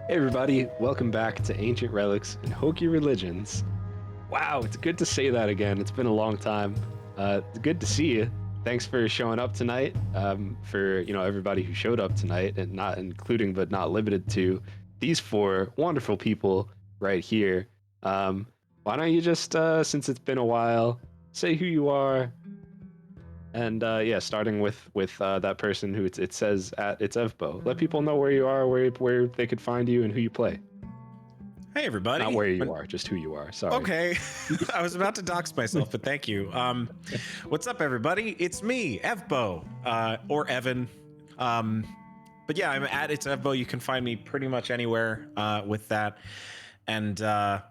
Hey everybody, welcome back to Ancient Relics and Hokey Religions. Wow, it's good to say that again. It's been a long time. It's good to see you. Thanks for showing up tonight. For everybody who showed up tonight, and not including but not limited to these four wonderful people right here. Why don't you just, since it's been a while, say who you are, and starting with that person who it says at itsevbo. Let people know where you are, where they could find you, and who you play. Hey everybody. Not where you are, just who you are. Sorry. Okay. I was about to dox myself, but thank you. What's up everybody? It's me, Evbo, or Evan. But yeah, I'm at itsevbo. You can find me pretty much anywhere with that. And I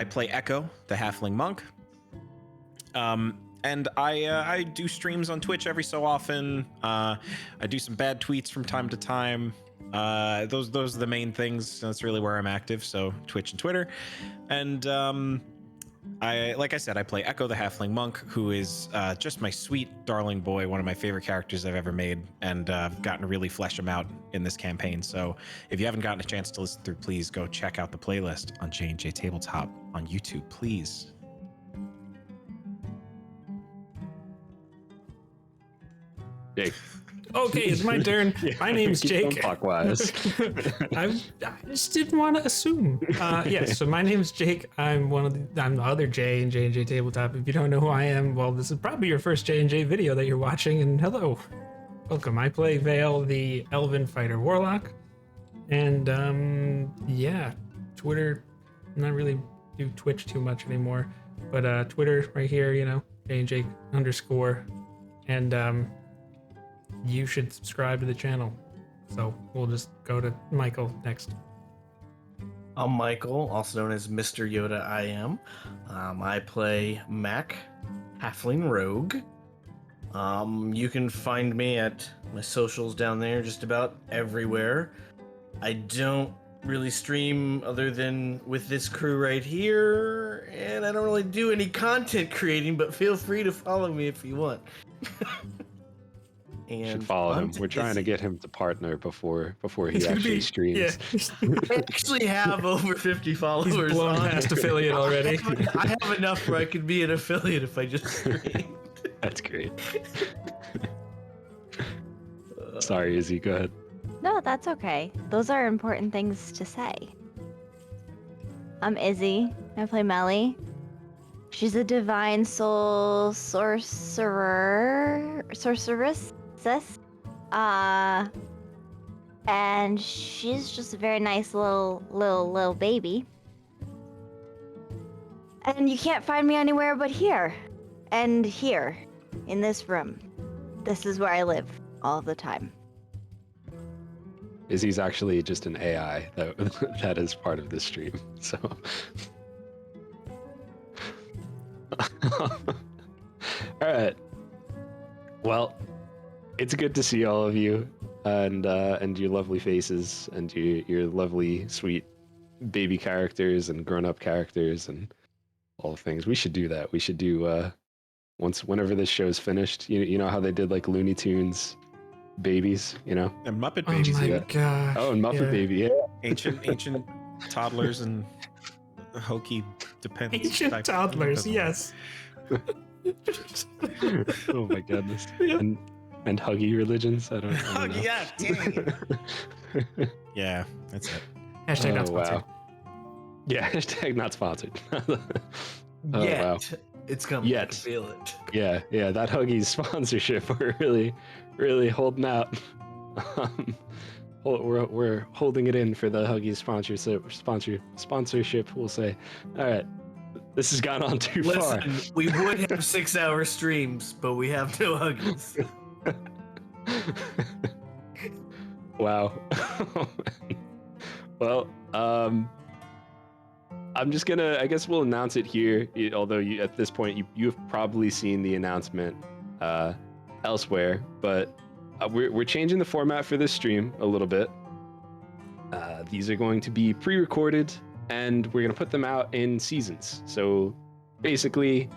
play Echo, the halfling monk. And I do streams on Twitch every so often. I do some bad tweets from time to time. Those are the main things. That's really where I'm active. So Twitch and Twitter. And like I said, I play Echo the Halfling Monk, who is just my sweet darling boy, one of my favorite characters I've ever made, and I've gotten to really flesh him out in this campaign. So if you haven't gotten a chance to listen through, please go check out the playlist on JNJtabletop on YouTube, please. Jake. Okay, it's my turn. My name's Jake. Clockwise. I just didn't want to assume. Yes, so my name's Jake. I'm the other J in JNJtabletop. If you don't know who I am, well, this is probably your first JNJ video that you're watching, and hello. Welcome. I play Vale, the Elven Fighter Warlock. And yeah, Twitter, not really do Twitch too much anymore, but Twitter right here, JnJake_. And you should subscribe to the channel. So we'll just go to Michael next. I'm Michael, also known as Mr. Yoda I Am. I play Mac, Halfling Rogue. You can find me at my socials down there, just about everywhere. I don't really stream other than with this crew right here, and I don't really do any content creating, but feel free to follow me if you want. You should follow him. We're trying to get him to partner before he actually streams. Yeah. I actually have over 50 followers. He's blown past affiliate already. I have enough where I could be an affiliate if I just streamed. That's great. Sorry, Izzy, go ahead. No, that's okay. Those are important things to say. I'm Izzy. I play Melly. She's a divine soul sorceress. And she's just a very nice little baby. And you can't find me anywhere but here. And here. In this room. This is where I live all the time. Izzy's actually just an AI that is part of this stream, so. All right. Well, it's good to see all of you and your lovely faces and your lovely, sweet baby characters and grown-up characters and all the things. We should do that. We should do whenever this show's finished. You know how they did like Looney Tunes babies, And Muppet babies. Oh my god. Oh, and Muppet Baby, yeah. Ancient toddlers and hokey depends. Ancient toddlers, yes. Oh my goodness. And huggy religions. I don't know. Yeah, dang. Yeah, that's it. Hashtag not sponsored. Wow. Yeah, hashtag not sponsored. Oh, Yet. wow. It's coming. Yet. I can feel it. Yeah, that Huggies sponsorship, we're really holding out. We're holding it in for the Huggies sponsorship, we'll say. All right, this has gone on too far. Listen, we would have 6-hour streams, but we have no Huggies. Wow. Well, I'm just gonna, I guess we'll announce it here, although at this point you've probably seen the announcement elsewhere, but we're changing the format for this stream a little bit. These are going to be pre-recorded, and we're gonna put them out in seasons. So basically,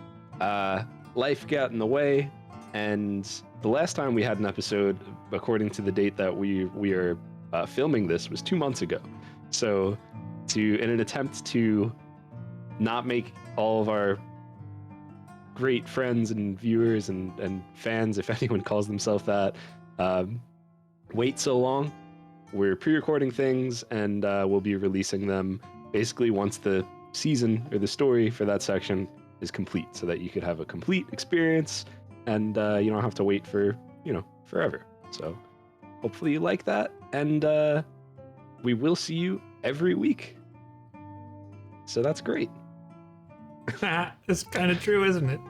life got in the way, and the last time we had an episode, according to the date that we are filming this was 2 months ago. So in an attempt to not make all of our great friends and viewers and fans, if anyone calls themselves that, wait so long, we're pre-recording things, and we'll be releasing them basically once the season or the story for that section is complete, so that you could have a complete experience and you don't have to wait for, forever. So hopefully you like that, and we will see you every week. So that's great. It's kind of true, isn't it?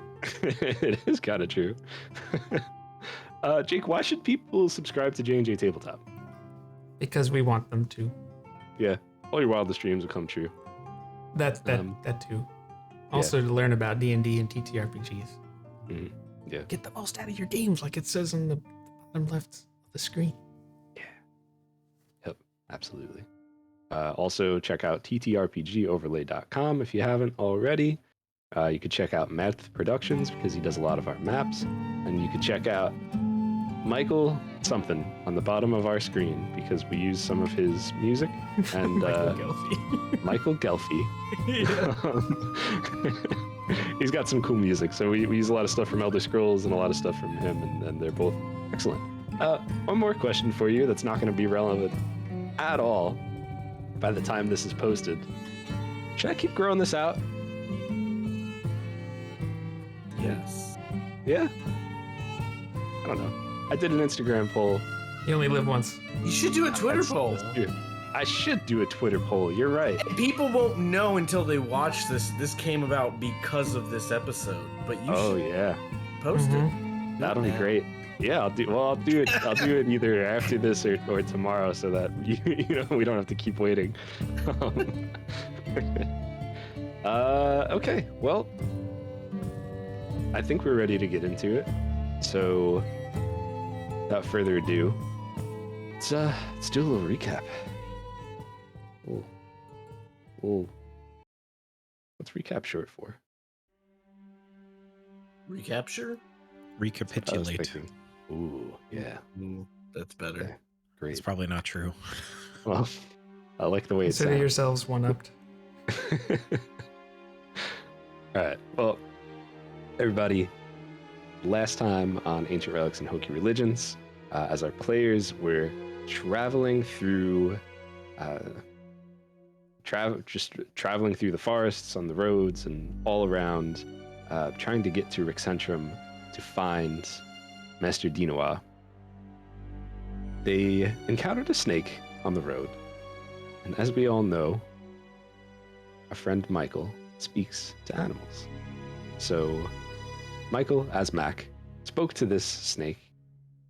It is kind of true. Jake, why should people subscribe to JnJtabletop? Because we want them to. Yeah, all your wildest dreams will come true. That too. Also to learn about D&D and TTRPGs. Yeah. Get the most out of your games, like it says in the bottom left of the screen. Yeah. Yep, absolutely. Also, check out ttrpgoverlay.com if you haven't already. You could check out Matt Productions because he does a lot of our maps. And you could check out Michael something on the bottom of our screen because we use some of his music. And Michael Gelfie. Michael Gelfie. He's got some cool music. So we use a lot of stuff from Elder Scrolls and a lot of stuff from him, and they're both excellent. One more question for you that's not going to be relevant at all by the time this is posted. Should I keep growing this out? Yes. Yeah? I don't know. I did an Instagram poll. You only live once. You should do a Twitter poll. I should do a Twitter poll. You're right. People won't know until they watch this. This came about because of this episode, but you should post it. That'll be great. Yeah, I'll do it. I'll do it either after this or tomorrow, so that we don't have to keep waiting. Okay. Well, I think we're ready to get into it. So, without further ado, let's do a little recap. What's recap short for? Recapture? Recapitulate. Ooh, yeah. That's better. Okay, great. It's probably not true. Well, I like the way it Consider sounds. yourselves one-upped. All right. Well, everybody, last time on Ancient Relics and Hokey Religions, as our players were traveling through, traveling through the forests, on the roads, and all around, trying to get to Rixentrum to find Master Dinoa. They encountered a snake on the road, and as we all know, our friend Michael speaks to animals. So Michael, as Mac, spoke to this snake,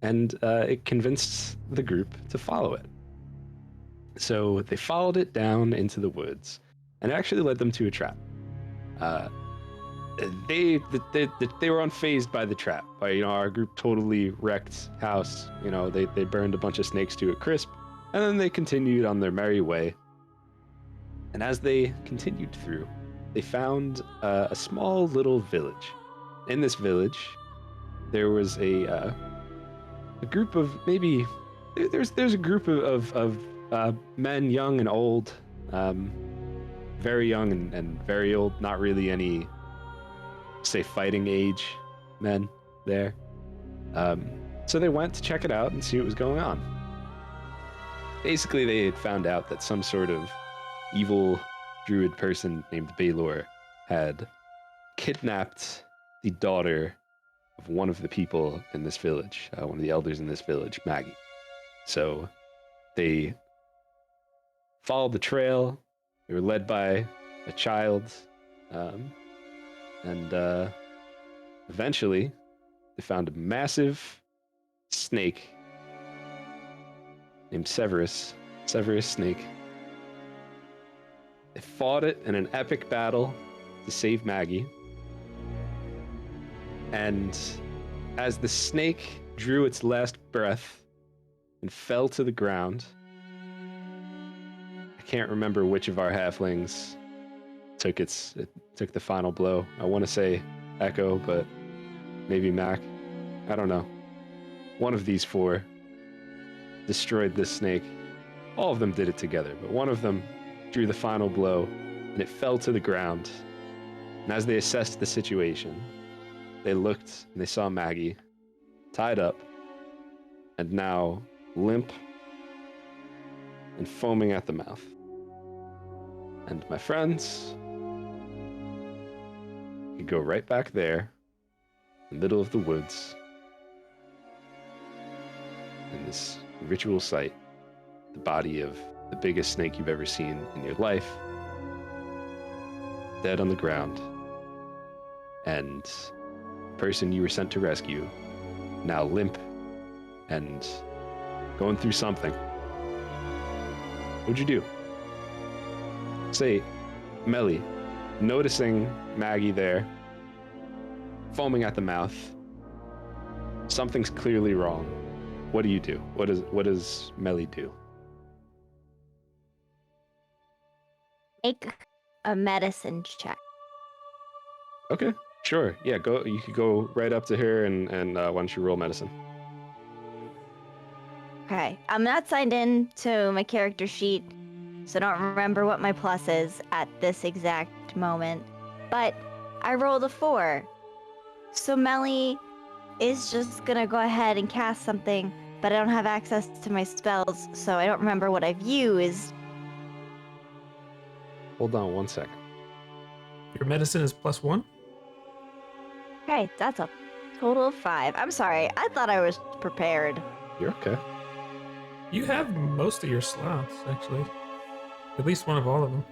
and it convinced the group to follow it. So they followed it down into the woods, and it actually led them to a trap. They were unfazed by the trap. By our group totally wrecked house. They burned a bunch of snakes to a crisp, and then they continued on their merry way. And as they continued through, they found a small little village. In this village, there was a group of there's a group of men, young and old, very young and very old. Not really any, say, fighting age men there. So they went to check it out and see what was going on. Basically, they had found out that some sort of evil druid person named Baylor had kidnapped the daughter of one of the people in this village, one of the elders in this village, Maggie. So they followed the trail. They were led by a child, and eventually they found a massive snake named Severus Snake. They fought it in an epic battle to save Maggie. And as the snake drew its last breath and fell to the ground, I can't remember which of our halflings took the final blow. I want to say Echo, but maybe Mac. I don't know. One of these four destroyed this snake, all of them did it together, but one of them drew the final blow, and it fell to the ground. And as they assessed the situation, they looked and they saw Maggie tied up and now limp and foaming at the mouth. And my friends, you go right back there, in the middle of the woods, in this ritual site, the body of the biggest snake you've ever seen in your life, dead on the ground, and the person you were sent to rescue, now limp and going through something. What'd you do? Say, Melly, noticing Maggie there, foaming at the mouth, something's clearly wrong. What do you do? What does Melly do? Make a medicine check. Okay, sure. Yeah, go. You could go right up to her and why don't you roll medicine? Okay, I'm not signed in to my character sheet, so I don't remember what my plus is at this exact moment. But I rolled a 4. So Melly is just gonna go ahead and cast something, but I don't have access to my spells, so I don't remember what I've used. Hold on 1 second. Your medicine is +1? Okay, that's a total of 5. I'm sorry, I thought I was prepared. You're okay. You have most of your slots, actually. At least one of all of them.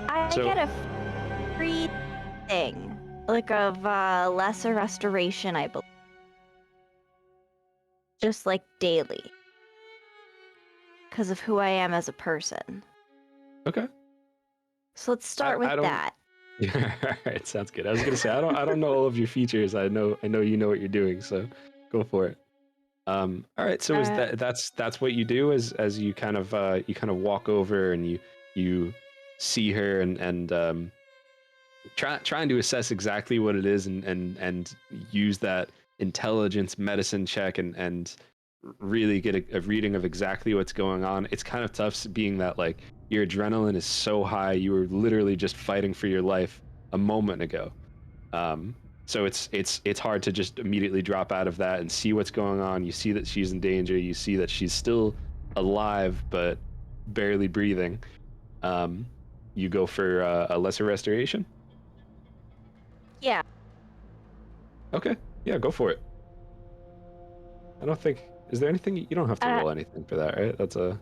I So- get a free thing, like of lesser restoration, I believe. Just like daily. Because of who I am as a person. Okay. So let's start I with don't- that. Yeah, all right, sounds good. I was gonna say I don't know all of your features. I know you know what you're doing, so go for it. All right, so is that's what you do as you kind of walk over and you see her and trying to assess exactly what it is and use that intelligence medicine check and really get a reading of exactly what's going on. It's kind of tough being that like your adrenaline is so high, you were literally just fighting for your life a moment ago. So it's hard to just immediately drop out of that and see what's going on. You see that she's in danger. You see that she's still alive but barely breathing. You go for a lesser restoration. Yeah. Okay, yeah, go for it. I don't think is there anything you don't have to roll anything for that, right? That's a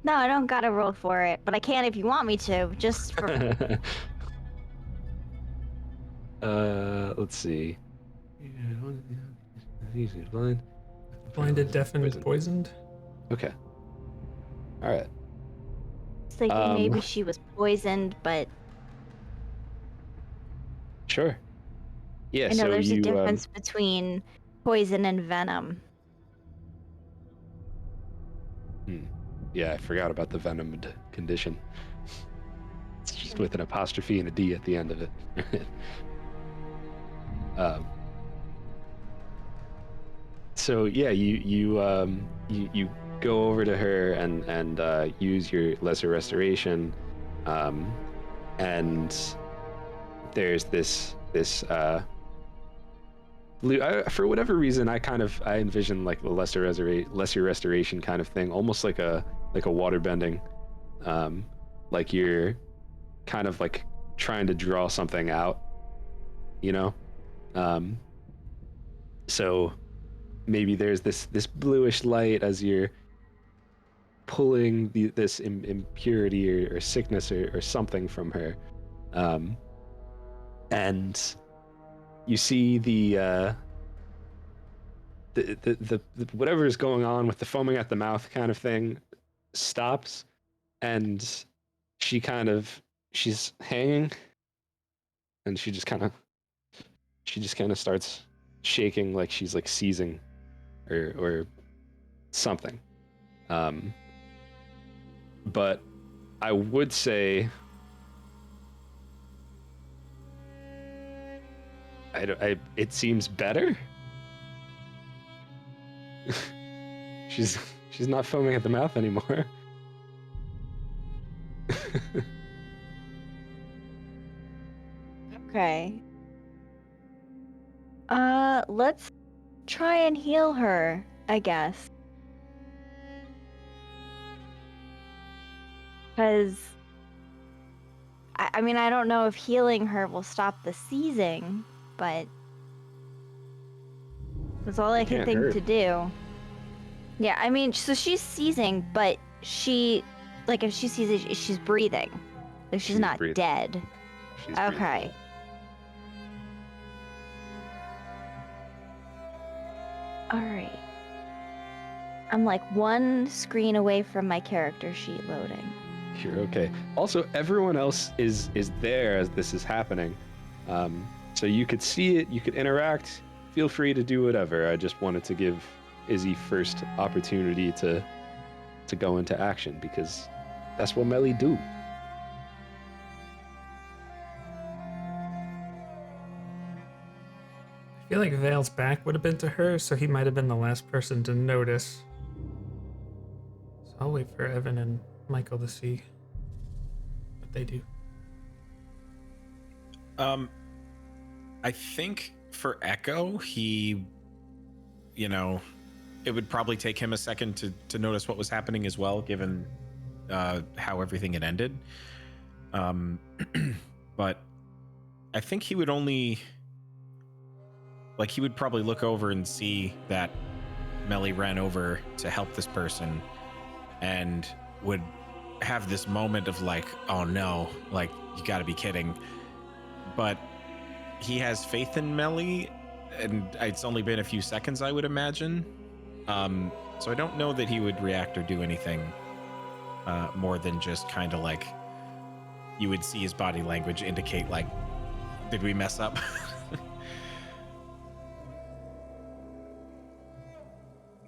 No, I don't gotta roll for it, but I can if you want me to, just for... let's see. Blind. Blinded, deafened, poisoned. Okay. All right. thinking maybe she was poisoned, but Sure. Yeah. I know So there's a you difference between poison and venom. yeah, I forgot about the venomed condition. It's just with an apostrophe and a D at the end of it. So yeah, you go over to her and use your lesser restoration, and there's this for whatever reason I envision like the lesser restoration kind of thing, almost like a water bending, like you're kind of like trying to draw something out, you know. So maybe there's this bluish light as you're pulling this impurity or sickness or something from her, and you see the whatever is going on with the foaming at the mouth kind of thing stops, and she's hanging, and she just kind of starts shaking like she's like seizing or something. But I would say it seems better. she's not foaming at the mouth anymore. Okay. Let's try and heal her, I guess. Because, I mean, I don't know if healing her will stop the seizing, but that's all I could think to do. Yeah, I mean, so she's seizing, but she, like, if she seizes, she's breathing. Like, she's not breathing. dead. She's Okay. breathing. All right. I'm like one screen away from my character sheet loading. You're okay. Also, everyone else is there as this is happening, so you could see it, you could interact. Feel free to do whatever. I just wanted to give Izzy first opportunity to go into action because that's what Melly do. I feel like Vale's back would have been to her, so he might have been the last person to notice. So I'll wait for Evan and Michael to see what they do. I think for Echo, he, it would probably take him a second to notice what was happening as well, given how everything had ended. But I think he would only, he would probably look over and see that Melly ran over to help this person and would have this moment of oh no, you gotta be kidding. But he has faith in Melly, and it's only been a few seconds, I would imagine. So I don't know that he would react or do anything more than just kind of you would see his body language indicate did we mess up?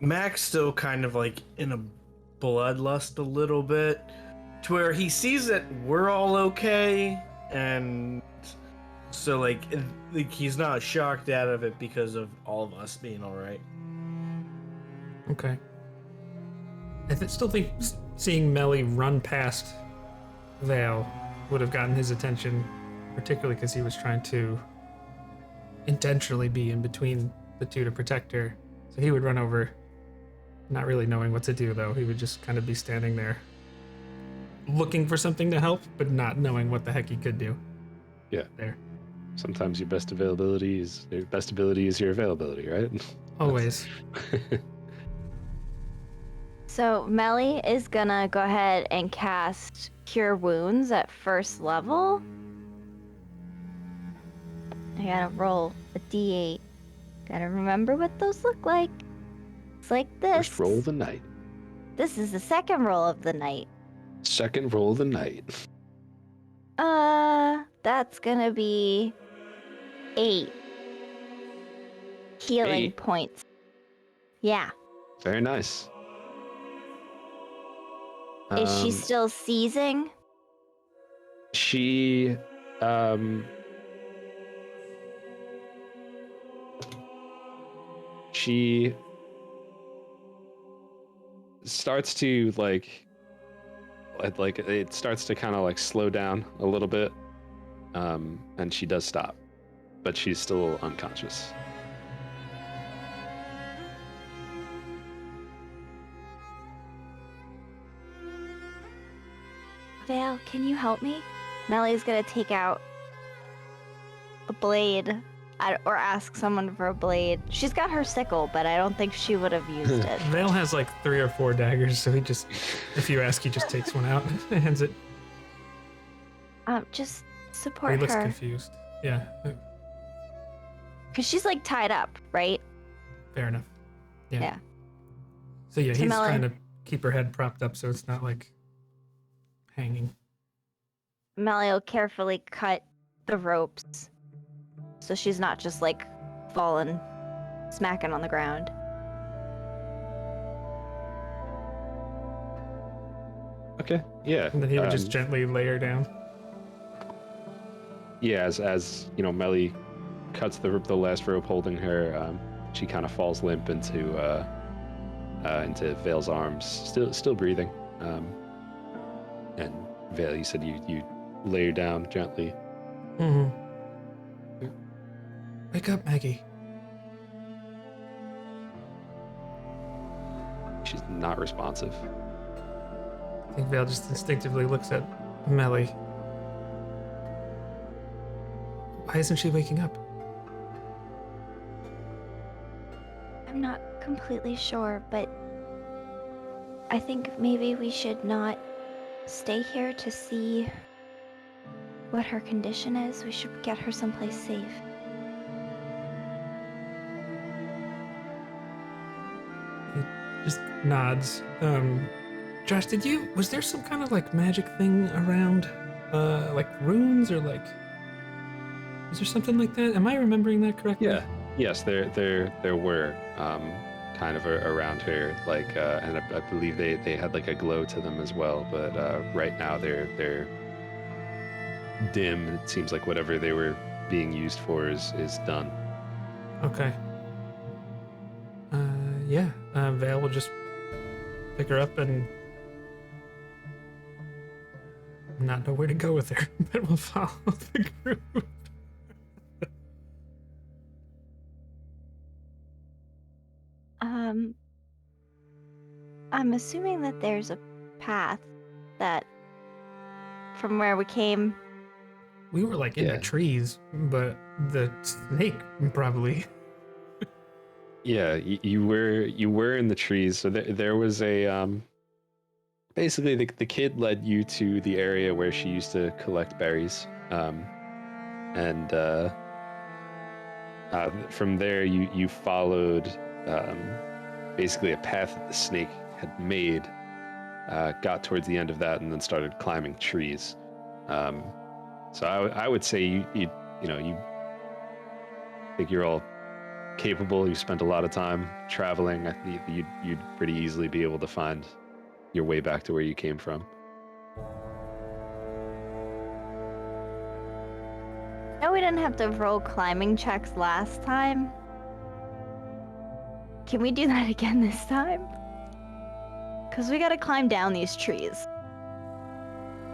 Mac's still kind of in a bloodlust a little bit, to where he sees that we're all okay, and so he's not shocked out of it because of all of us being all right. Okay. I still think seeing Melly run past Vale would have gotten his attention, particularly because he was trying to intentionally be in between the two to protect her. So he would run over, not really knowing what to do, though. He would just kind of be standing there looking for something to help, but not knowing what the heck he could do. Yeah. There. Sometimes your best ability is your availability, right? Always. So Melly is gonna go ahead and cast Cure Wounds at first level. I gotta roll a d8. Gotta remember what those look like. It's like this. First roll of the night. This is the second roll of the night. Second roll of the night. That's gonna be 8 healing 8? points. Yeah. Very nice. Is she still seizing? She starts to it starts to kind of slow down a little bit, and she does stop, but she's still unconscious. Vale, can you help me? Melly's gonna take out a blade, or ask someone for a blade. She's got her sickle, but I don't think she would have used it. Vale has 3 or 4 daggers, so he just, if you ask, he just takes one out and hands it. Just He support looks her. confused. Yeah, Because she's tied up, right? fair enough. Yeah. Yeah. So yeah, So he's Melly- trying to keep her head propped up so it's not hanging. Melly will carefully cut the ropes so she's not just falling, smacking on the ground. Okay. Yeah. And then he would just gently lay her down. Yeah. As Melly cuts the last rope holding her, she kind of falls limp into into Vale's arms, still breathing. And Vale, you said you lay her down gently. Mm-hmm. Wake up, Maggie. She's not responsive. I think Vale just instinctively looks at Melly. Why isn't she waking up? I'm not completely sure, but I think maybe we should not stay here to see what her condition is. We should get her someplace safe. He just nods. Josh, was there some kind of like magic thing around? Like runes or like, is there something like that? Am I remembering that correctly? Yeah. Yes, there were kind of around her, like, and I believe they had like a glow to them as well. But right now they're dim. It seems like whatever they were being used for is done. Okay. Yeah. Vale will just pick her up and not know where to go with her, but we'll follow the group. I'm assuming that there's a path that from where we came. We were like in the trees, but the snake probably. Yeah, you were in the trees. So there was a basically the kid led you to the area where she used to collect berries, and from there you followed basically a path that the snake had made, got towards the end of that, and then started climbing trees. So I would say you think you're all capable. You spent a lot of time traveling. I think you'd pretty easily be able to find your way back to where you came from. No, we didn't have to roll climbing checks last time. Can we do that again this time? Because we gotta climb down these trees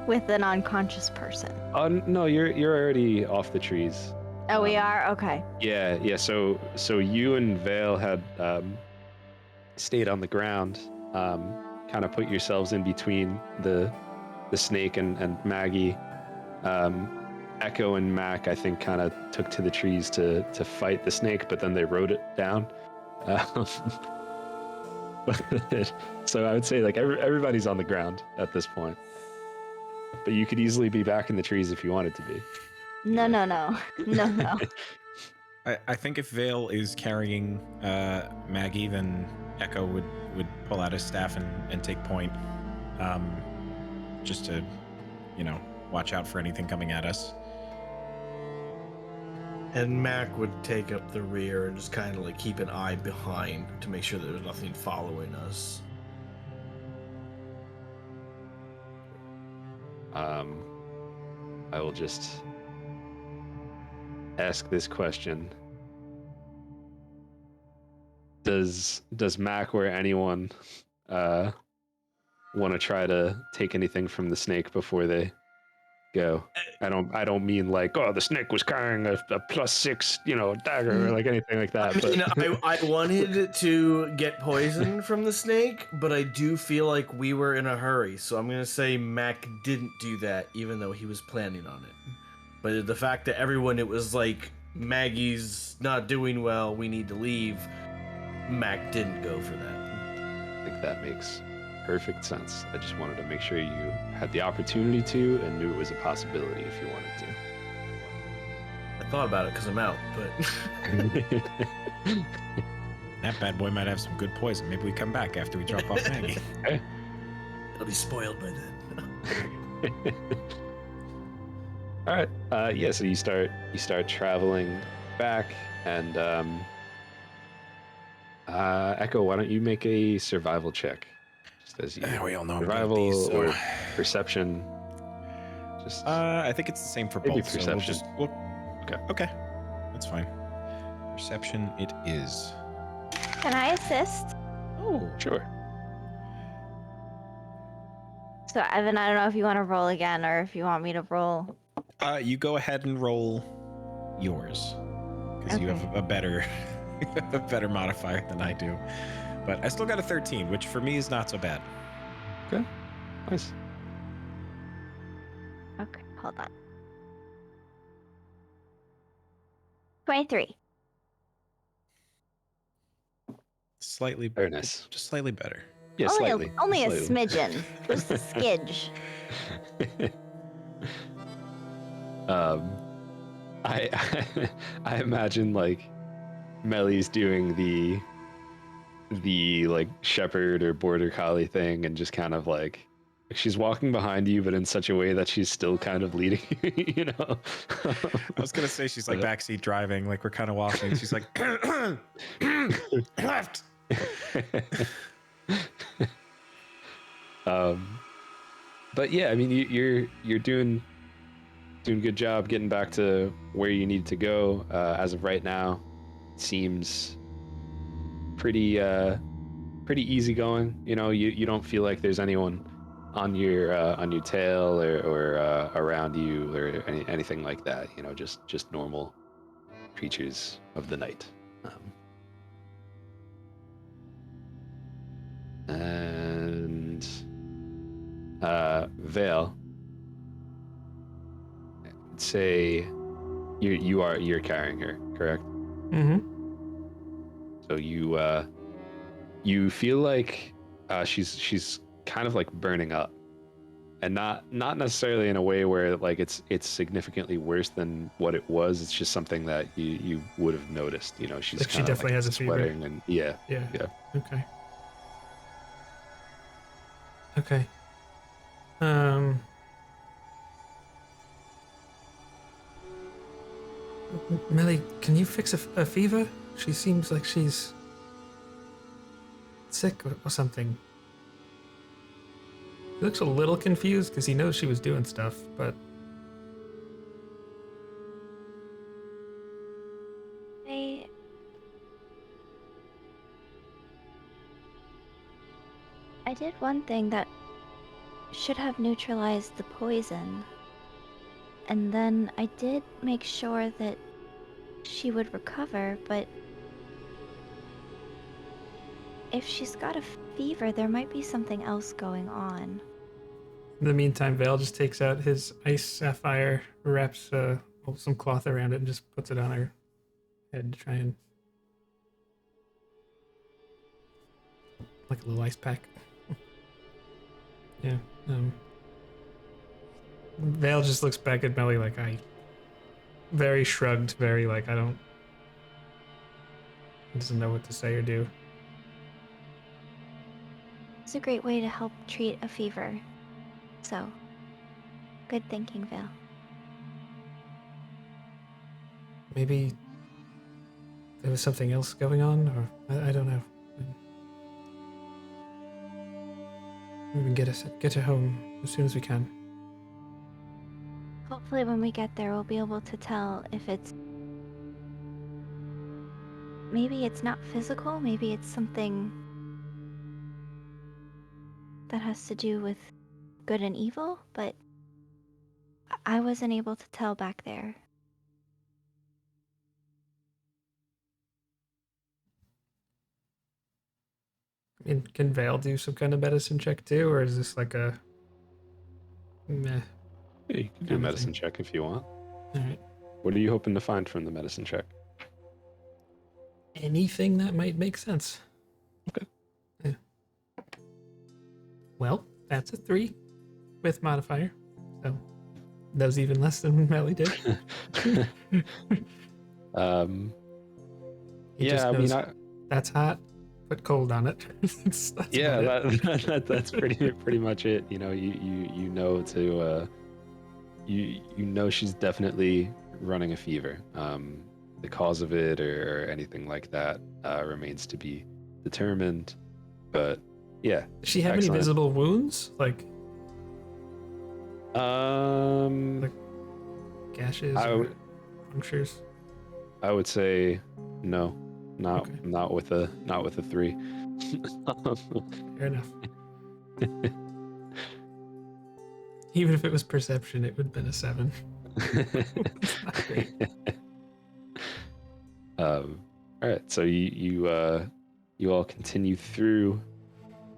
with an unconscious person. Oh no, you're already off the trees. Oh, we are? Okay. Yeah. So you and Vale had stayed on the ground, kind of put yourselves in between the snake and Maggie. Echo and Mac, I think, kind of took to the trees to fight the snake, but then they rode it down. So I would say like everybody's on the ground at this point, but you could easily be back in the trees if you wanted to be. No. I think if Vale is carrying Maggie, then Echo would pull out his staff and take point, just to, watch out for anything coming at us. And Mac would take up the rear and just kind of like keep an eye behind to make sure there's nothing following us. I will just ask this question. Does Mac or anyone want to try to take anything from the snake before they go? I don't mean like, oh, the snake was carrying a +6, dagger or like anything like that. I wanted to get poison from the snake, but I do feel like we were in a hurry, so I'm gonna say Mac didn't do that, even though he was planning on it. But the fact that it was like, Maggie's not doing well, we need to leave, Mac didn't go for that. I think that makes perfect sense. I just wanted to make sure you had the opportunity to and knew it was a possibility if you wanted to. I thought about it because I'm out, but... That bad boy might have some good poison. Maybe we come back after we drop off Maggie. It'll be spoiled by then. All right. So you start traveling back, and Echo, why don't you make a survival check? Just as you we all know survival about these, so... or perception. Just I think it's the same for maybe both. perception. So we'll just okay, that's fine. Perception it is. Can I assist? Oh, Sure. So Evan, I don't know if you want to roll again or if you want me to roll. You go ahead and roll yours because you have a better a better modifier than I do. But I still got a 13, which for me is not so bad. Okay. Nice. Okay, hold on. 23. Slightly, Very nice. just slightly better. Yeah, slightly. Only a Slightly. smidgen. Just a skidge. I I imagine like Melly's doing the like shepherd or border collie thing and just kind of like she's walking behind you, but in such a way that she's still kind of leading you, you know. I was gonna say she's like backseat driving, like we're kind of walking. She's like left. But yeah, I mean, you're doing a good job getting back to where you need to go. As of right now, seems pretty easy going. You know, you don't feel like there's anyone on your tail or around you or anything like that. You know, just normal creatures of the night. And Vale, I'd say you're carrying her, correct? Mm-hmm. So you feel like she's kind of like burning up, and not necessarily in a way where like it's significantly worse than what it was. It's just something that you would have noticed. You know, she's Like she kinda, definitely has a fever. sweating and yeah. Okay. Okay. Melly, can you fix a fever? She seems like she's sick or something. He looks a little confused because he knows she was doing stuff, but I did one thing that should have neutralized the poison. And then I did make sure that she would recover, but if she's got a fever, there might be something else going on. in the meantime, Vale just takes out his ice sapphire, wraps some cloth around it, and just puts it on her head to try and like a little ice pack. Yeah. Vale just looks back at Melly like very shrugged, very like doesn't know what to say or do. It's a great way to help treat a fever. So, good thinking, Vale. Maybe there was something else going on, or I don't know. We can get her home as soon as we can. Hopefully when we get there, we'll be able to tell if it's... Maybe it's not physical, maybe it's something that has to do with good and evil, but I wasn't able to tell back there. And can Vale do some kind of medicine check too, or is this like a meh? Yeah, you can do a medicine check if you want. All right. What are you hoping to find from the medicine check? Anything that might make sense. Okay. Yeah. Well, that's a 3 with modifier. So that was even less than Melly did. He yeah, just I knows mean, that's hot. Put cold on it. that's yeah, about it. that's pretty much it. You know, you know to you know she's definitely running a fever. The cause of it or anything like that remains to be determined. But yeah. Does she have any visible wounds? Like gashes or punctures? I would say no. Not with a 3. Fair enough. Even if it was perception, it would have been a 7. It's not great. All right, so you all continue through,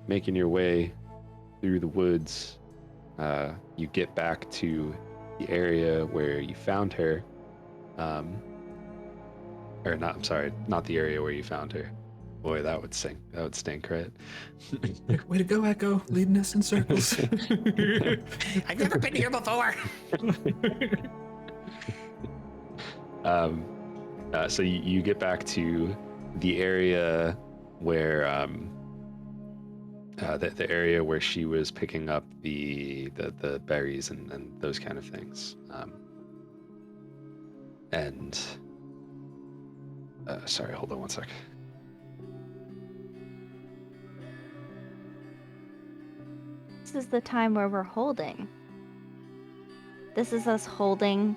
making your way through the woods. You get back to the area where you found her. Or not, I'm sorry, not the area where you found her. Boy, that would stink. That would stink, right? Way to go, Echo, leading us in circles. I've never been here before. So you get back to the area where the area where she was picking up the berries and those kind of things. Sorry, hold on one sec. This is the time where we're holding. This is us holding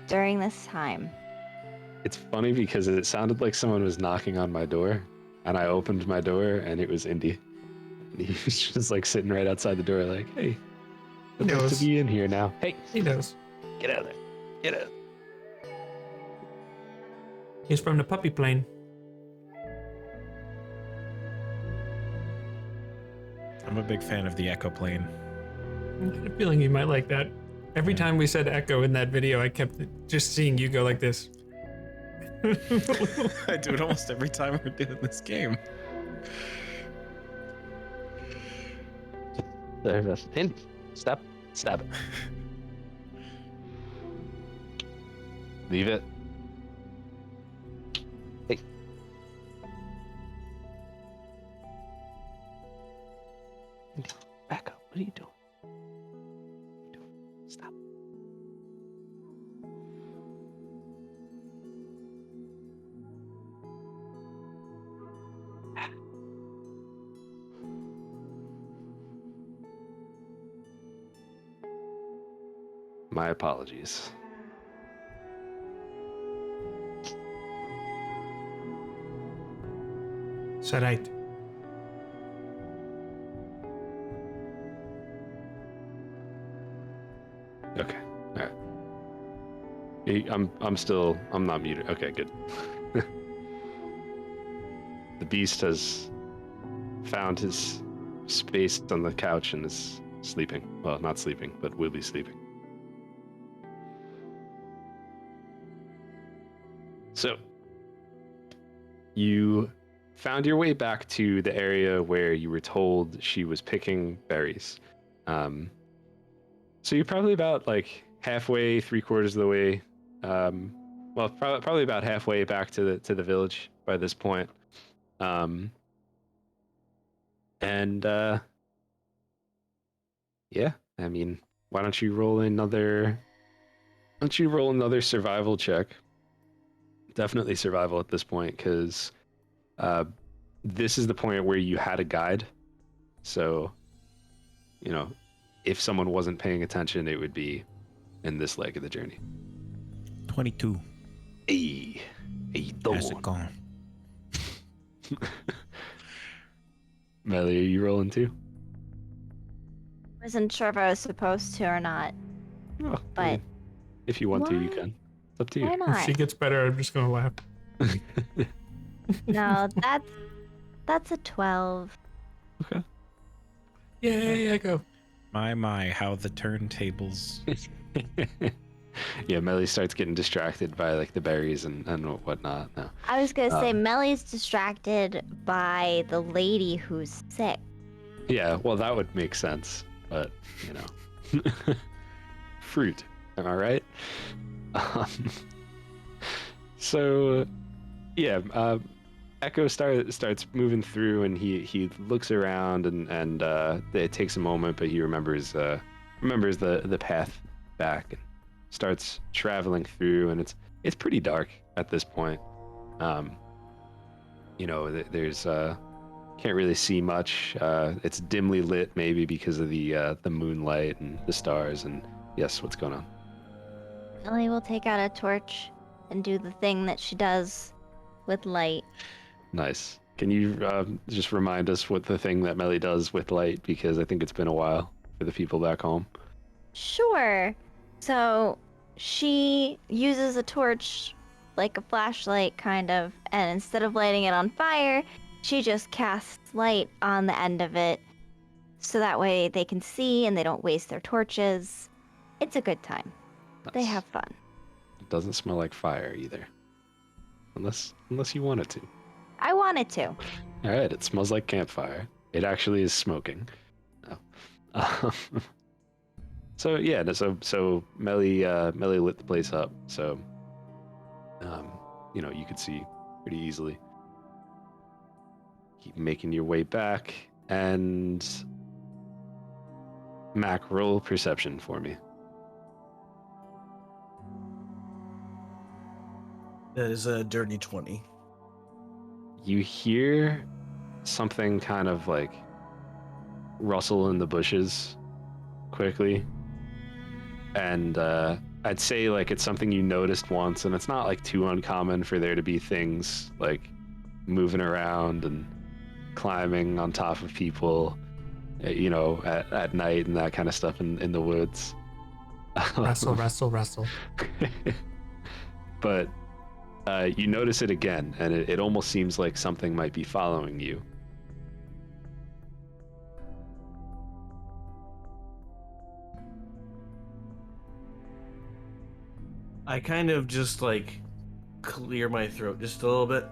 during this time. It's funny because it sounded like someone was knocking on my door, and I opened my door, and it was Indy. And he was just like sitting right outside the door, like, "Hey, I'd like to be in here now." Hey, He knows. get out of there! Get out! He's from the puppy plane. I'm a big fan of the Echo plane. I had a feeling you might like that. Every time we said Echo in that video, I kept just seeing you go like this. I do it almost every time we're doing this game. Stop it. Leave it. Hey. Back up. What are you doing? Stop. My apologies. It's alright. Okay. All right. I'm not muted. Okay, good. The beast has found his space on the couch and is sleeping. Well, not sleeping, but will be sleeping. So, you found your way back to the area where you were told she was picking berries. So you're probably about like halfway, 3/4 of the way. Well, probably about halfway back to the village by this point. Yeah, I mean, why don't you roll another survival check? Definitely survival at this point, because this is the point where you had a guide. So, you know, if someone wasn't paying attention, it would be in this leg of the journey. 22. Hey, How's it going? Melly, are you rolling too? Wasn't sure if I was supposed to or not, Oh, but if you want to, you What? can. It's up to you. why If not? she gets better, I'm just gonna laugh. No, that's a 12. Okay. Yay, Echo. My, how the turntables. Yeah, Melly starts getting distracted by like the berries and whatnot now. I was gonna say Melly's distracted by the lady who's sick. Yeah, well, that would make sense, but you know, fruit. Am I right? So, yeah, Echo starts moving through, and he looks around, and it takes a moment, but he remembers the path back, and starts traveling through, and it's pretty dark at this point. You know, there's can't really see much. It's dimly lit, maybe because of the moonlight and the stars. And yes, what's going on? Melly will take out a torch and do the thing that she does with light. Nice. Can you just remind us what the thing that Melly does with light? Because I think it's been a while for the people back home. Sure. So she uses a torch, like a flashlight, kind of, and instead of lighting it on fire, she just casts light on the end of it, so that way they can see and they don't waste their torches. It's a good time. They Nice. have fun. It doesn't smell like fire either, unless you want it to. I wanted to. All right, it smells like campfire. It actually is smoking. Oh. So yeah, so Melly lit the place up. So, you could see pretty easily. Keep making your way back, and Mac, roll perception for me. That is a dirty 20. You hear something kind of like rustle in the bushes quickly, and I'd say like it's something you noticed once, and it's not like too uncommon for there to be things like moving around and climbing on top of people, at night and that kind of stuff in the woods. Wrestle. But you notice it again, and it almost seems like something might be following you. I kind of just like clear my throat just a little bit.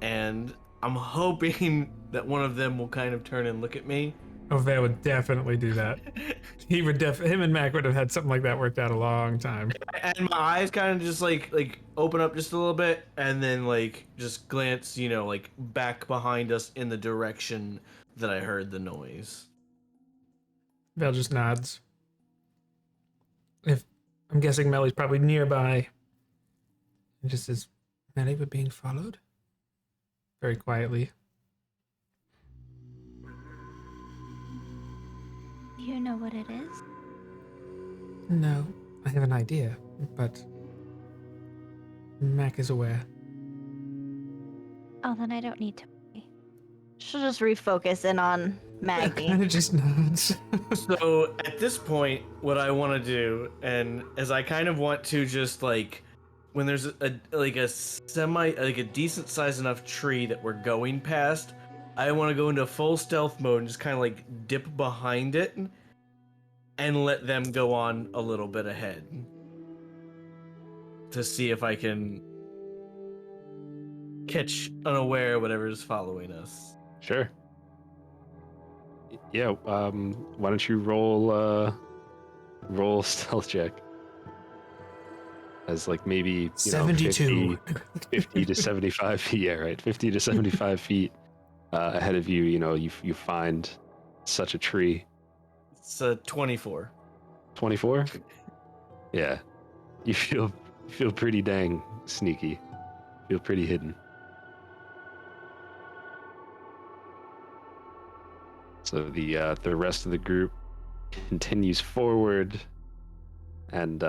And I'm hoping that one of them will kind of turn and look at me. Ove would definitely do that. Him and Mac would have had something like that worked out a long time. And my eyes kind of just like open up just a little bit, and then like just glance, like back behind us in the direction that I heard the noise. Vel just nods. If I'm guessing Melly's probably nearby. And just says, Melly, we're being followed? Very quietly. Do you know what it is? No, I have an idea, but Mac is aware. Oh, then I don't need to worry. She'll just refocus in on Maggie. Kind of just nods. So at this point, what I want to do, and as I kind of want to just like, when there's a decent sized enough tree that we're going past, I want to go into full stealth mode and just kind of like dip behind it and let them go on a little bit ahead to see if I can catch unaware whatever's following us. Sure. Yeah. Why don't you roll stealth check? As like maybe 72. 50 to 75 feet. Yeah, right. 50 to 75 feet ahead of you. You find such a tree. It's a 24. 24. Yeah, you feel pretty dang sneaky. Feel pretty hidden. So the rest of the group continues forward, and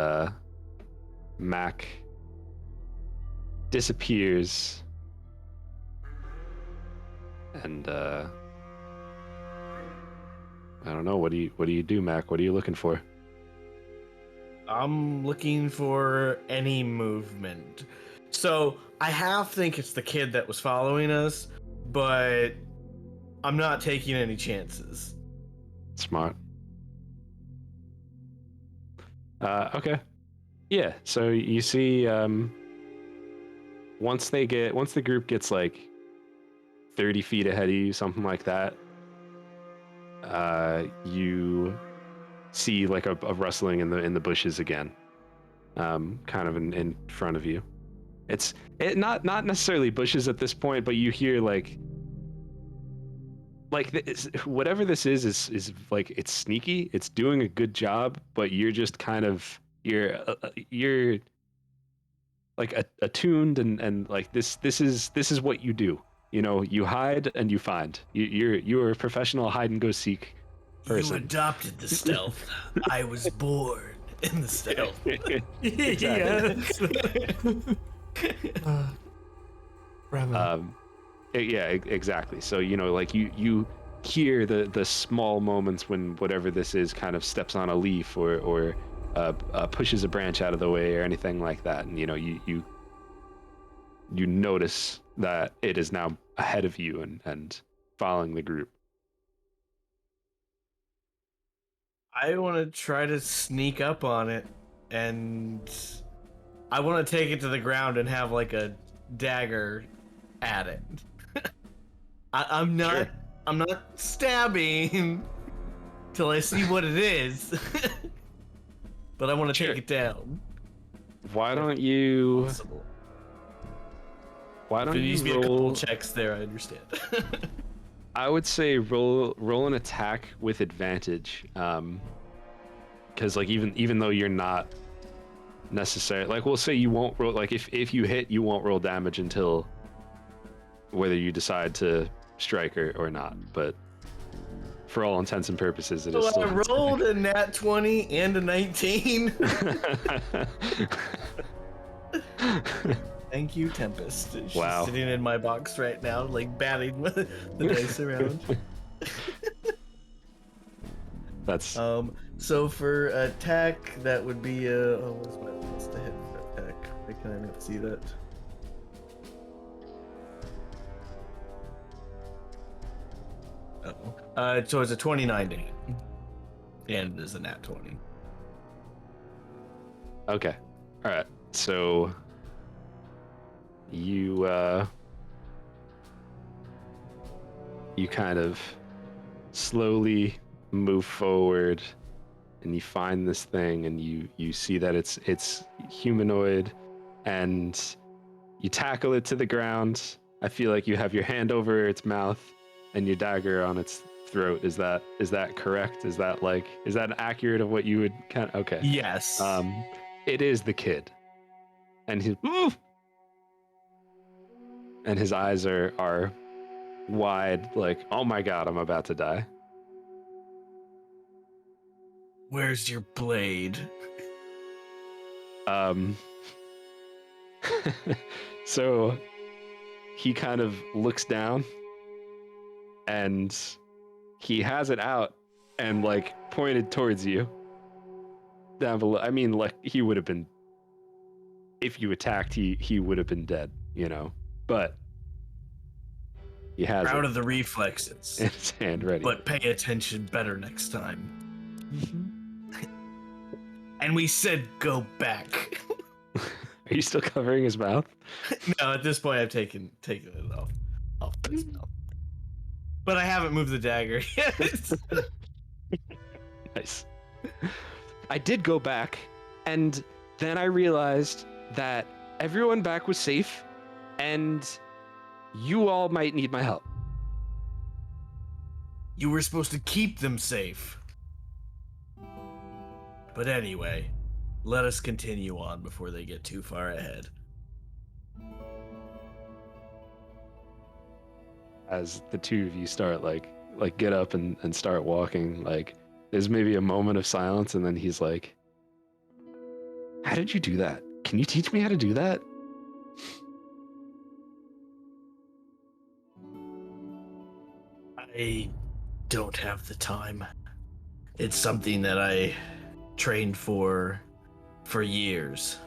Mac disappears, and I don't know. What do you do, Mac? What are you looking for? I'm looking for any movement. So I half think it's the kid that was following us, but I'm not taking any chances. Smart. Okay. Yeah, so you see, once the group gets like 30 feet ahead of you, something like that, you see like a rustling in the bushes again, kind of in front of you. It's not necessarily bushes at this point, but you hear whatever this is like, it's sneaky, it's doing a good job, but you're just kind of you're like attuned and like this is what you do. You hide and you find. You're a professional hide and go seek person. You adopted the stealth. I was born in the stealth. Yes. Bravo. Exactly. So like you hear the small moments when whatever this is kind of steps on a leaf or pushes a branch out of the way or anything like that, and you notice that it is now ahead of you and following the group. I want to try to sneak up on it, and I want to take it to the ground and have like a dagger at it. I'm not. Sure. I'm not stabbing till I see what it is. But I want to Sure. take it down. Why don't you? Possible. Why If don't there needs you to be a couple roll? checks there, I understand. I would say roll an attack with advantage, because like even though you're not necessarily, like, we'll say you won't roll, like if you hit, you won't roll damage until whether you decide to strike or not. But for all intents and purposes, it is So still I rolled a nat 20 and a 19. Thank you, Tempest. She's Wow. sitting in my box right now, like batting the dice around. That's So for attack, that would be what's my plus to hit for attack? Why can I not see that? So it's a 29 to hit, and it is a nat 20. okay. All right. So you kind of slowly move forward, and you find this thing, and you see that it's humanoid, and you tackle it to the ground. I feel like you have your hand over its mouth and your dagger on its throat. Is that correct? Is that accurate of what you would kind of? Okay. Yes. It is the kid, and his eyes are wide, like, oh my god, I'm about to die. Where's your blade? So he kind of looks down, and he has it out and like pointed towards you down below. I mean, like, he would have been, if you attacked, he would have been dead, but he has Proud it of the reflexes, in his hand ready. but pay attention better next time. And we said go back. Are you still covering his mouth? No, at this point I've taken it off his mouth. But I haven't moved the dagger yet. Nice. I did go back, and then I realized that everyone back was safe, and you all might need my help. You were supposed to keep them safe. But anyway, let us continue on before they get too far ahead. As the two of you start like get up and start walking, like, there's maybe a moment of silence, and then he's like, how did you do that? Can you teach me how to do that? I don't have the time. It's something that I trained for years.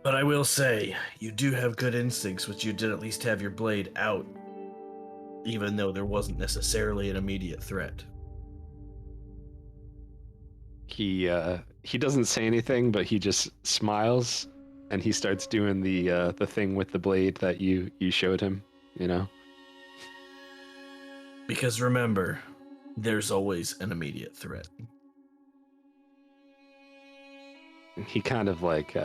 But I will say, you do have good instincts, which you did at least have your blade out, even though there wasn't necessarily an immediate threat. He doesn't say anything, but he just smiles, and he starts doing the thing with the blade that you showed him, Because remember, there's always an immediate threat. He kind of like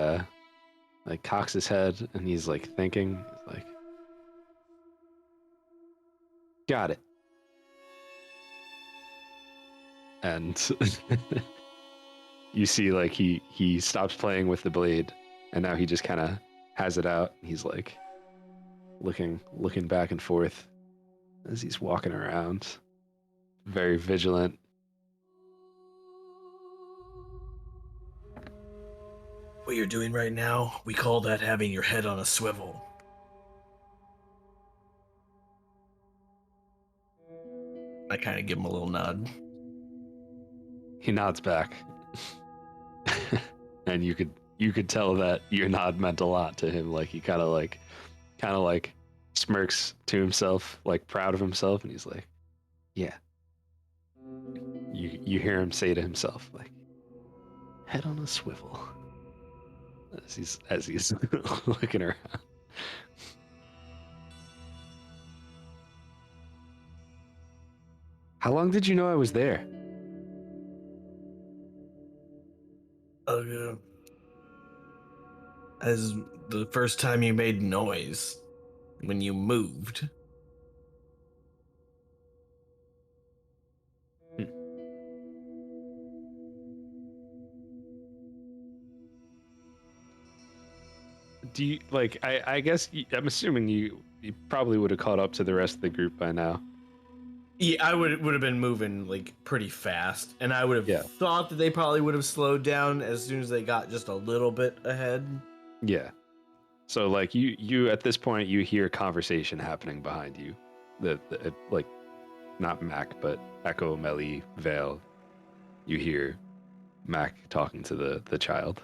cocks his head, and he's like thinking, he's like, got it. And you see, like, he stops playing with the blade, and now he just kind of has it out. He's like looking back and forth as he's walking around, very vigilant. What you're doing right now, we call that having your head on a swivel. I kind of give him a little nod. He nods back. And you could tell that your nod meant a lot to him. Like he kind of like smirks to himself, like proud of himself, and he's like, yeah. You hear him say to himself, like, head on a swivel. As he's looking around. How long did you know I was there? As the first time you made noise when you moved. Do you like? I guess I'm assuming you probably would have caught up to the rest of the group by now. Yeah, I would have been moving like pretty fast, and I would have thought that they probably would have slowed down as soon as they got just a little bit ahead. Yeah. So like you at this point you hear conversation happening behind you, the like not Mac but Echo, Melly, Vale. You hear Mac talking to the child.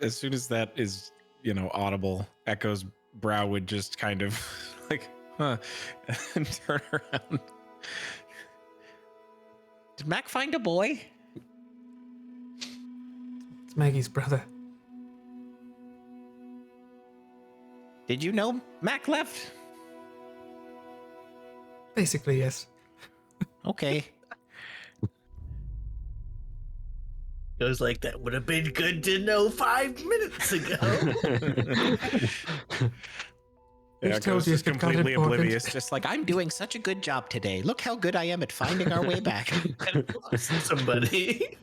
As soon as that is, audible, Echo's brow would just kind of like, huh, and turn around. Did Mac find a boy? It's Maggie's brother. Did you know Mac left? Basically, yes. Okay. It was like, that would have been good to know 5 minutes ago. Yeah, told you just it got completely important. oblivious. Just like, I'm doing such a good job today. Look how good I am at finding our way back. Somebody.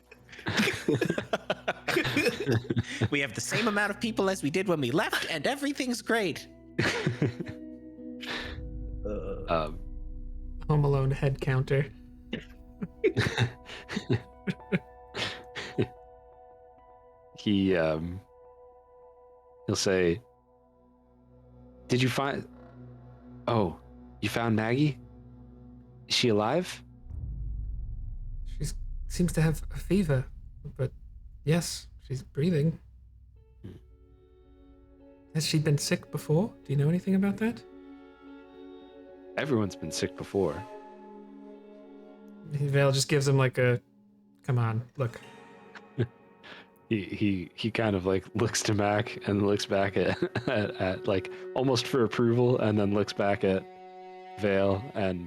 We have the same amount of people as we did when we left, and everything's great. Um, Home Alone head counter. he'll say, "Did you find? Oh, you found Maggie? Is she alive?" She seems to have a fever, but yes, she's breathing. Has she been sick before? Do you know anything about that? Everyone's been sick before. Vale just gives him like a, come on, look. He kind of like looks to Mac and looks back at like almost for approval, and then looks back at Vale and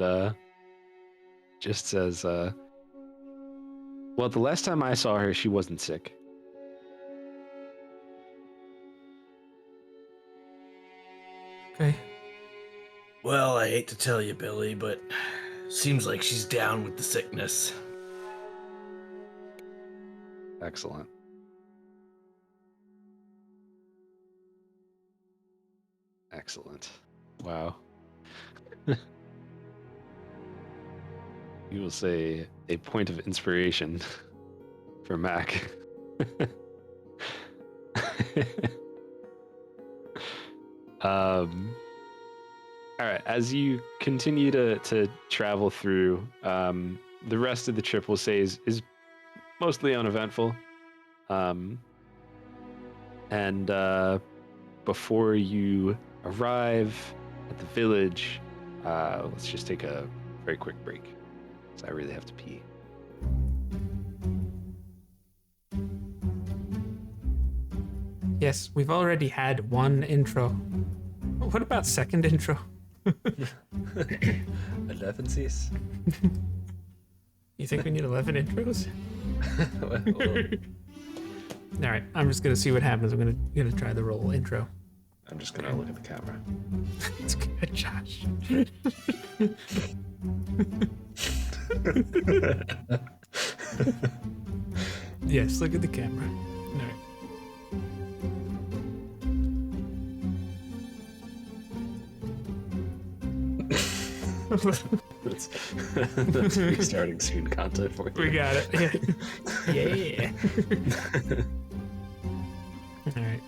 just says, "Well, the last time I saw her, she wasn't sick." Okay. Well, I hate to tell you, Billy, but seems like she's down with the sickness. Excellent. Excellent. Wow. You will say a point of inspiration for Mac. All right. As you continue to travel through, the rest of the trip, we'll say, is mostly uneventful. And before you arrive at the village, let's just take a very quick break, because I really have to pee. Yes, we've already had one intro. What about second intro? 11 Cs. You think we need 11 intros? Well, All right, I'm just gonna see what happens. I'm gonna try the roll intro. I'm just gonna look at the camera. It's good, Josh. Yes, look at the camera. All right. That's restarting soon content for you. We got it. Yeah. All right.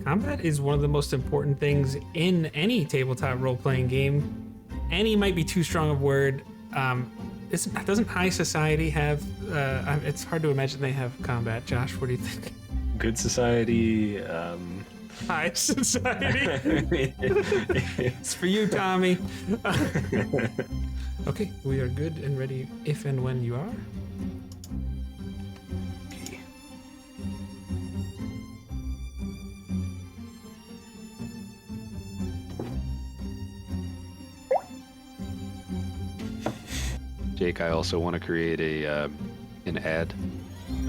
Combat is one of the most important things in any tabletop role-playing game. Any might be too strong a word. Doesn't high society have? It's hard to imagine they have combat. Josh, what do you think? Good society. High society. It's for you, Tommy. Okay, we are good and ready if and when you are. Jake, I also want to create an ad,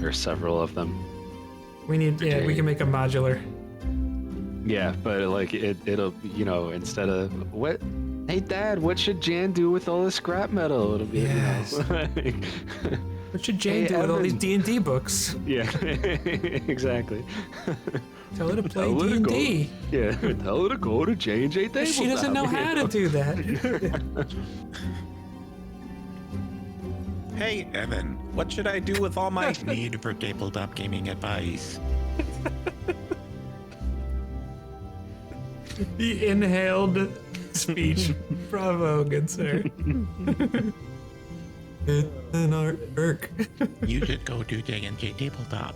or several of them. We need, yeah, we can make a modular. Yeah, but like it'll, you know, instead of what, hey Dad, what should Jan do with all this scrap metal? It'll be, Yes. you know, like, What should Jane Hey, do with all these Evan. D&D books? yeah, exactly. Tell her to play Tell her to go- D&D. Yeah, tell her to go to JnJtabletop. She doesn't know how to do that. Hey, Evan, what should I do with all my need for tabletop gaming advice? The inhaled speech. Bravo, good sir. It's an artwork. You should go to JnJtabletop.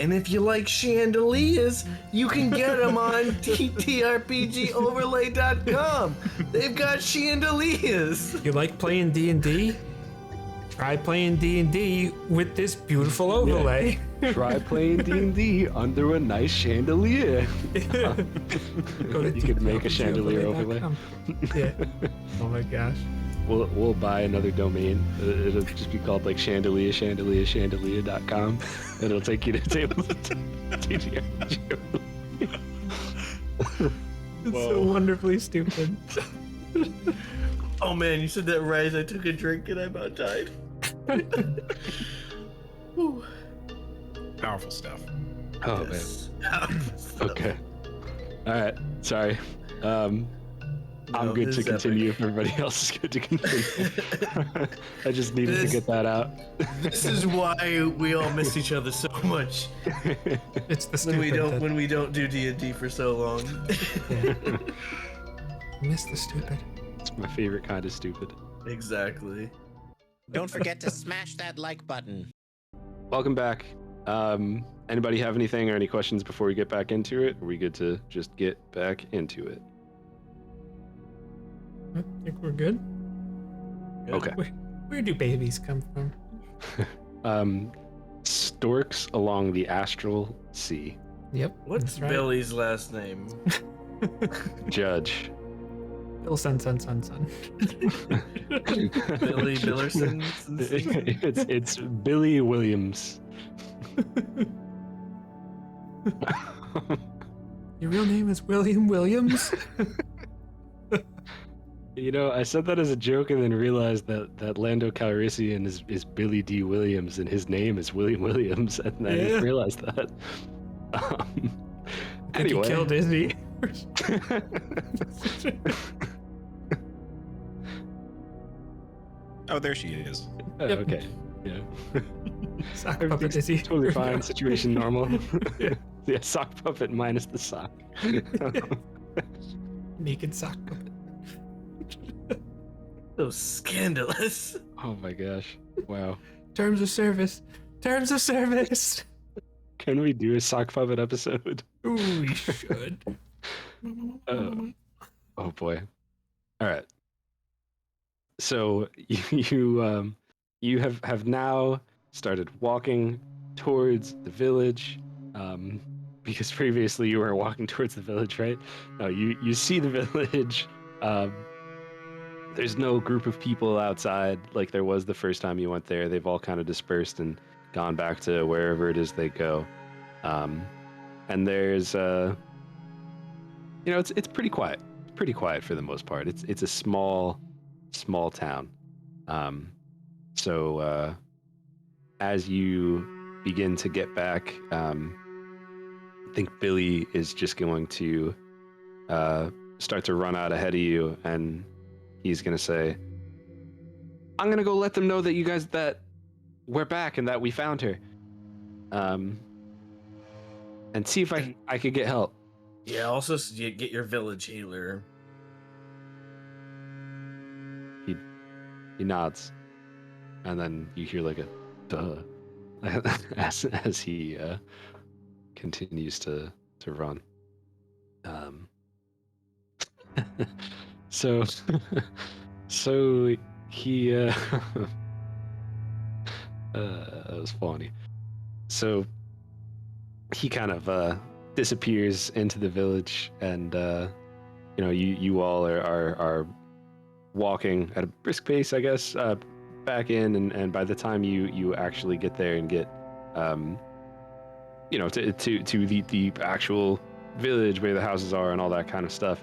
And if you like chandeliers, you can get them on TTRPGoverlay.com. They've got chandeliers. You like playing D&D? Try playing D&D with this beautiful overlay. Try playing D&D under a nice chandelier. Go to You could make a chandelier TTRPGoverlay.com. Yeah. Oh my gosh. We'll buy another domain. It'll just be called like chandelier.com. And it'll take you to TTRPG. It's so wonderfully stupid. Oh man, you said that right as I took a drink and I about died. Whew. Powerful stuff. Oh man. Yes. Okay. All right. Sorry. I'm No, good this to is continue epic. if everybody else is good to continue. I just needed to This- get that out. This is why we all miss each other so much It's the when stupid. when we don't do D&D for so long. Miss the stupid. It's my favorite kind of stupid. Exactly. Don't forget to smash that like button. Welcome back. Anybody have anything or any questions before we get back into it? Are we good to just get back into it? I think we're good. Okay. Where do babies come from? Storks along the astral sea. Yep. What's that's right. Billy's last name? Judge. Bill son. Billy Billerson? it's Billy Williams. Your real name is William Williams? You know, I said that as a joke and then realized that Lando Calrissian is Billy D. Williams and his name is William Williams, and I Yeah. didn't realize that. I think Anyway. he killed Disney. Oh, there she is. Oh, Yep. okay. Yeah. Sock puppet Everything's Disney. totally fine. Situation normal. Yeah. Yeah, sock puppet minus the sock. Naked sock puppet. So scandalous. Oh my gosh. Wow. Terms of service. Terms of service. Can we do a sock puppet episode? Ooh, we should. Oh boy. All right. So you have now started walking towards the village, because previously you were walking towards the village, right? No, you see the village. There's no group of people outside like there was the first time you went there. They've all kind of dispersed and gone back to wherever it is they go. And there's it's pretty quiet. Pretty quiet for the most part. It's a small town. So as you begin to get back, think Billy is just going to start to run out ahead of you, and he's gonna say, "I'm gonna go let them know that you guys that we're back and that we found her, and see if I could get help." Yeah, also you get your village healer. He nods, and then you hear like a duh as he continues to run. So so he that was funny. So he kind of disappears into the village, and you all are walking at a brisk pace, I guess, back in, and by the time you actually get there and get to the actual village where the houses are and all that kind of stuff,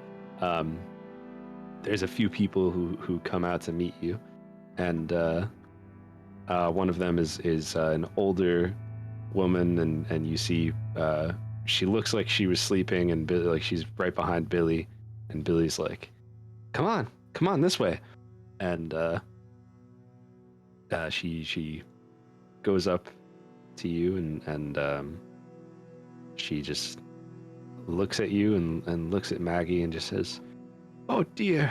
there's a few people who come out to meet you, and one of them is an older woman, and you see she looks like she was sleeping, and Billy, like she's right behind Billy, and Billy's like, come on this way, and she goes up to you, and she just looks at you and looks at Maggie and just says, "Oh dear,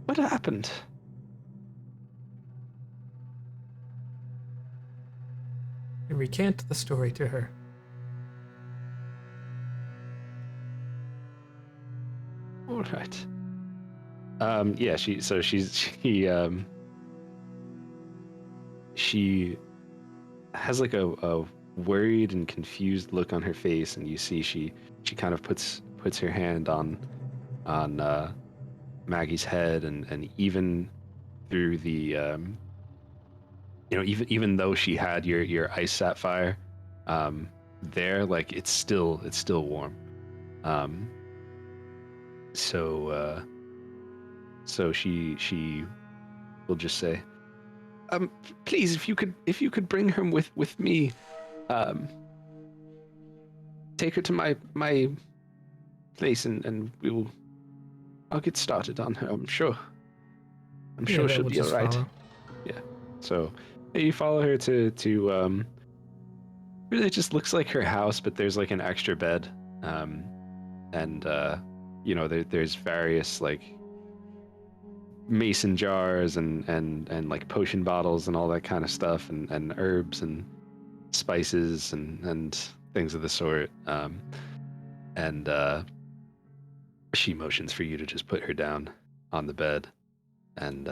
what happened?" I recant the story to her. All right. Yeah, she has like a worried and confused look on her face, and you see she kind of puts her hand on Maggie's head, and even through the even though she had your ice sapphire there, like it's still warm. So she will just say, please, if you could bring her with me, take her to my place, and I'll get started on her. I'm sure Yeah, that she'll will be just all right. follow. Yeah. So you follow her to really it just looks like her house, but there's like an extra bed, and there's various like mason jars and like potion bottles and all that kind of stuff, and herbs and spices and things of the sort. And she motions for you to just put her down on the bed, and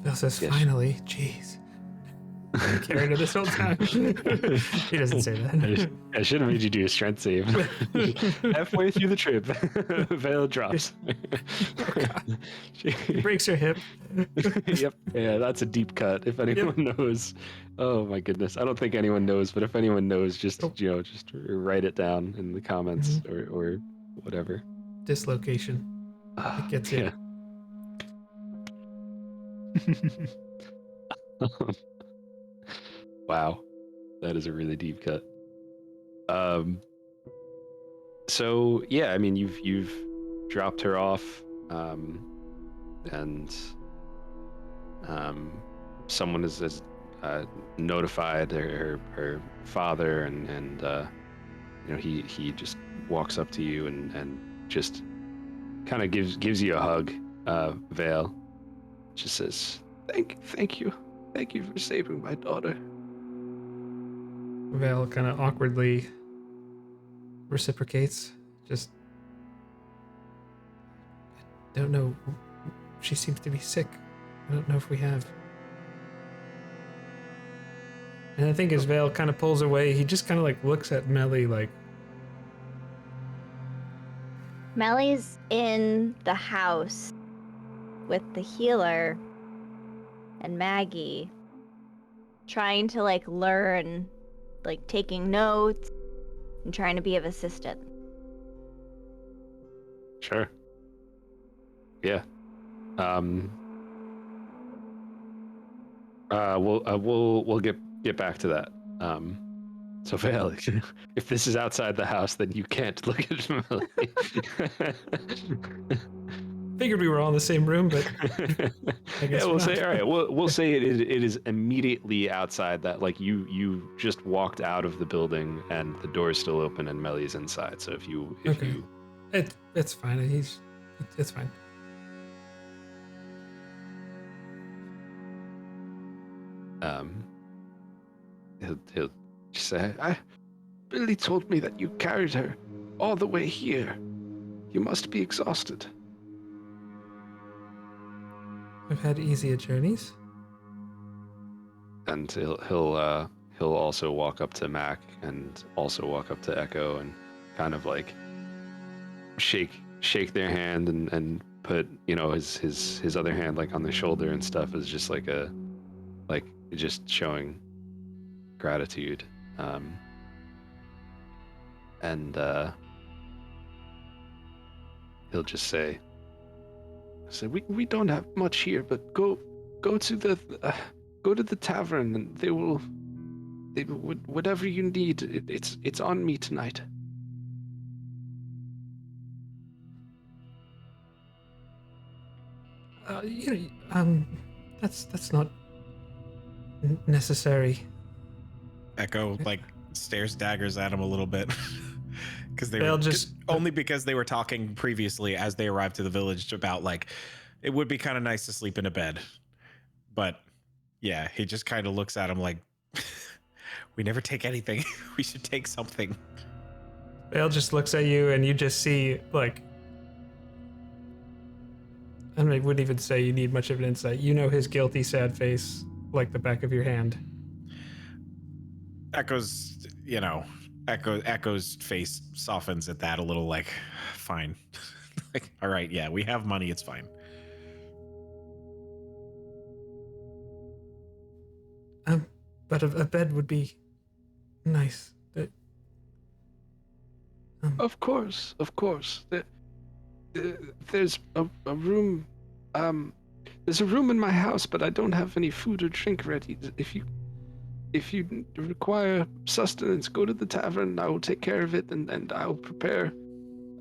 Phil says, yes. finally, jeez. Carried her this whole time. He doesn't say that. I should have made you do a strength save. Halfway through the trip, Veil drops. He breaks her hip. Yep. Yeah, that's a deep cut. If anyone knows, oh my goodness, I don't think anyone knows. But if anyone knows, just just write it down in the comments or whatever. Dislocation. It gets you. Wow, that is a really deep cut. So yeah, I mean, you've dropped her off, and someone has notified her father, and he just walks up to you and just kind of gives you a hug. Vale just says, thank you for saving my daughter. Vale kind of awkwardly reciprocates. Just, I don't know. She seems to be sick. I don't know if we have. And I think as Vale kind of pulls away, he just kind of like looks at Melly like. Melly's in the house with the healer and Maggie, trying to like learn, like taking notes and trying to be of assistance. Sure. Yeah. We'll get back to that. So Vale, if this is outside the house, then you can't look at Melly. Figured we were all in the same room, but I guess Yeah, we're we'll not. say, all right, we'll say it is immediately outside that, like, you just walked out of the building and the door is still open and Melly's inside. So if you Okay. It's fine. It's fine. He'll just say, Billy told me that you carried her all the way here. You must be exhausted. I've had easier journeys. And he'll also walk up to Mac and also walk up to Echo and kind of like shake their hand and put, you know, his other hand like on their shoulder and stuff, as just like just showing gratitude. And he'll just say, we don't have much here, but go to the tavern and they will whatever you need. It's on me tonight. That's not necessary. Echo like stares daggers at him a little bit because because they were talking previously as they arrived to the village about like it would be kind of nice to sleep in a bed, but yeah, he just kind of looks at him like we never take anything. We should take something. Vale just looks at you and you just see like, I wouldn't even say you need much of an insight. You know his guilty, sad face like the back of your hand. Echo's face softens at that a little, like, fine. Like, all right, yeah, we have money, it's fine. But a bed would be nice. Of course. There's a room. There's a room in my house, but I don't have any food or drink ready. If you require sustenance, go to the tavern. I will take care of it, and I will prepare.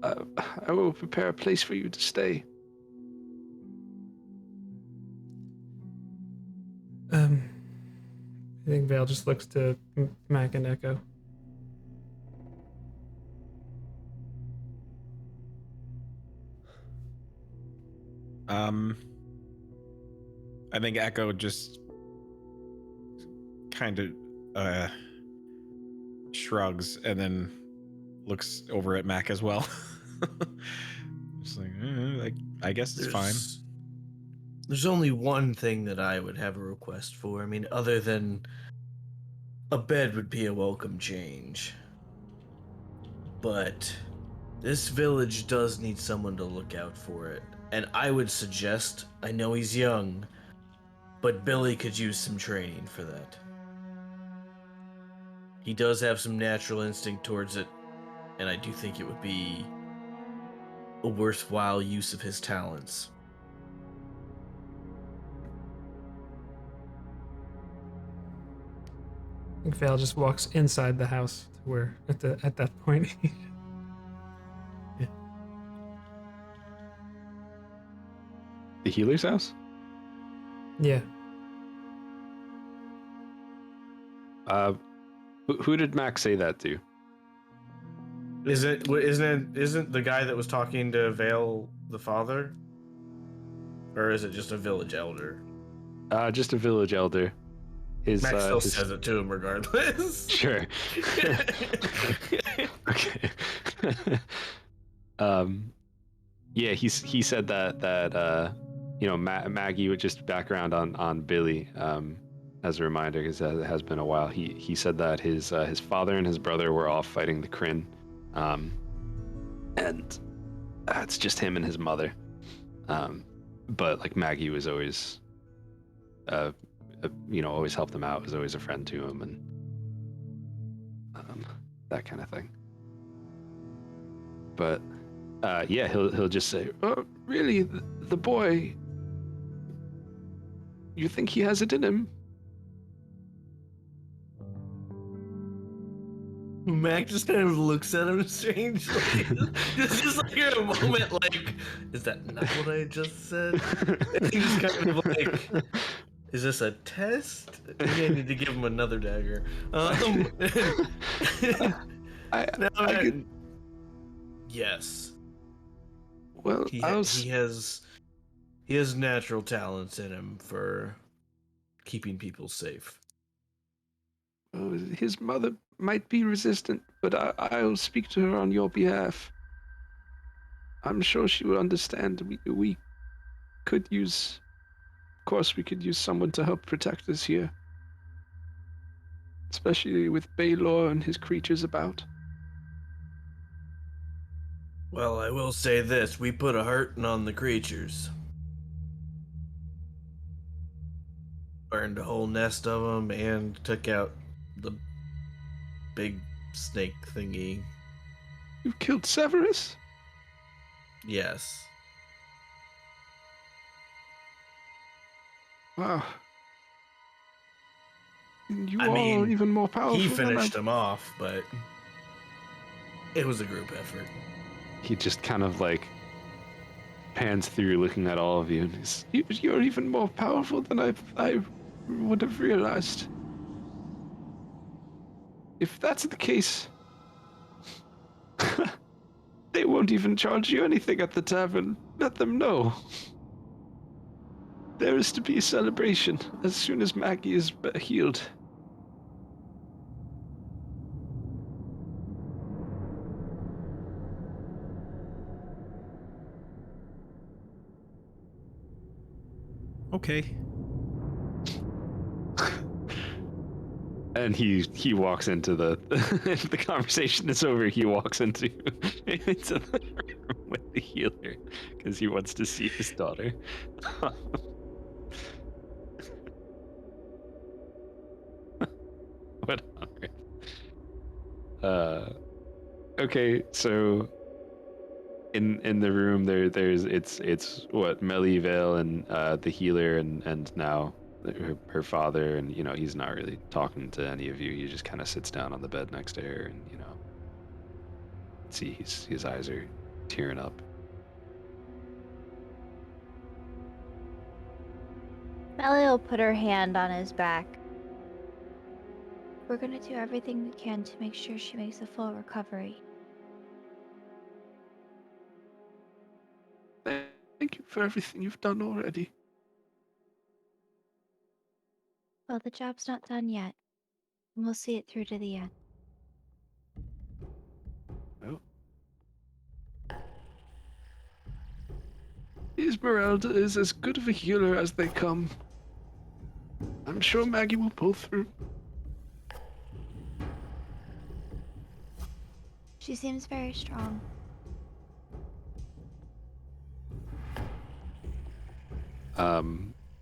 I will prepare a place for you to stay. I think Vale just looks to Mac and Echo. I think Echo just kind of shrugs and then looks over at Mac as well. Just like, I guess it's fine. There's only one thing that I would have a request for. I mean, other than a bed would be a welcome change. But this village does need someone to look out for it. And I would suggest, I know he's young, but Billy could use some training for that. He does have some natural instinct towards it, and I do think it would be a worthwhile use of his talents. I think Vale just walks inside the house to where at that point. Yeah. The healer's house? Yeah. Who did Max say that to? Isn't the guy that was talking to Vale the father? Or is it just a village elder? Just a village elder. Max still says it to him regardless. Sure. Okay. Yeah, he said that Maggie, with just background on Billy, as a reminder, because it has been a while. He said that his father and his brother were off fighting the Kryn, and it's just him and his mother. But like Maggie was always, always helped him out. Was always a friend to him, and that kind of thing. But yeah, he'll just say, "Oh, really? The boy? You think he has it in him?" Mac just kind of looks at him strangely. It's just like in a moment, like, is that not what I just said? And he's kind of like, is this a test? Maybe I need to give him another dagger. I could, Yes, well, he I ha- was, he has natural talents in him for keeping people safe. his mother might be resistant, but I'll speak to her on your behalf. I'm sure she will understand. We could use, of course, we could use someone to help protect us here. Especially with Baylor and his creatures about. Well, I will say this: we put a hurting on the creatures. Burned a whole nest of them and took out the big snake thingy. You killed Severus? Yes. Wow. And you I are mean, even more powerful He than finished him off, but it was a group effort. He just kind of like pans through, looking at all of you, and he's, You're even more powerful than I would have realized. If that's the case, they won't even charge you anything at the tavern. Let them know. There is to be a celebration as soon as Maggie is healed. Okay. and he walks into the the conversation is over. He walks into the room with the healer because he wants to see his daughter. What on earth? Okay, so in the room there's it's what, Melly Vale and the healer and now her father, and he's not really talking to any of you. He just kind of sits down on the bed next to her, and see his eyes are tearing up. Melly will put her hand on his back. We're gonna do everything we can to make sure she makes a full recovery. Thank you for everything you've done already. Well, the job's not done yet. And we'll see it through to the end. Well, Esmeralda is as good of a healer as they come. I'm sure Maggie will pull through. She seems very strong.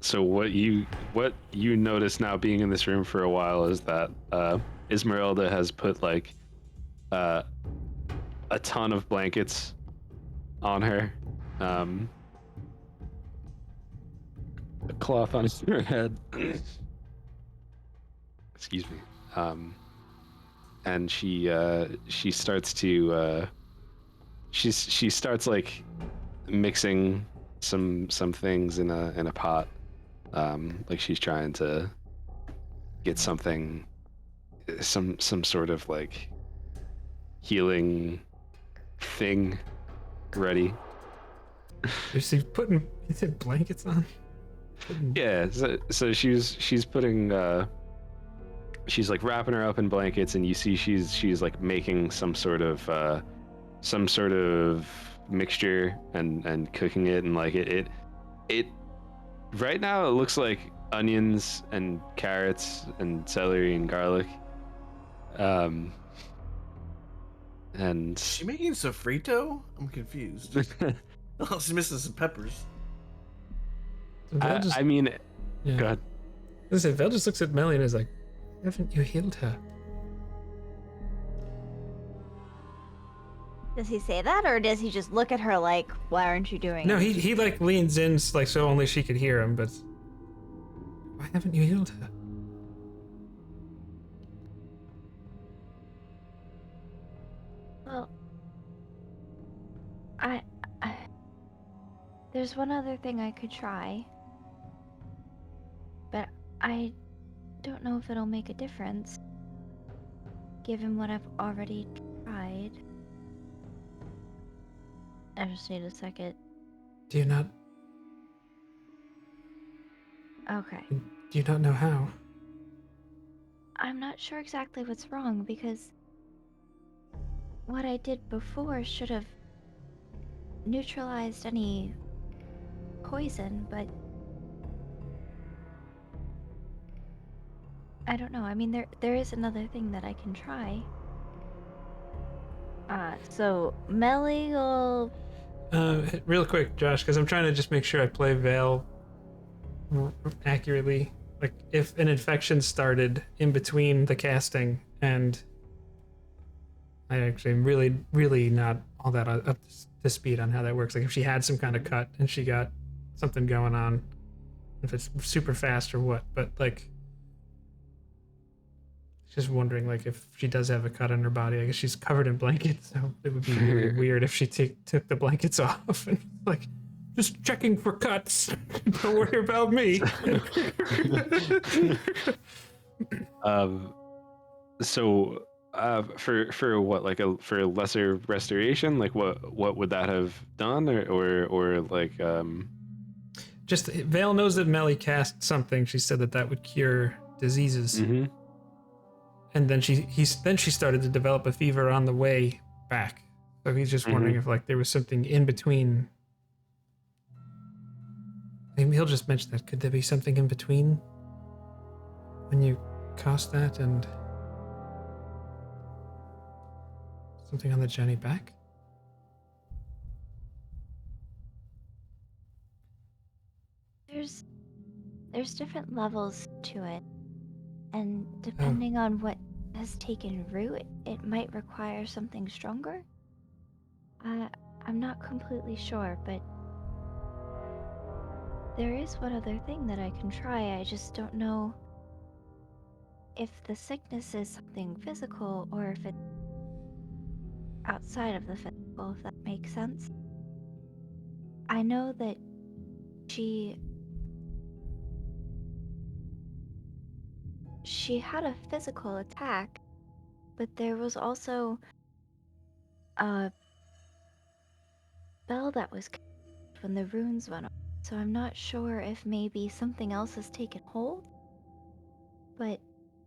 So what you notice now, being in this room for a while, is that Esmeralda has put like a ton of blankets on her, a cloth on her head. Excuse me. And she starts to she starts like mixing some things in a pot, like she's trying to get something, some sort of like healing thing ready. Is he putting blankets on? Yeah, so she's putting she's like wrapping her up in blankets, and you see she's like making some sort of mixture and cooking it, and like it right now it looks like onions and carrots and celery and garlic, and Is she making sofrito? I'm confused. Oh, she's missing some peppers. I mean, yeah. go ahead. Listen, Val just looks at Melly and is like, haven't you healed her? Does he say that, or does he just look at her like, why aren't you doing No, it? he like leans in like so only she could hear him, but why haven't you healed her? There's one other thing I could try, but I don't know if it'll make a difference, given what I've already tried. I just need a second. Do you not Okay. know how? I'm not sure exactly what's wrong because what I did before should have neutralized any poison, but I don't know. I mean, there is another thing that I can try. So Melly will. Real quick, Josh, because I'm trying to just make sure I play Vale accurately. Like, if an infection started in between the casting, and I actually am really not all that up to speed on how that works. Like, if she had some kind of cut and she got something going on, if it's super fast or what. But like, just wondering, like, if she does have a cut on her body. I guess she's covered in blankets, so it would be really weird if she took the blankets off and like, just checking for cuts. Don't worry about me. So for what, like for a lesser restoration, like what would that have done, or like Just Vale knows that Melly cast something. She said that would cure diseases. mm-hmm. And then she started to develop a fever on the way back. So he's just wondering if like there was something in between. Maybe he'll just mention that. Could there be something in between when you cast that and something on the journey back? There's different levels to it, and depending on what has taken root, it might require something stronger. I'm not completely sure, but there is one other thing that I can try. I just don't know if the sickness is something physical or if it's outside of the physical, if that makes sense. I know that she had a physical attack, but there was also a spell that was cast when the runes went off. So I'm not sure if maybe something else has taken hold. But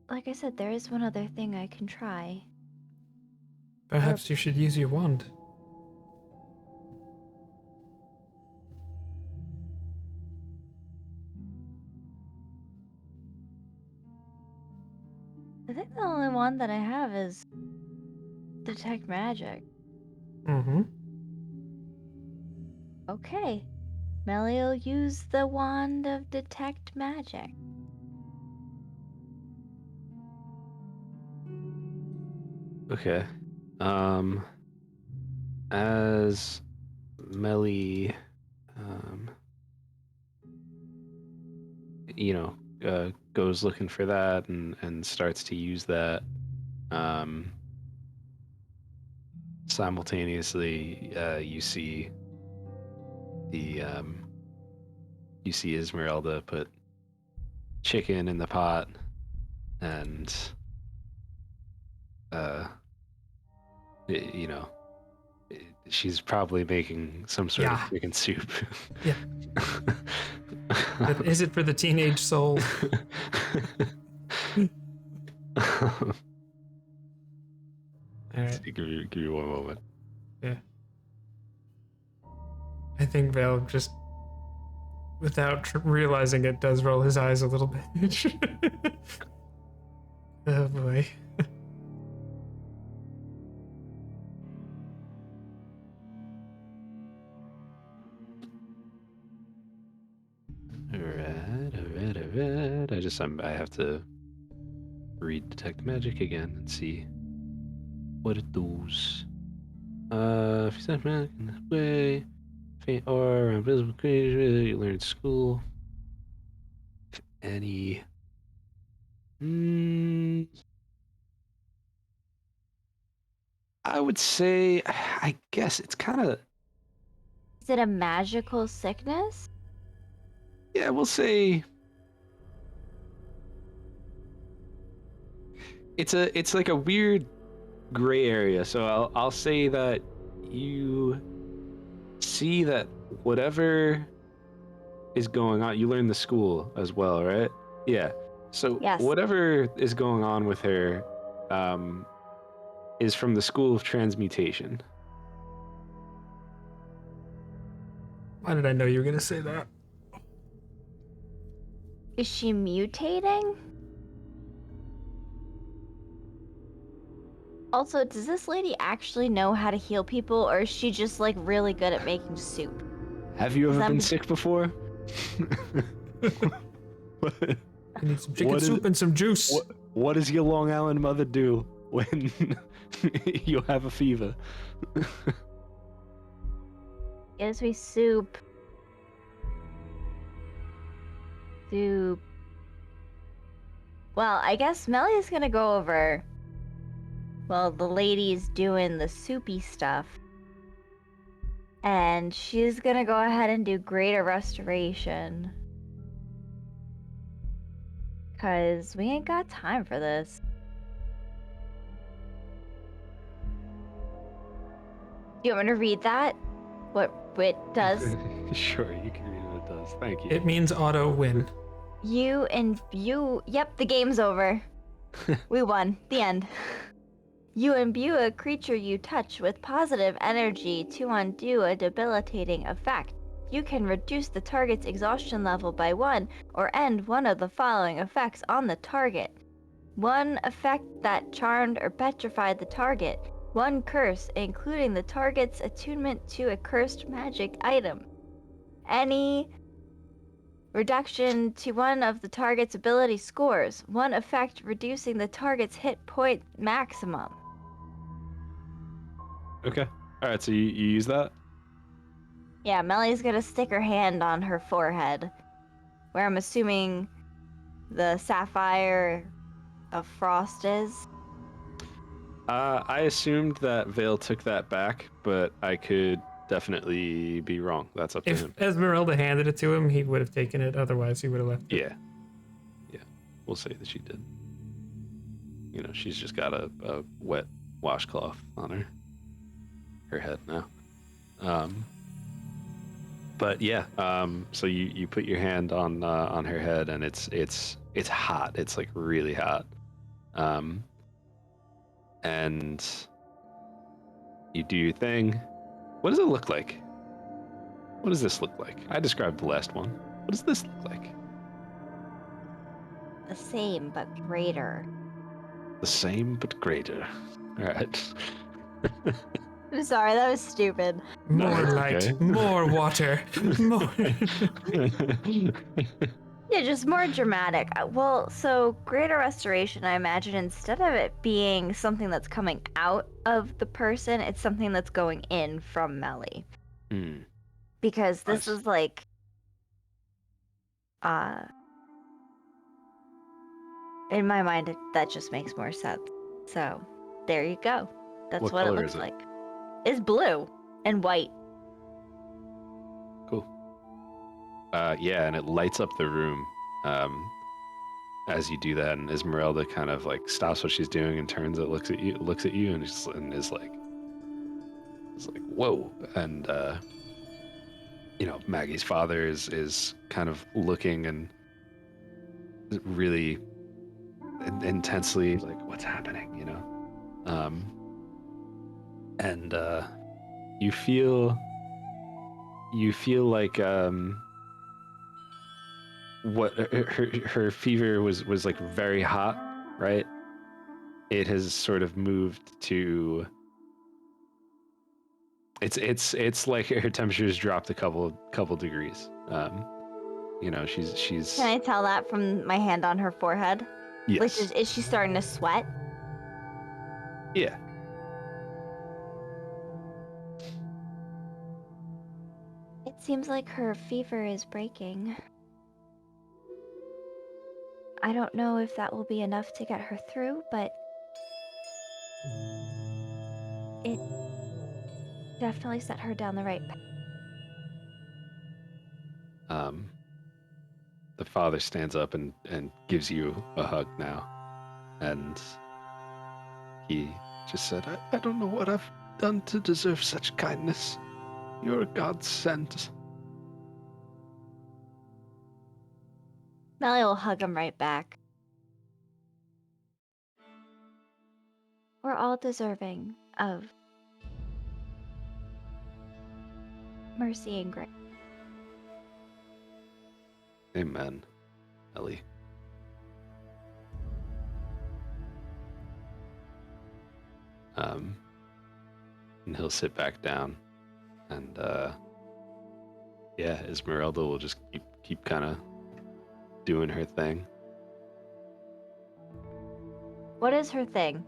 like I said, there is one other thing I can try. Perhaps you should use your wand. I think the only one that I have is Detect Magic. Mm-hmm. Okay. Melly will use the wand of Detect Magic. Okay. As Melly, goes looking for that and starts to use that, simultaneously, you see Esmeralda put chicken in the pot, and she's probably making some sort of chicken soup. Yeah. But is it for the teenage soul? All right. Give me one moment. Yeah. I think Vale just, without realizing it, does roll his eyes a little bit. Oh boy. Alright. I have to read Detect Magic again and see what it does. If you send magic in this way, faint aura, invisible creature you learn in school. If any. I would say, I guess it's kind of Is it a magical sickness? Yeah, we'll say it's like a weird gray area. So I'll say that you see that whatever is going on, you learn the school as well, right? Yeah. So Yes. whatever is going on with her is from the school of transmutation. Why did I know you were gonna say that? Is she mutating? Also, does this lady actually know how to heal people, or is she just like really good at making soup? Have you ever I'm- been sick before? I need some chicken What is- soup and some juice. What does your Long Island mother do when you have a fever? Gives me soup. Soup. Well, I guess Melly's gonna go over. Well, the lady's doing the soupy stuff. And she's gonna go ahead and do greater restoration. Cause we ain't got time for this. Do you want me to read that? What it does? Sure, you can read what it does. Thank you. It means auto win. Yep, the game's over. We won. The end. You imbue a creature you touch with positive energy to undo a debilitating effect. You can reduce the target's exhaustion level by 1 or end one of the following effects on the target. 1 effect that charmed or petrified the target. 1 curse, including the target's attunement to a cursed magic item. Any reduction to one of the target's ability scores. 1 effect reducing the target's hit point maximum. Okay. All right. So you use that. Yeah, Melly's gonna stick her hand on her forehead, where I'm assuming the sapphire of frost is. I assumed that Vale took that back, but I could definitely be wrong. That's up to If him. Esmeralda handed it to him, he would have taken it. Otherwise, he would have left it. Yeah. We'll say that she did. You know, she's just got a wet washcloth on her head now. But yeah, so you put your hand on her head, and it's hot. It's like really hot. And you do your thing. What does it look like? What does this look like? I described the last one. What does this look like? The same, but greater. The same but greater. All right. I'm sorry, that was stupid. More No, light, okay. more water, more. Yeah, just more dramatic. Well, so greater restoration, I imagine instead of it being something that's coming out of the person, it's something that's going in from Melly. Hmm. Because this Nice. is like, in my mind, that just makes more sense. So, there you go. That's What what it color looks is it? like. It's blue and white. Cool. Yeah, and it lights up the room as you do that, and Esmeralda kind of like stops what she's doing and turns it, looks at you, and is like, whoa. And you know, Maggie's father is kind of looking and really intensely like, what's happening, you know? And you feel like what her fever was like very hot, right? It has sort of moved to it's like her temperature's dropped a couple degrees. You know, she's Can I tell that from my hand on her forehead? yes. Like, is she starting to sweat? Yeah. It seems like her fever is breaking. I don't know if that will be enough to get her through, but it definitely set her down the right path. Um, the father stands up and gives you a hug now. And he just said, I don't know what I've done to deserve such kindness. You're God's sent. Melly will hug him right back. We're all deserving of mercy and grace. Amen, Ellie. And he'll sit back down, and yeah, Esmeralda will just keep kind of doing her thing. What is her thing?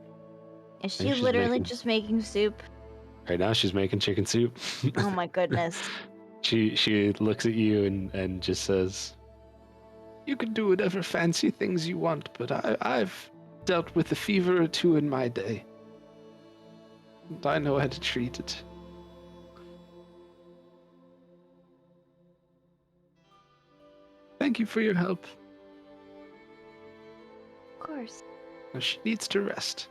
Is she she's literally making- just making soup? Right now, she's making chicken soup. Oh my goodness. She looks at you and just says, You can do whatever fancy things you want, but I've dealt with a fever or two in my day. And I know how to treat it. Thank you for your help. Of course. Now she needs to rest.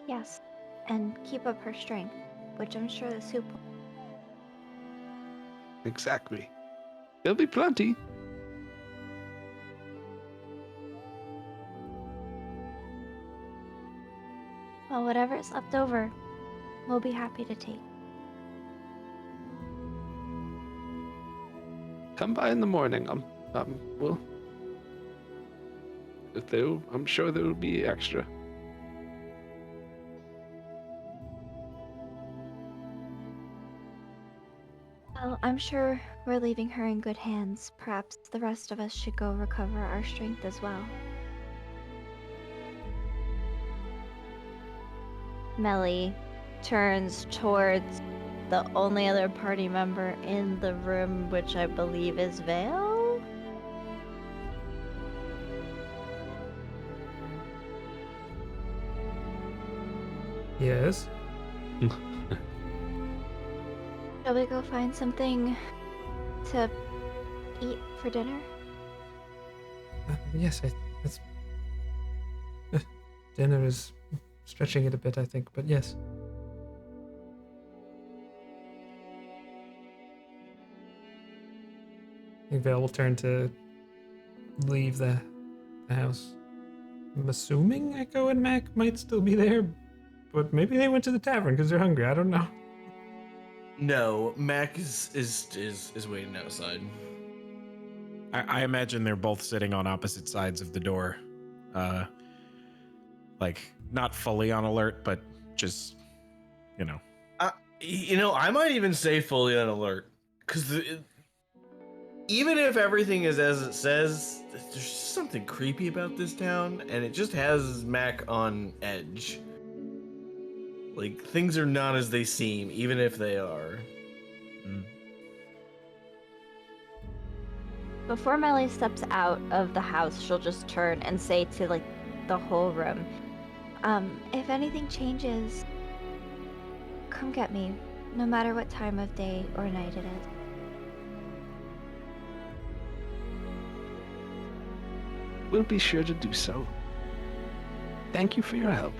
Yes. And keep up her strength, which I'm sure the soup will. Exactly. There'll be plenty. Well, whatever is left over, we'll be happy to take. Come by in the morning. Well, I'm sure there will be extra. Well, I'm sure we're leaving her in good hands. Perhaps the rest of us should go recover our strength as well. Melly turns towards the only other party member in the room, which I believe is Vale. Yes. Shall we go find something to eat for dinner? Yes, that's dinner is stretching it a bit, I think, but yes. I think Vale will turn to leave the house. I'm assuming Echo and Mac might still be there, but maybe they went to the tavern because they're hungry. I don't know. No, Mac is waiting outside. I imagine they're both sitting on opposite sides of the door. Like, not fully on alert, but just, you know. I might even say fully on alert. Because even if everything is as it says, there's just something creepy about this town, and it just has Mac on edge. Like, things are not as they seem, even if they are. Before Melly steps out of the house, she'll just turn and say to, like, the whole room, if anything changes, come get me, no matter what time of day or night it is. We'll be sure to do so. Thank you for your help.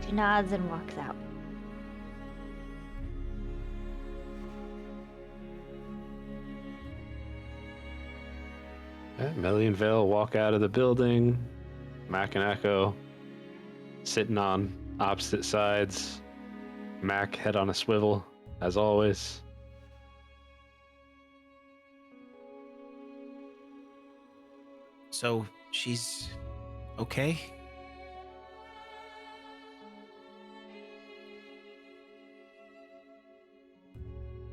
She nods and walks out. yeah, Melly and Vale walk out of the building. Mac and Echo sitting on opposite sides. Mac head on a swivel, as always. So, she's okay?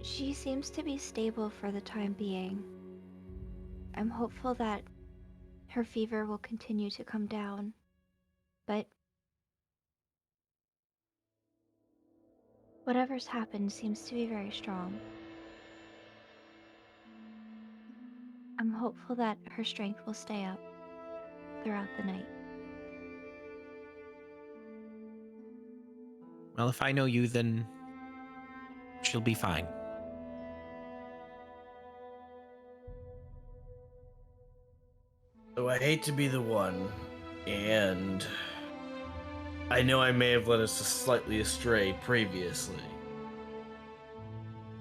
She seems to be stable for the time being. I'm hopeful that her fever will continue to come down, but whatever's happened seems to be very strong. I'm hopeful that her strength will stay up throughout the night. Well, if I know you, then she'll be fine. So I hate to be the one, and I know I may have led us slightly astray previously,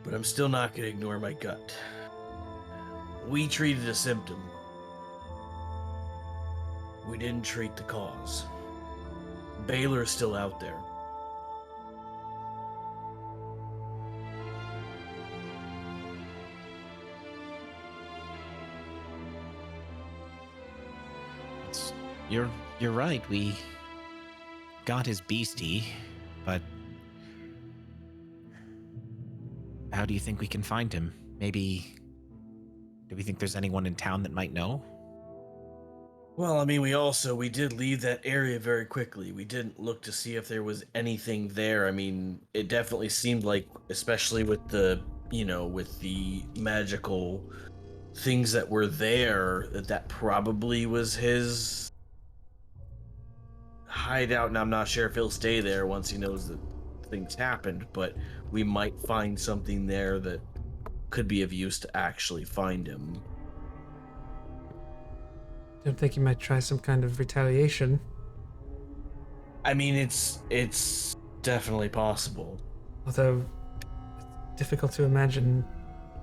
but I'm still not going to ignore my gut. We treated a symptom. We didn't treat the cause. Baylor is still out there. You're right. We got his beastie, but how do you think we can find him? Maybe, do we think there's anyone in town that might know? Well, I mean, we did leave that area very quickly. We didn't look to see if there was anything there. I mean, it definitely seemed like, especially with the, with the magical things that were there, that probably was his hideout, and I'm not sure if he'll stay there once he knows that things happened, but we might find something there that could be of use to actually find him. Don't think you might try some kind of retaliation. I mean, it's definitely possible. Although, it's difficult to imagine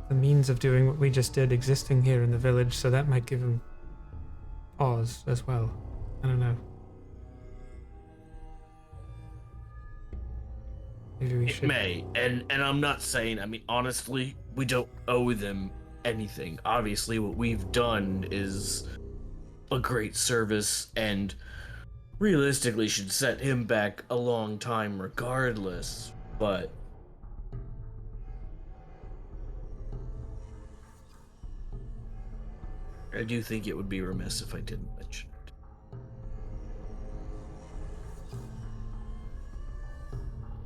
the means of doing what we just did existing here in the village, so that might give him pause as well. I don't know. Maybe we should. It may, and I'm not saying, I mean, honestly, we don't owe them anything. Obviously, what we've done is a great service, and realistically should set him back a long time regardless, but I do think it would be remiss if I didn't mention it.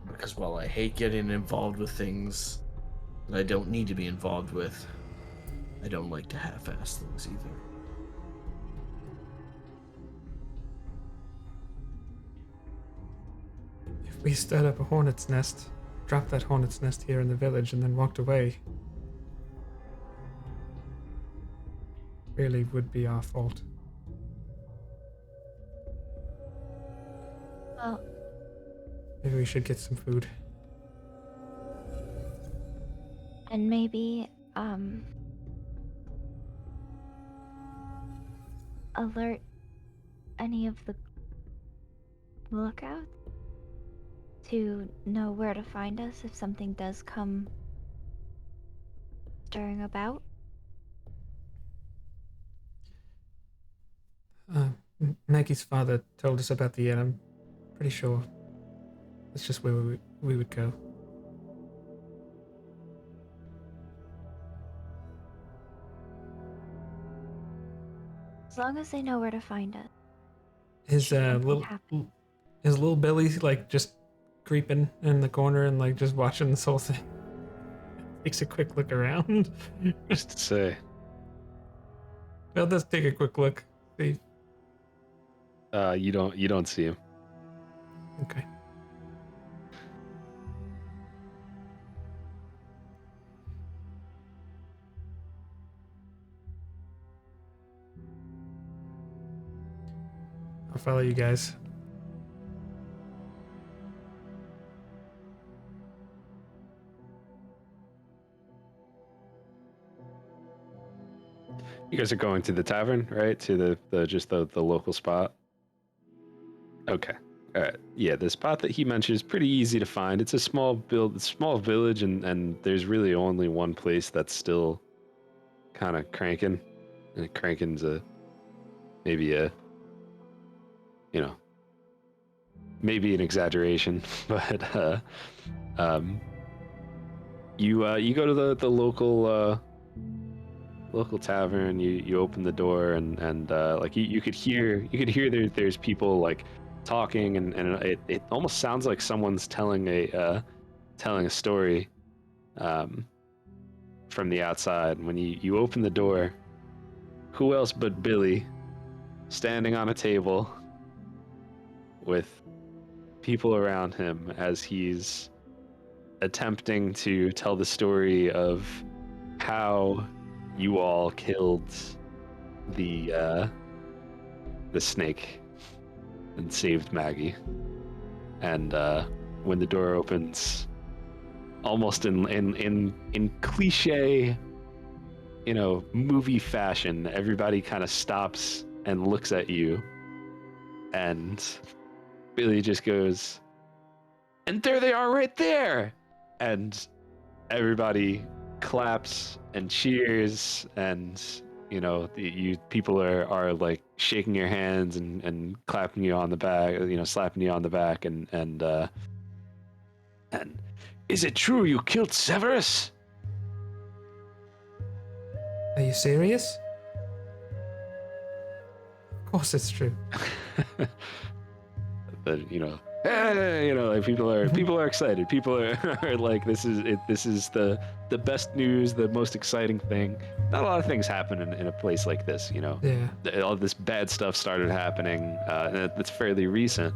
Because while I hate getting involved with things that I don't need to be involved with, I don't like to half-ass things either. If we stirred up a hornet's nest, dropped that hornet's nest here in the village, and then walked away, really would be our fault. Well, Maybe we should get some food. and maybe, alert any of the lookouts to know where to find us if something does come stirring about. Maggie's father told us about the inn. I'm pretty sure that's just where we would go. As long as they know where to find us. His Shouldn't be little happy. his little Billy like just creeping in the corner and like just watching this whole thing. Takes a quick look around. Just to say, Well, let's take a quick look. See. you don't see him. Okay. I'll follow you guys. You guys are going to the tavern, right? To the local spot. Okay. All right. Yeah, the spot that he mentioned is pretty easy to find. It's a small village, and there's really only one place that's still kind of cranking. And cranking's maybe an exaggeration, but you go to the local tavern. You open the door, and like you could hear there's people like talking, and it almost sounds like someone's telling a story from the outside. When you open the door, who else but Billy standing on a table with people around him as he's attempting to tell the story of how you all killed the the snake and saved Maggie. And when the door opens, almost in cliche, movie fashion, everybody kind of stops and looks at you, and Billy just goes, "And there they are, right there!" And everybody claps and cheers, and people are like shaking your hands and clapping you on the back, slapping you on the back, and is it true you killed Severus? Are you serious? Of course it's true. But like people are excited. People are like, this is the best news, the most exciting thing. Not a lot of things happen in a place like this, Yeah. All this bad stuff started happening. That's fairly recent,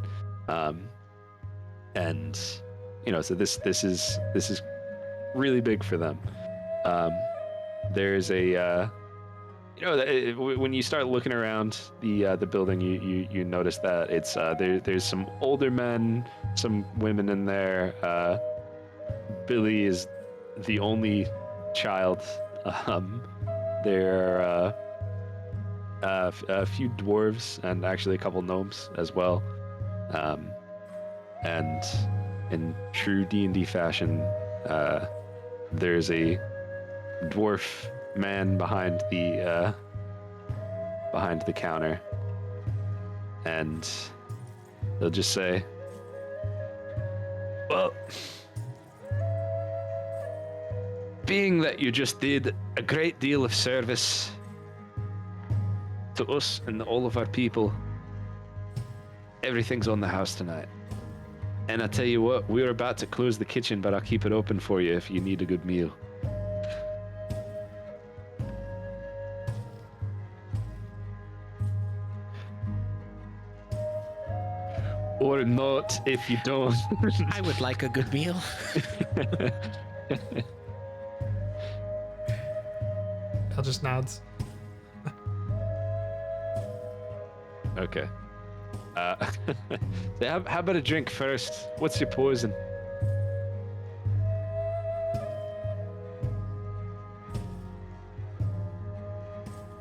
and so this is really big for them. There's a when you start looking around the building, you notice that it's there's some older men, some women in there. Billy is the only child. There are a few dwarves and actually a couple gnomes as well. And in true D&D fashion, there's a dwarf man behind the counter, and they'll just say, "Well, being that you just did a great deal of service to us and all of our people, everything's on the house tonight. And I tell you what, we're about to close the kitchen, but I'll keep it open for you if you need a good meal." Or not, if you don't. I would like a good meal. I'll just nods. Okay. So how about a drink first? What's your poison?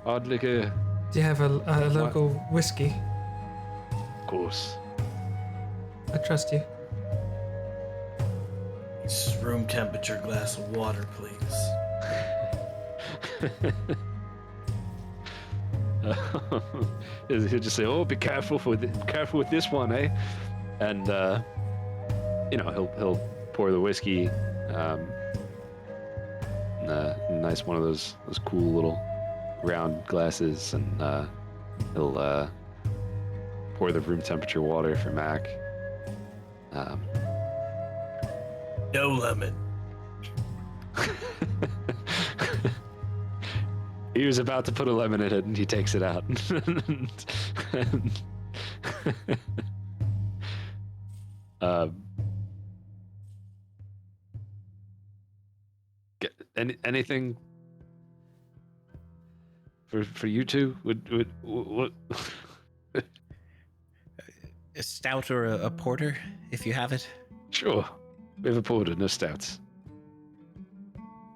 Hard liquor, Do you have a local whiskey? of course. I trust you. Just room temperature glass of water, please. He'll just say, "Oh, be careful with this one, eh?" And he'll pour the whiskey, in a nice one of those cool little round glasses, and he'll pour the room temperature water for Mac. No lemon. He was about to put a lemon in it, and he takes it out. Anything for you two? What? A stout or a porter, if you have it. Sure. We have a porter, no stouts.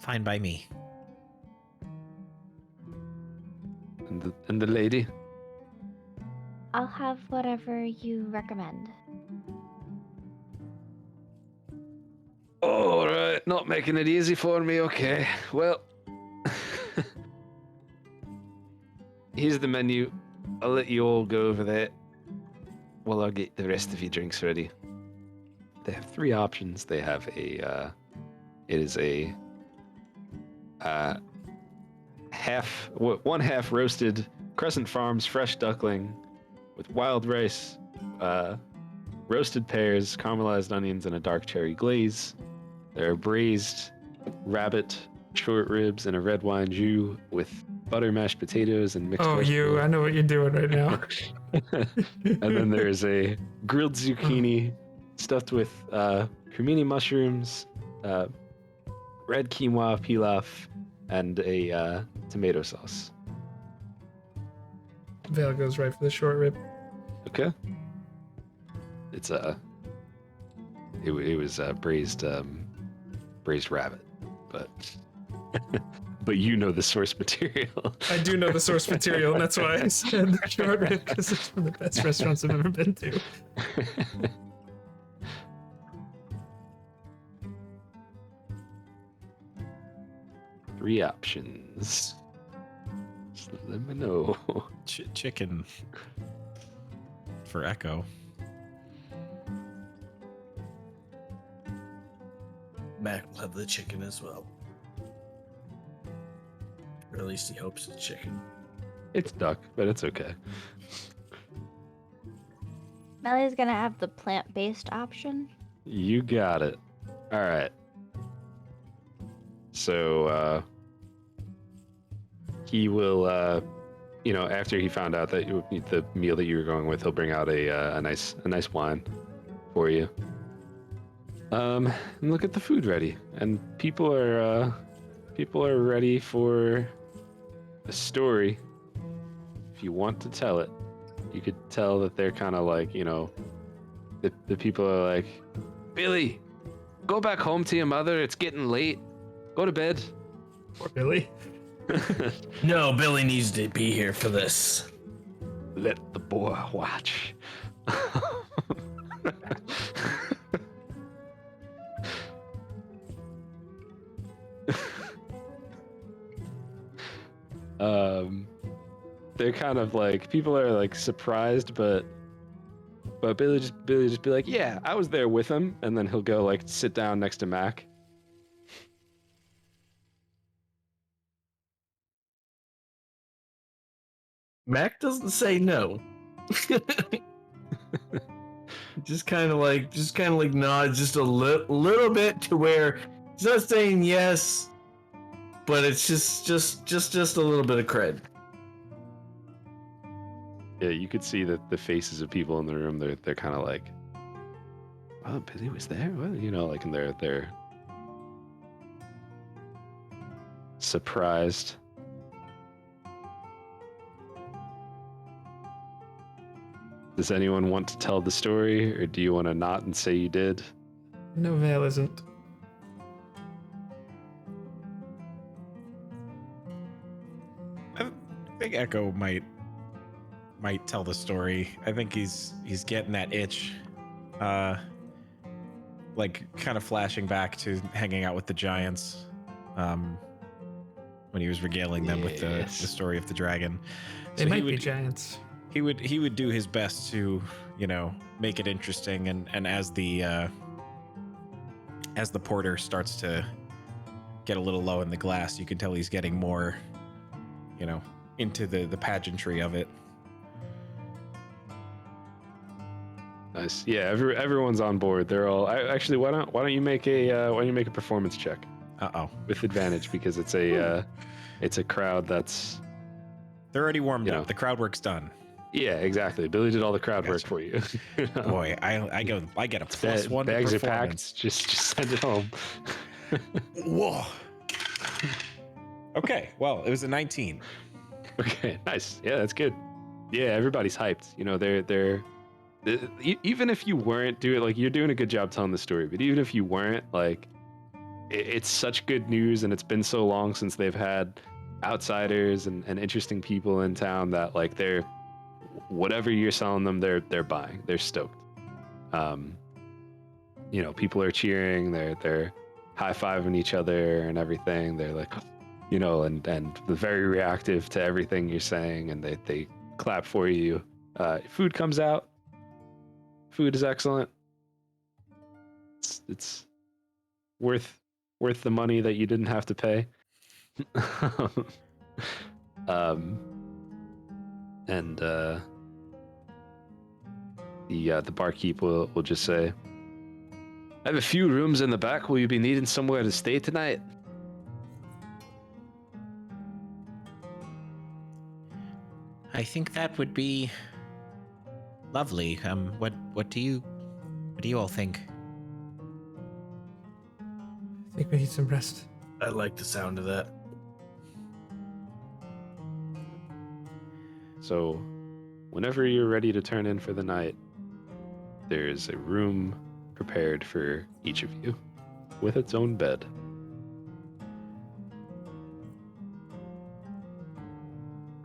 Fine by me. And the lady? I'll have whatever you recommend. All right, not making it easy for me. Okay, well, here's the menu. I'll let you all go over there while I get the rest of your drinks ready. They have 3 options. They have it is a one half roasted Crescent Farms fresh duckling with wild rice, roasted pears, caramelized onions, and a dark cherry glaze. There are braised rabbit, short ribs, and a red wine jus with butter mashed potatoes and mixed vegetables. I know what you're doing right now. And then there's a grilled zucchini stuffed with cremini mushrooms, red quinoa pilaf, and a tomato sauce. Vale goes right for the short rib. Okay. It's it was braised rabbit, but but you know the source material. I do know the source material, and that's why I said the short rib, because it's one of the best restaurants I've ever been to. Three options. Just let me know. Chicken for Echo. Mac will have the chicken as well. Or at least he hopes it's chicken. It's duck, but it's okay. Melly's gonna have the plant-based option. You got it. All right. So he will, after he found out that the meal that you were going with, he'll bring out a nice wine for you. And look at the food ready, and people are ready for a story. If you want to tell it, you could tell that they're kind of like, the people are like, Billy, go back home to your mother. It's getting late. Go to bed. Poor Billy. No, Billy needs to be here for this. Let the boy watch. They're kind of like, people are like surprised, but Billy just be like, yeah, I was there with him, and then he'll go like sit down next to Mac. Mac doesn't say no. just kind of like nods just a little bit to where he's not saying yes, but it's just a little bit of cred. Yeah, you could see that the faces of people in the room, they're kind of like, oh, Billy was there? Well, and they're surprised. Does anyone want to tell the story, or do you want to not and say you did? No, Vale isn't. I think Echo might tell the story. I think he's getting that itch, like kind of flashing back to hanging out with the giants, when he was regaling them with the story of the dragon. They might be giants. He would do his best to, make it interesting, and as the porter starts to get a little low in the glass, you can tell he's getting more, into the pageantry of it. Nice. Yeah, everyone's on board. They're all. Actually, why don't you make a performance check? With advantage, because it's a crowd that's. They're already warmed up. The crowd work's done. Yeah, exactly. Billy did all the crowd work for you. Boy, I get a plus one. Bags to are packed. Just send it home. Whoa. Okay, well, it was a 19. Okay, nice. Yeah, that's good. Yeah, everybody's hyped. They're even if you weren't doing, like, you're doing a good job telling the story, but even if you weren't, like, it's such good news, and it's been so long since they've had outsiders and interesting people in town that, like, they're, whatever you're selling them, they're buying. They're stoked. People are cheering. They're high-fiving each other and everything. They're like, and they're very reactive to everything you're saying, and they clap for you. Food comes out. Food is excellent. It's worth the money that you didn't have to pay. And the barkeep will just say, I have a few rooms in the back. Will you be needing somewhere to stay tonight? I think that would be lovely. What do you all think? I think we need some rest. I like the sound of that. So whenever you're ready to turn in for the night, there's a room prepared for each of you with its own bed.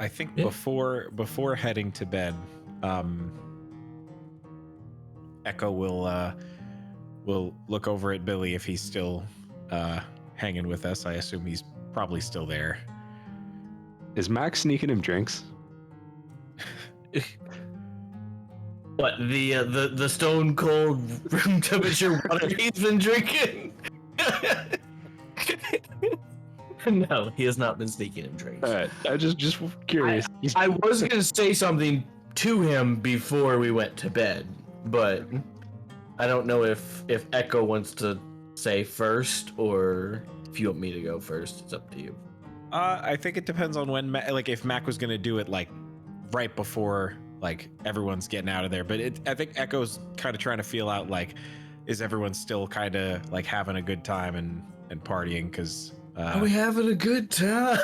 I think Yeah. before heading to bed, Echo will look over at Billy if he's still hanging with us. I assume he's probably still there. Is Max sneaking him drinks? What, the stone cold room temperature water he's been drinking? No, he has not been sneaking him drinks. All right, I just curious. I was gonna say something to him before we went to bed, but I don't know if Echo wants to say first or if you want me to go first. It's up to you. I think it depends on when, if Mac was gonna do it like right before like everyone's getting out of there. But I think Echo's kind of trying to feel out like, is everyone still kind of like having a good time and partying? Because Are we having a good time?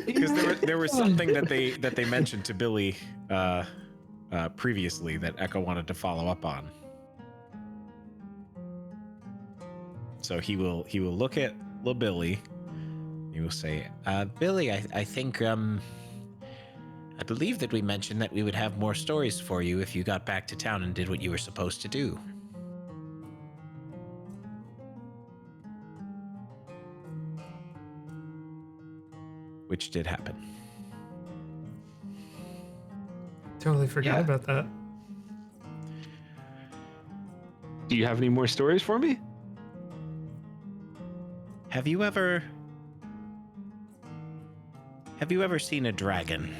because there was something that they mentioned to Billy previously that Echo wanted to follow up on. So he will look at little Billy. He will say, Billy, I think, I believe that we mentioned that we would have more stories for you if you got back to town and did what you were supposed to do. which did happen. Totally forgot about that. Do you have any more stories for me? Have you ever seen a dragon?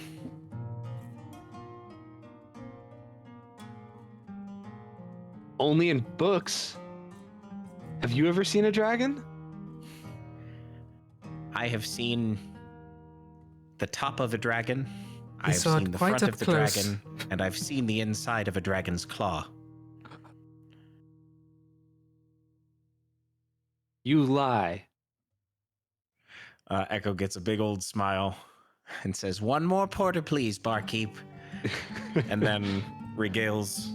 Only in books. Have you ever seen a dragon? I have seen the top of a dragon. We I've saw it seen the quite front up of the close. dragon, and I've seen the inside of a dragon's claw. You lie. Echo gets a big old smile. And says, "One more porter, please, barkeep." And then regales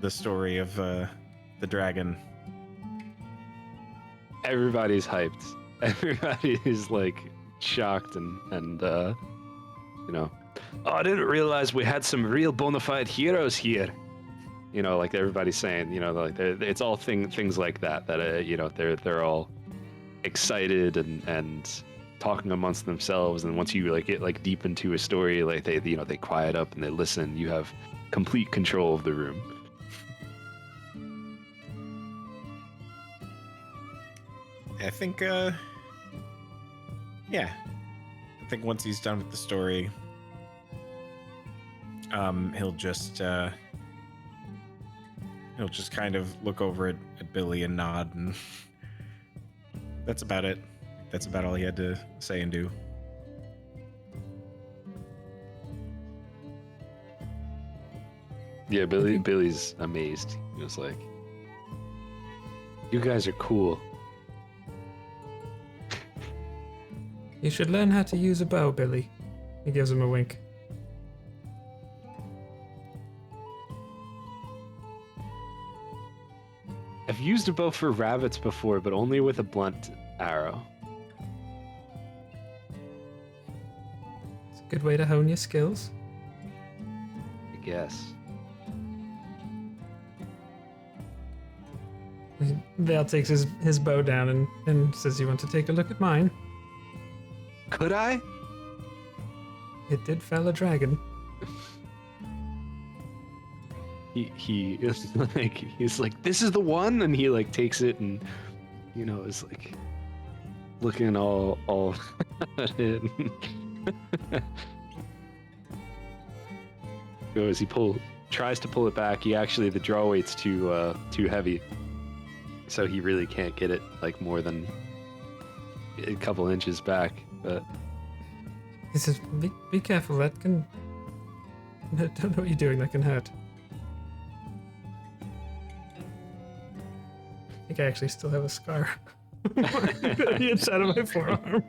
the story of the dragon. Everybody's hyped. Everybody is like shocked and you know, oh, I didn't realize we had some real bona fide heroes here. You know, like everybody's saying, you know, like it's all things like that you know, they're all excited and talking amongst themselves, and once you like get like deep into a story, like they, you know, they quiet up and they listen. You have complete control of the room. I think, yeah. I think once he's done with the story, he'll just kind of look over at Billy and nod, and that's about it. That's about all he had to say and do. Yeah, Billy's amazed. He was like, "You guys are cool." You should learn how to use a bow, Billy. He gives him a wink. I've used a bow for rabbits before, but only with a blunt arrow. It's a good way to hone your skills. I guess. Val takes his bow down and says, "You want to take a look at mine? Could I? It did fell a dragon." He is like, he's like, "This is the one," and he like takes it and, you know, is like looking all at it. So as he tries to pull it back, the draw weight's too heavy, so he really can't get it like more than a couple inches back. But He says, be careful, that can... Don't know what you're doing, that can hurt. I think I actually still have a scar. On the inside of my forearm.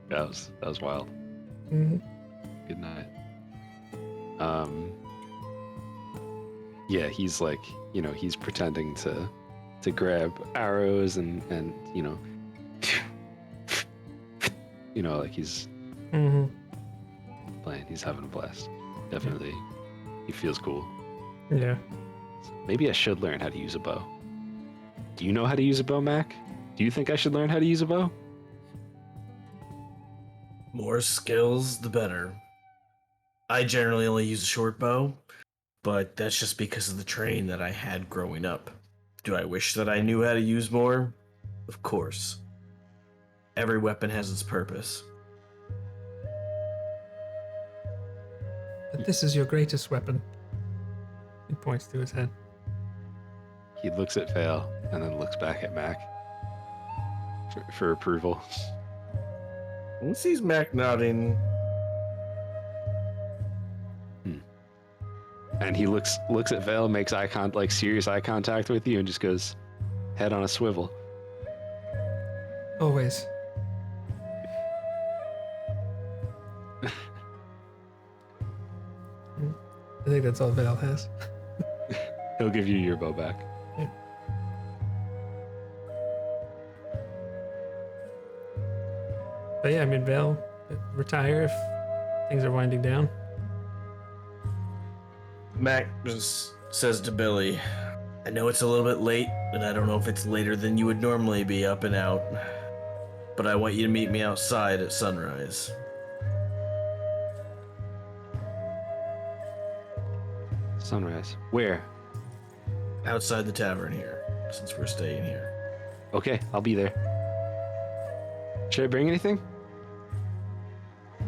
that was wild. Mhm. Good night. Yeah, he's like, he's pretending to grab arrows and like he's Mhm. playing. He's having a blast. Definitely, he feels cool. Yeah. Maybe I should learn how to use a bow. Do you know how to use a bow, Mac? Do you think I should learn how to use a bow? More skills, the better. I generally only use a short bow, but that's just because of the training that I had growing up. Do I wish that I knew how to use more? Of course. Every weapon has its purpose. But this is your greatest weapon. He points to his head. He looks at Vale and then looks back at Mac for approval. And sees Mac nodding. And he looks at Vale, makes serious eye contact with you, and just goes, head on a swivel. Always. I think that's all Val has. He'll give you your bow back. But yeah, I mean, Val, retire if things are winding down. Mac just says to Billy, I know it's a little bit late, and I don't know if it's later than you would normally be up and out, but I want you to meet me outside at sunrise. Sunrise. Where? Outside the tavern here, since we're staying here. Okay, I'll be there. Should I bring anything?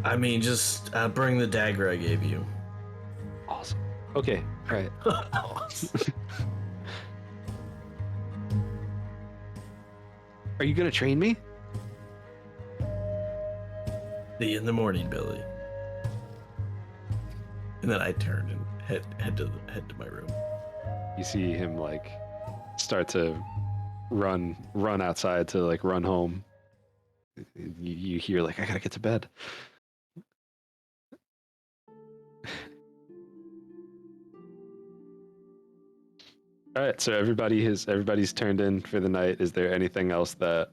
I mean, just bring the dagger I gave you. Awesome. Okay, alright. Are you gonna train me? See you in the morning, Billy. And then I turned and head to my room. You see him start to run outside to run home. You hear I gotta get to bed. All right, so everybody's turned in for the night. Is there anything else that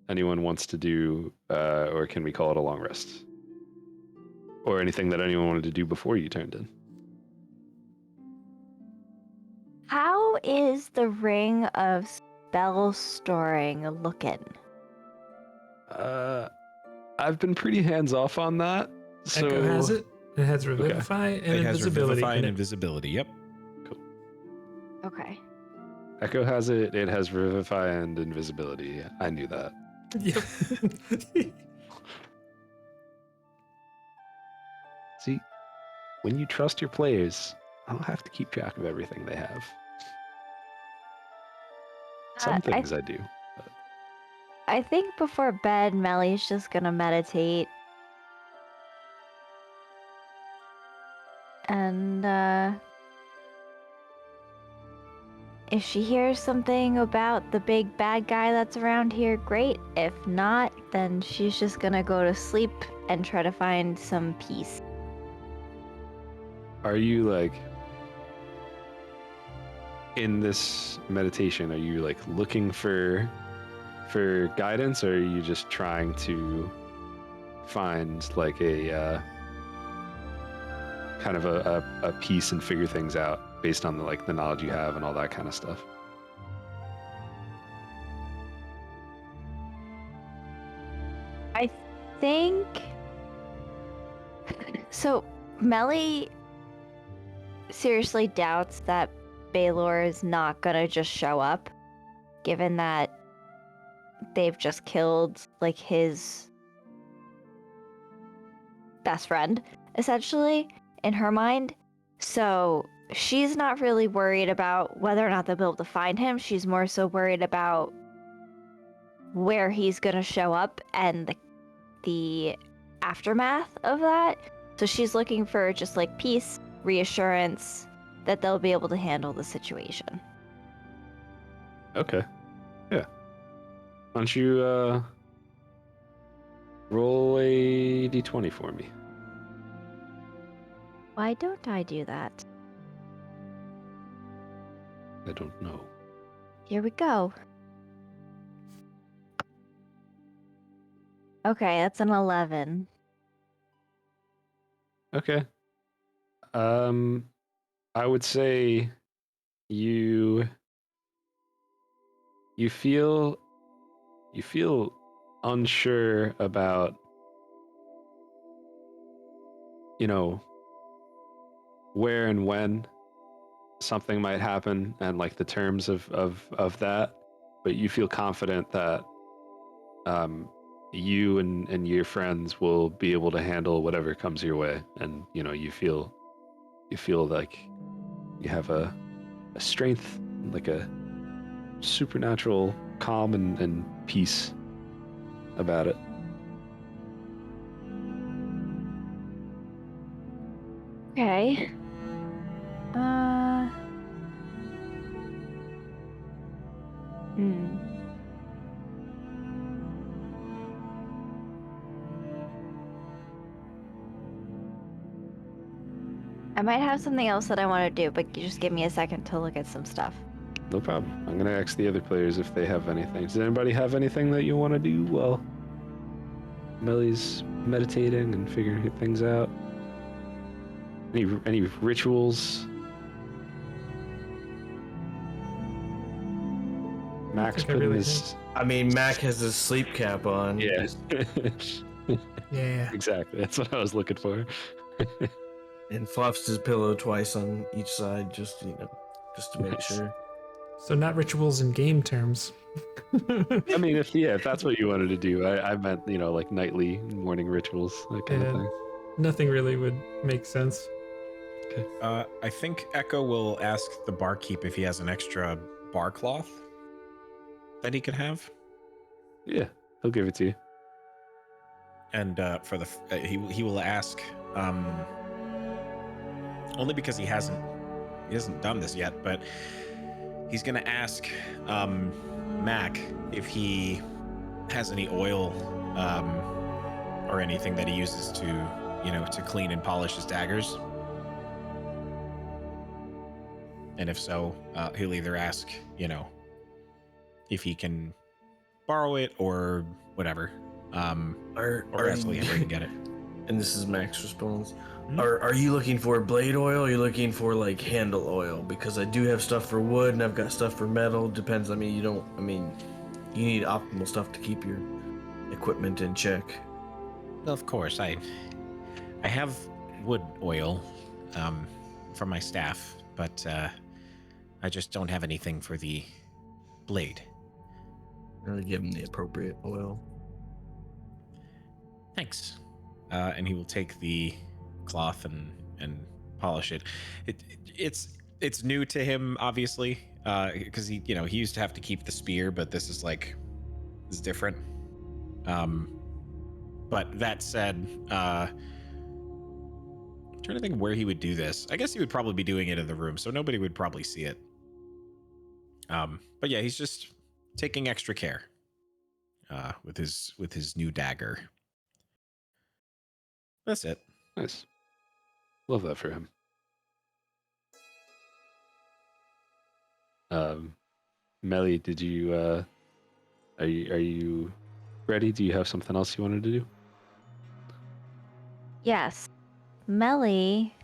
anyone wants to do, or can we call it a long rest? Or anything that anyone wanted to do before you turned in? How is the ring of spell storing looking? I've been pretty hands off on that. So Echo has it. It has Revivify and It has Invisibility. Revivify and in it. Invisibility. Yep. Okay. Echo has it. It has Revivify and Invisibility. I knew that. Yep. See, when you trust your players, I don't have to keep track of everything they have. Some things I do. I think before bed, Melly's just gonna meditate. And, if she hears something about the big bad guy that's around here, great. If not, then she's just gonna go to sleep and try to find some peace. Are you in this meditation? Are you looking for guidance, or are you just trying to find a kind of a piece and figure things out based on the knowledge you have and all that kind of stuff? I think so. Melly seriously doubts that Baylor is not gonna just show up, given that they've just killed his best friend, essentially, in her mind. So she's not really worried about whether or not they'll be able to find him. She's more so worried about where he's gonna show up and the aftermath of that. So she's looking for just peace, reassurance that they'll be able to handle the situation. Okay. Yeah. Why don't you roll a d20 for me? Why don't I do that? I don't know. Here we go. Okay, that's an 11. Okay. I would say you feel unsure about, you know, where and when something might happen and like the terms of that, but you feel confident that you and your friends will be able to handle whatever comes your way, and you feel like you have a strength, like a supernatural calm and peace about it. Okay. Hmm. I might have something else that I want to do, but you just give me a second to look at some stuff. No problem. I'm gonna ask the other players if they have anything. Does anybody have anything that you want to do while Melly's meditating and figuring things out? Any rituals? Max think I putting really his I mean, Mac has his sleep cap on. yeah. Yeah. Exactly. That's what I was looking for. And flops his pillow twice on each side, just just to make Nice. sure. So not rituals in game terms. I mean, if that's what you wanted to do, I meant like nightly morning rituals, that kind of Yeah. thing. Nothing really would make sense. I think Echo will ask the barkeep if he has an extra bar cloth that he could have. Yeah, he'll give it to you. And for the he will ask only because he hasn't done this yet, but he's gonna ask Mac if he has any oil or anything that he uses to clean and polish his daggers. And if so, he'll either ask if he can borrow it or whatever, or ask Leander and get it. And this is Mac's response. Hmm? Are you looking for blade oil? Or are you looking for like handle oil? Because I do have stuff for wood and I've got stuff for metal. Depends. I mean, you need optimal stuff to keep your equipment in check. Well, of course, I have wood oil for my staff, but I just don't have anything for the blade. Really give him the appropriate oil. Thanks. And he will take the cloth and polish it. It's new to him, obviously, because he used to have to keep the spear, but this is different. But that said, I'm trying to think where he would do this. I guess he would probably be doing it in the room, so nobody would probably see it. But yeah, he's just taking extra care with his new dagger. That's it. Nice. Love that for him. Melly, did you are you ready? Do you have something else you wanted to do? Yes. Melly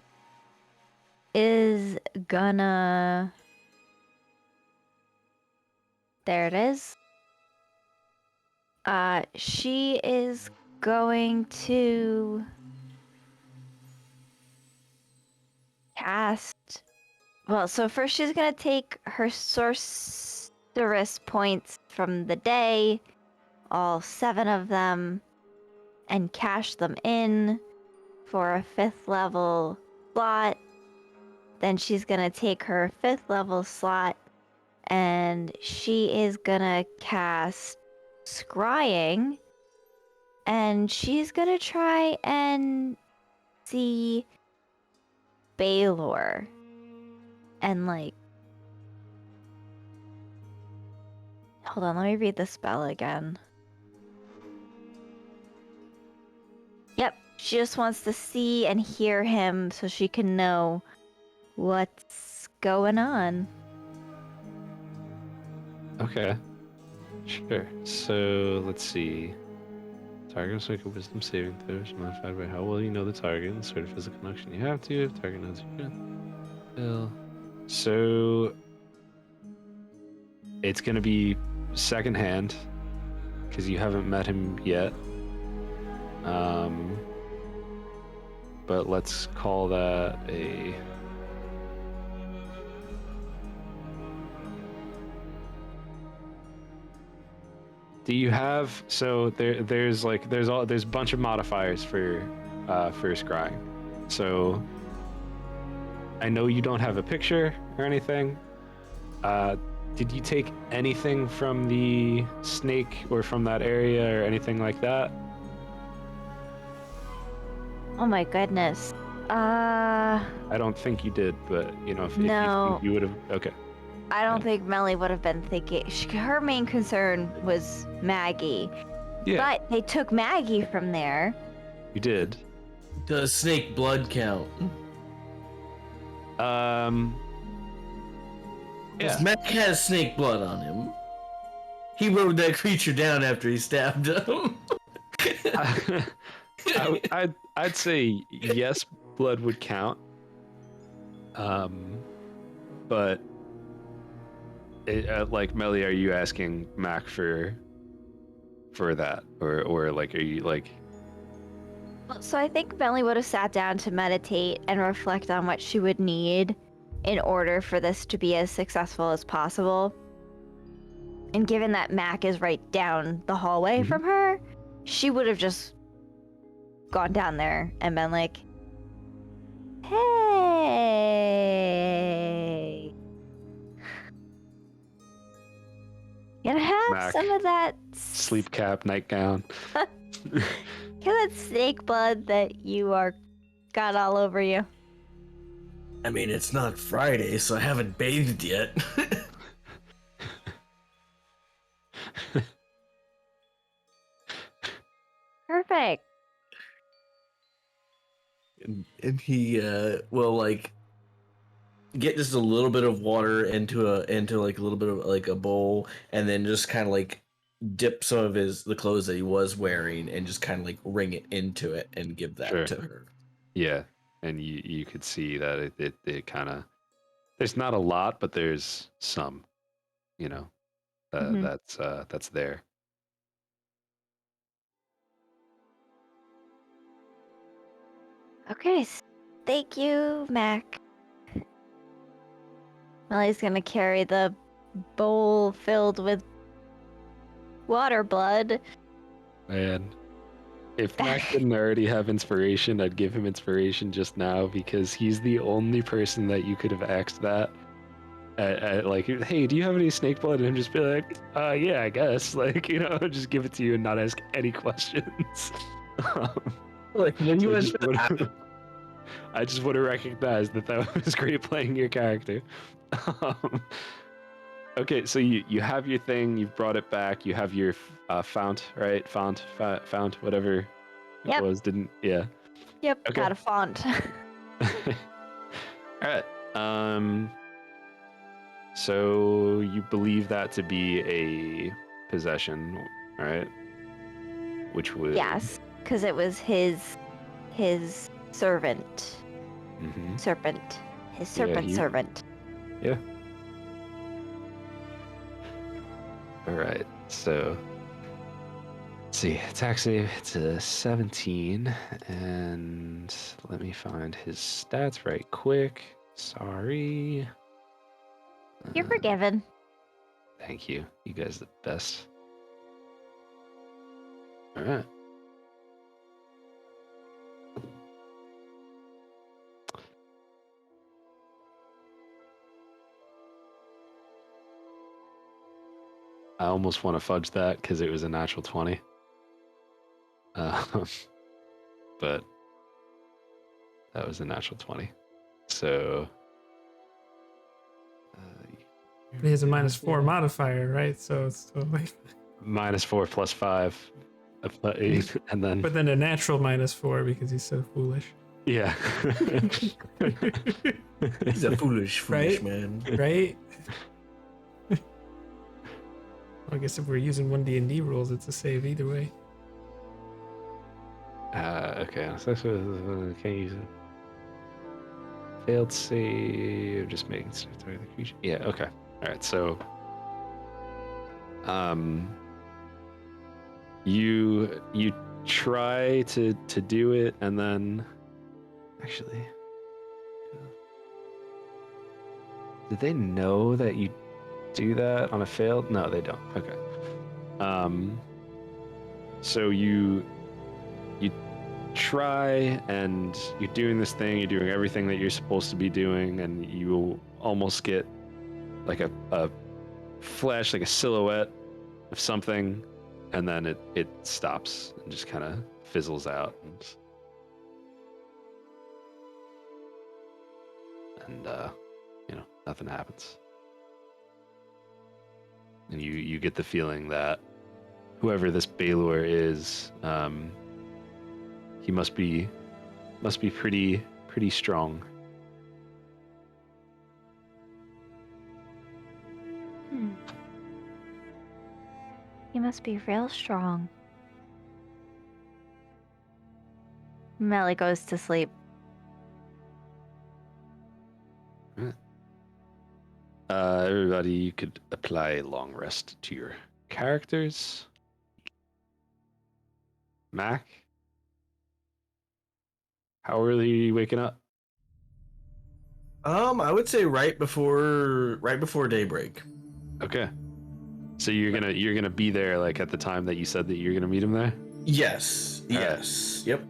is gonna. There it is. She is going to cast. Well, so first she's gonna take her sorceress points from the day, all 7 of them, and cash them in for a 5th level slot. Then she's gonna take her 5th level slot and she is gonna cast Scrying, and she's gonna try and see Baylor and hold on, let me read the spell again. Yep, she just wants to see and hear him so she can know what's going on. Okay. Sure. So let's see. Target must make a wisdom saving throw, modified by how well you know the target and the sort of physical connection you have to. If target knows you can. So it's gonna be secondhand because you haven't met him yet. But let's call that a. Do you have there's a bunch of modifiers for scrying. So I know you don't have a picture or anything. Did you take anything from the snake or from that area or anything like that? Oh my goodness. I don't think you did, but if you No. think you would have. Okay. I don't Yeah. think Melly would have been thinking. Her main concern was Maggie. Yeah. But they took Maggie from there. You did. Does snake blood count? Yeah. Mac has snake blood on him. He rode that creature down after he stabbed him. I'd say yes, blood would count. But like Melly, are you asking Mac for that, or like are you like? So I think Melly would have sat down to meditate and reflect on what she would need in order for this to be as successful as possible. And given that Mac is right down the hallway from her, she would have just gone down there and been like, "Hey, can I have Mac, some of that sleep cap, nightgown. Get that snake blood that you got all over you?" I mean, it's not Friday, so I haven't bathed yet. Perfect. and he will like get just a little bit of water into like a little bit of like a bowl, and then just kind of like dip some of the clothes that he was wearing and just kind of like wring it into it and give that Sure. to her. Yeah, and you could see that it kind of, there's not a lot, but there's some, that's there. Okay, thank you, Mac. Melly's gonna carry the bowl filled with water blood. And if Mac didn't already have inspiration, I'd give him inspiration just now because he's the only person that you could have asked that. Like, hey, do you have any snake blood? And him just be like, yeah, I guess. Like, just give it to you and not ask any questions. Like when you So went I just would have recognized that was great playing your character. Okay, so you have your thing, you've brought it back, you have your fount, right? Fount, whatever Yep. it was, didn't, yeah. Yep, Okay. got a font. All right. So you believe that to be a possession, right? Which would Yes, because it was his servant. Mhm. Serpent. His serpent servant. Yeah. All right. So let's see. Attack save. It's a 17, and let me find his stats right quick. Sorry. You're forgiven. Thank you. You guys are the best. All right. I almost want to fudge that because it was a natural 20. But that was a natural 20. So He has a -4 modifier, right? So it's totally -4 + 5. and then But then a natural -4 because he's so foolish. yeah. He's a foolish Right? man. Right? I guess if we're using 1D&D rules, it's a save either way. Okay, so can't use it. Failed save, just making stuff to the creature. Yeah, okay. Alright, so you try to do it, and then actually, did they know that you do that on a failed? No, they don't. Okay. So you try, and you're doing this thing, you're doing everything that you're supposed to be doing, and you almost get like a flash, like a silhouette of something, and then it stops and just kind of fizzles out, and nothing happens. And you get the feeling that whoever this Balor is, he must be pretty strong. He must be real strong. Melly goes to sleep. Everybody, you could apply long rest to your characters. Mac, how early are you waking up? I would say right before daybreak. Okay. So you're gonna be there like at the time that you said that you're gonna meet him there? Yes. All Yes. Yep.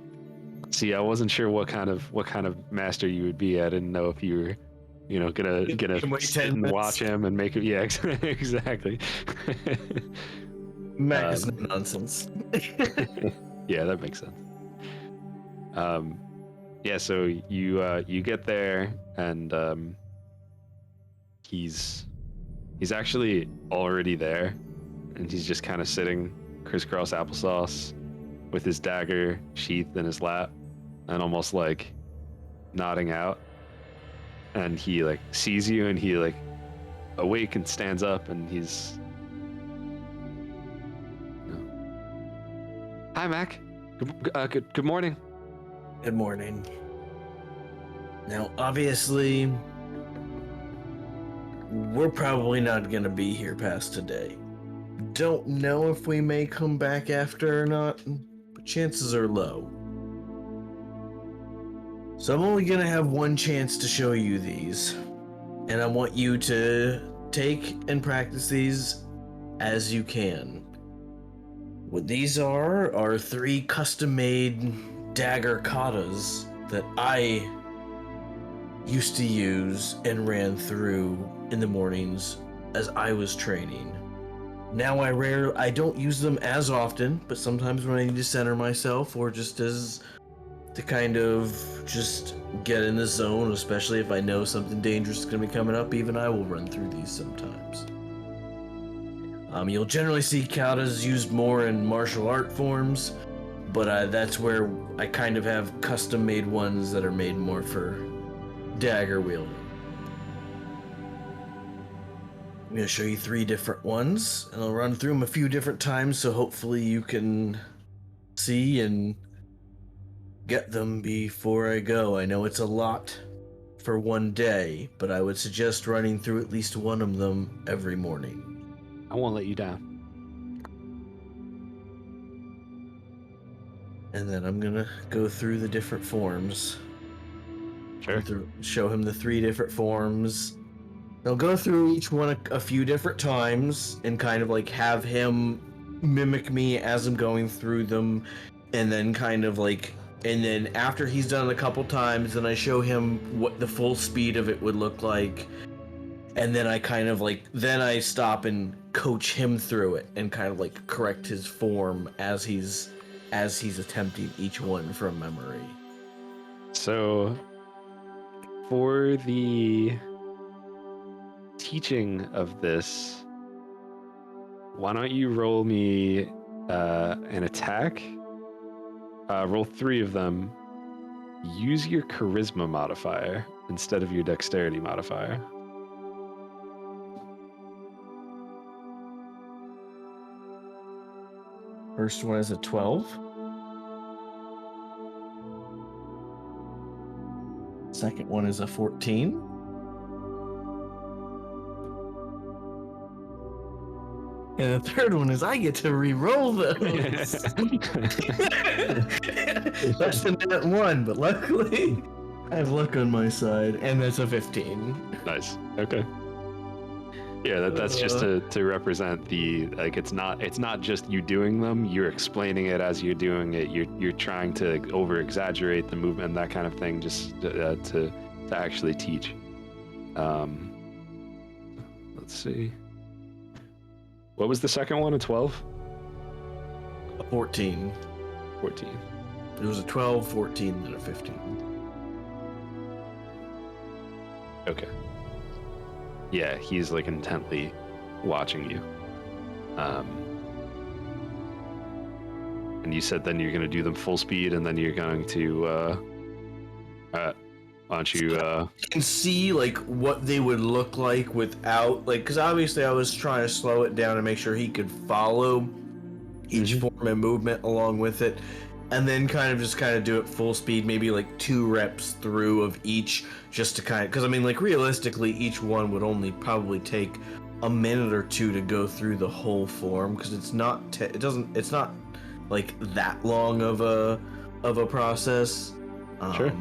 See, I wasn't sure what kind of master you would be. I didn't know if you were, gonna Wait sit 10 and minutes. watch him and make it. Yeah, exactly. Mac is no nonsense. Yeah, that makes sense. Yeah. So you get there, and he's actually already there, and he's just kind of sitting crisscross applesauce with his dagger sheathed in his lap, and almost like nodding out. And he like sees you, and he like awake and stands up, and he's, hi Mac, good morning. Good morning. Now, obviously, we're probably not gonna be here past today. Don't know if we may come back after or not, but chances are low. So I'm only gonna have one chance to show you these, and I want you to take and practice these as you can. What these are 3 custom-made dagger katas that I used to use and ran through in the mornings as I was training. Now I don't use them as often, but sometimes when I need to center myself or just as to kind of just get in the zone, especially if I know something dangerous is going to be coming up, even I will run through these sometimes. You'll generally see katas used more in martial art forms, but that's where I kind of have custom-made ones that are made more for dagger wielding. I'm going to show you 3 different ones, and I'll run through them a few different times, so hopefully you can see and get them before I go. I know it's a lot for one day, but I would suggest running through at least one of them every morning. I won't let you down. And then I'm gonna go through the different forms. Sure. Show him the 3 different forms. I'll go through each one a few different times and kind of like have him mimic me as I'm going through them, and then and then after he's done it a couple times, then I show him what the full speed of it would look like, and then I stop and coach him through it and kind of like correct his form as he's attempting each one from memory. So, for the teaching of this, why don't you roll me an attack. Roll 3 of them. Use your charisma modifier instead of your dexterity modifier. First one is a 12. Second one is a 14. And the third one is I get to re-roll those. That's the net one, but luckily I have luck on my side, and that's a 15. Nice. Okay. Yeah, that's just to represent the like it's not just you doing them, you're explaining it as you're doing it. You're trying to over exaggerate the movement and that kind of thing just to actually teach. Let's see. What was the second one? A 12? A 14. 14. It was a 12, 14, and a 15. Okay. Yeah, he's like intently watching you. And you said then you're going to do them full speed, and then you're going to why don't you You can see like what they would look like without like, because obviously I was trying to slow it down to make sure he could follow each form and movement along with it, and then kind of do it full speed, maybe like 2 reps through of each, just to because I mean, like realistically each one would only probably take a minute or 2 to go through the whole form, because it's not it's not like that long of a process. Sure.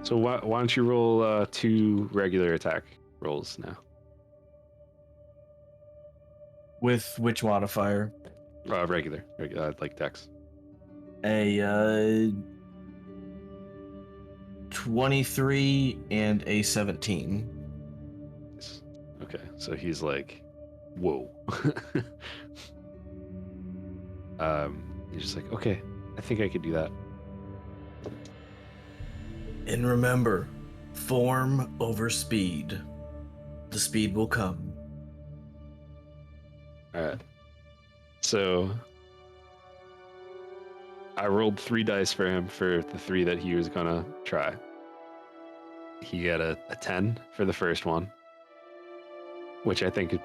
So why don't you roll 2 regular attack rolls now? With which modifier? Regular, like dex. A 23 and a 17. Okay, so he's like, whoa. He's just like, okay, I think I could do that. And remember, form over speed. The speed will come. All right. So I rolled 3 dice for him for the 3 that he was gonna try. He got a 10 for the first one, which I think, is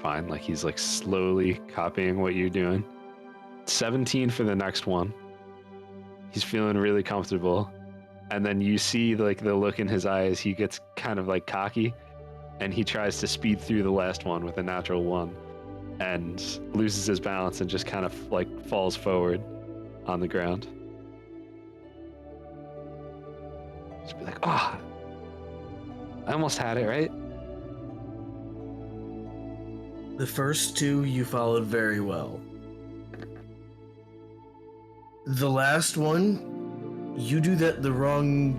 fine. Like he's like slowly copying what you're doing. 17 for the next one. He's feeling really comfortable. And then you see like the look in his eyes. He gets kind of like cocky, and he tries to speed through the last one with a natural 1, and loses his balance and just kind of like falls forward on the ground. Just be like, I almost had it, right? The first 2 you followed very well. The last one, you do that the wrong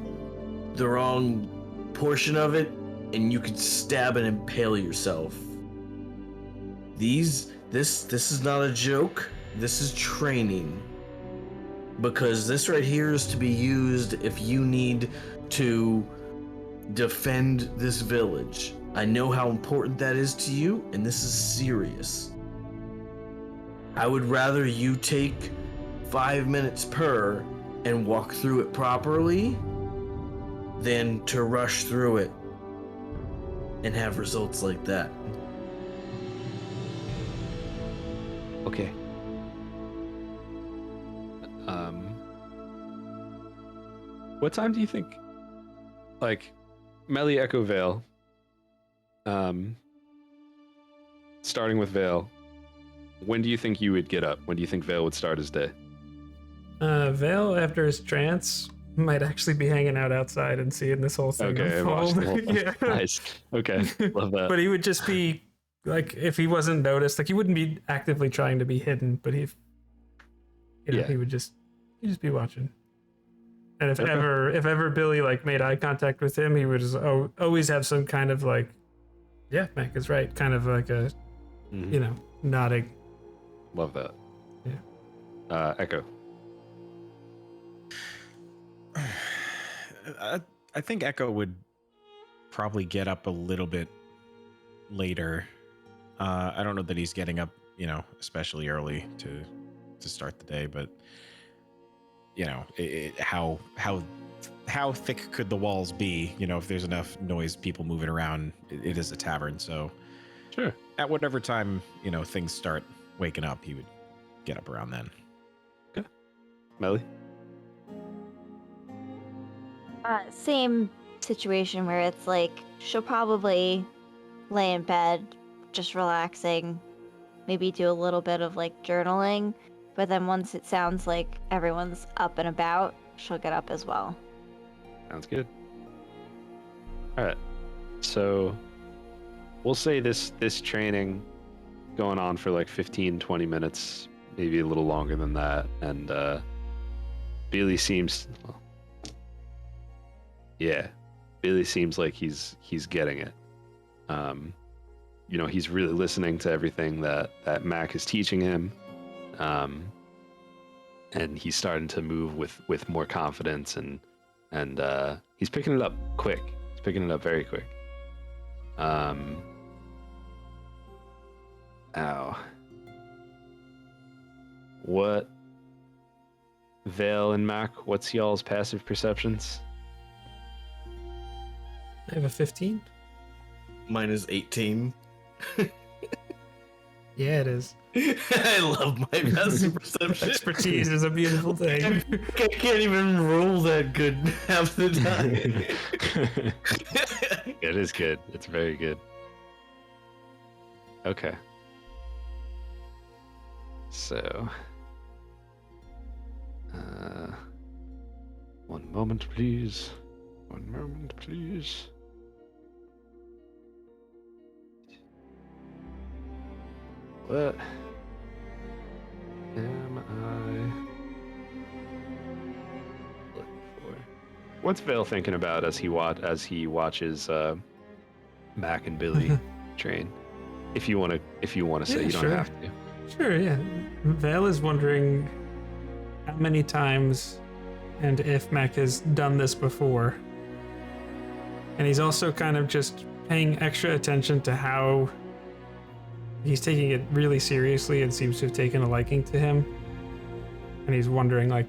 portion of it, and you could stab and impale yourself. This is not a joke. This is training. Because this right here is to be used if you need to defend this village. I know how important that is to you, and this is serious. I would rather you take 5 minutes per and walk through it properly than to rush through it and have results like that. Okay. What time do you think? Like, Melly Echo Vale. Starting with Vale. When do you think you would get up? When do you think Vale would start his day? Vale, after his trance, might actually be hanging out outside and seeing this whole thing unfold. Yeah. Nice. Okay. Love that. But he would just be like, if he wasn't noticed, like he wouldn't be actively trying to be hidden, but he would just be watching. And if ever Billy like made eye contact with him, he would just always have some kind of like, yeah, Mac is right, kind of like a, nodding. Love that. Yeah. Echo. I think Echo would probably get up a little bit later. I don't know that he's getting up especially early to start the day. But how thick could the walls be? If there's enough noise, people moving around, it is a tavern. So Sure. at whatever time things start waking up, he would get up around then. Melly? Same situation where it's like she'll probably lay in bed, just relaxing, maybe do a little bit of like journaling, but then once it sounds like everyone's up and about, she'll get up as well. Sounds good. All right. So we'll say this training going on for like 15, 20 minutes, maybe a little longer than that. And Billy seems, Billy seems like he's getting it. He's really listening to everything that Mac is teaching him. And he's starting to move with more confidence and he's picking it up quick. He's picking it up very quick. What? Vale and Mac, what's y'all's passive perceptions? I have a 15. Mine is 18. Yeah, it is. I love my passive perception. Expertise is a beautiful thing. I can't even roll that good half the time. It is good. It's very good. Okay. So, one moment, please. One moment, please. What am I looking for? What's Vale thinking about as he watches Mac and Billy train? If you want to say, Yeah, you don't sure. have to. Sure, yeah. Vale is wondering how many times and if Mac has done this before. And he's also kind of just paying extra attention to how he's taking it really seriously and seems to have taken a liking to him. And he's wondering, like,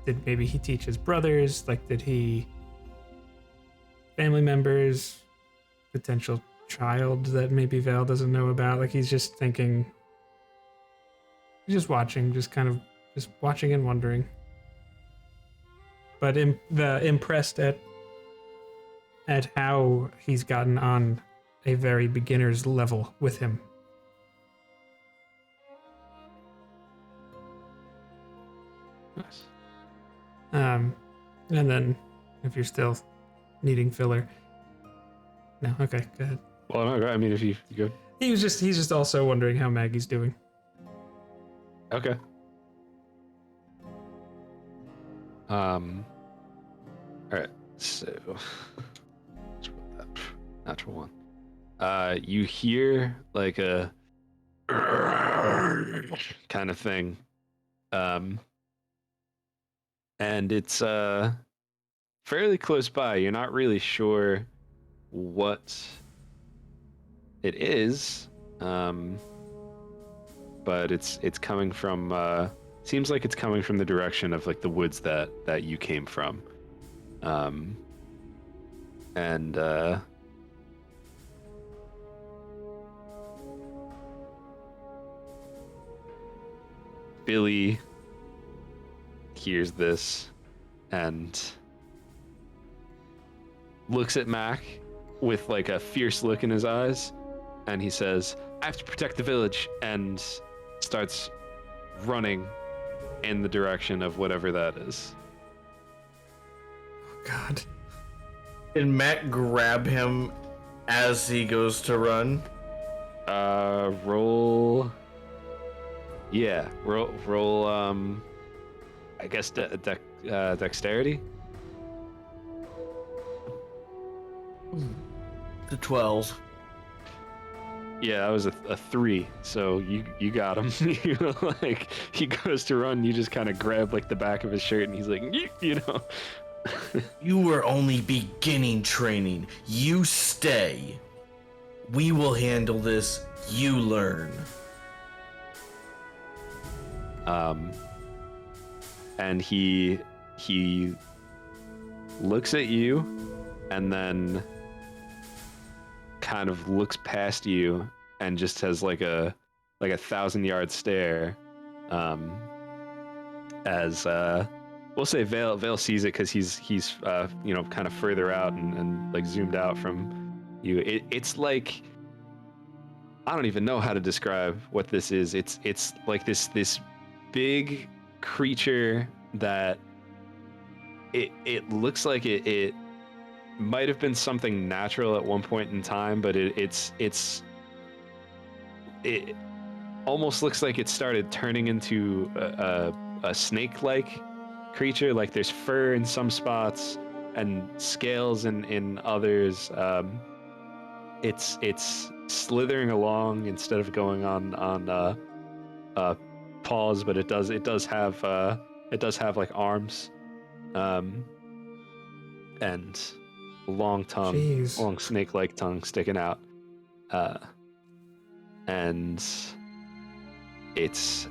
did maybe he teach his brothers? Like, did he family members, potential child that maybe Vale doesn't know about? Like, he's just thinking, he's just watching, just watching and wondering. But impressed at how he's gotten on a very beginner's level with him. Nice. And then, if you're still needing filler, no, okay, go ahead. Well, no, I mean, if you go. He's just also wondering how Maggie's doing. Okay. All right. So, let's put that natural one. You hear like a kind of thing, and it's fairly close by. You're not really sure what it is, but it's coming from. Seems like it's coming from the direction of like the woods that you came from, and Billy hears this and looks at Mac with like a fierce look in his eyes, and he says, "I have to protect the village," and starts running in the direction of whatever that is. Oh, God. Can Matt grab him as he goes to run? Roll. Yeah, roll. I guess dexterity. The 12. Yeah, that was a 3. So you got him. Like he goes to run, you just kind of grab like the back of his shirt, and he's like, you know. You were only beginning training. You stay. We will handle this. You learn. And he looks at you and then kind of looks past you and just has like a 1,000-yard stare. As we'll say Vale sees it because he's kind of further out and like zoomed out from you. It's like, I don't even know how to describe what this is. It's like this big creature that it looks like it might have been something natural at one point in time, but it almost looks like it started turning into a snake-like creature. Like there's fur in some spots and scales in others. It's slithering along instead of going on paws, but it does have like arms, and long tongue, Jeez. long snake-like tongue sticking out, and it's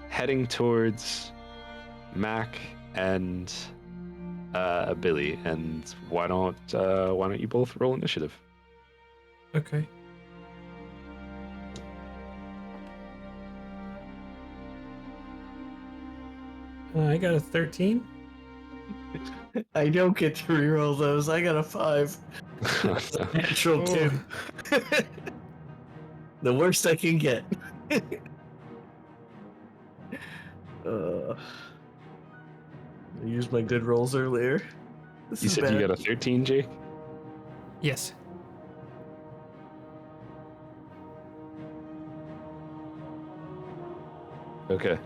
heading towards Mac and Billy. And why don't you both roll initiative? Okay. I got a 13. I don't get to reroll those. I got a 5. Natural 2. The worst I can get. I used my good rolls earlier. This You is said bad. you got a 13, Jake? Yes. Okay.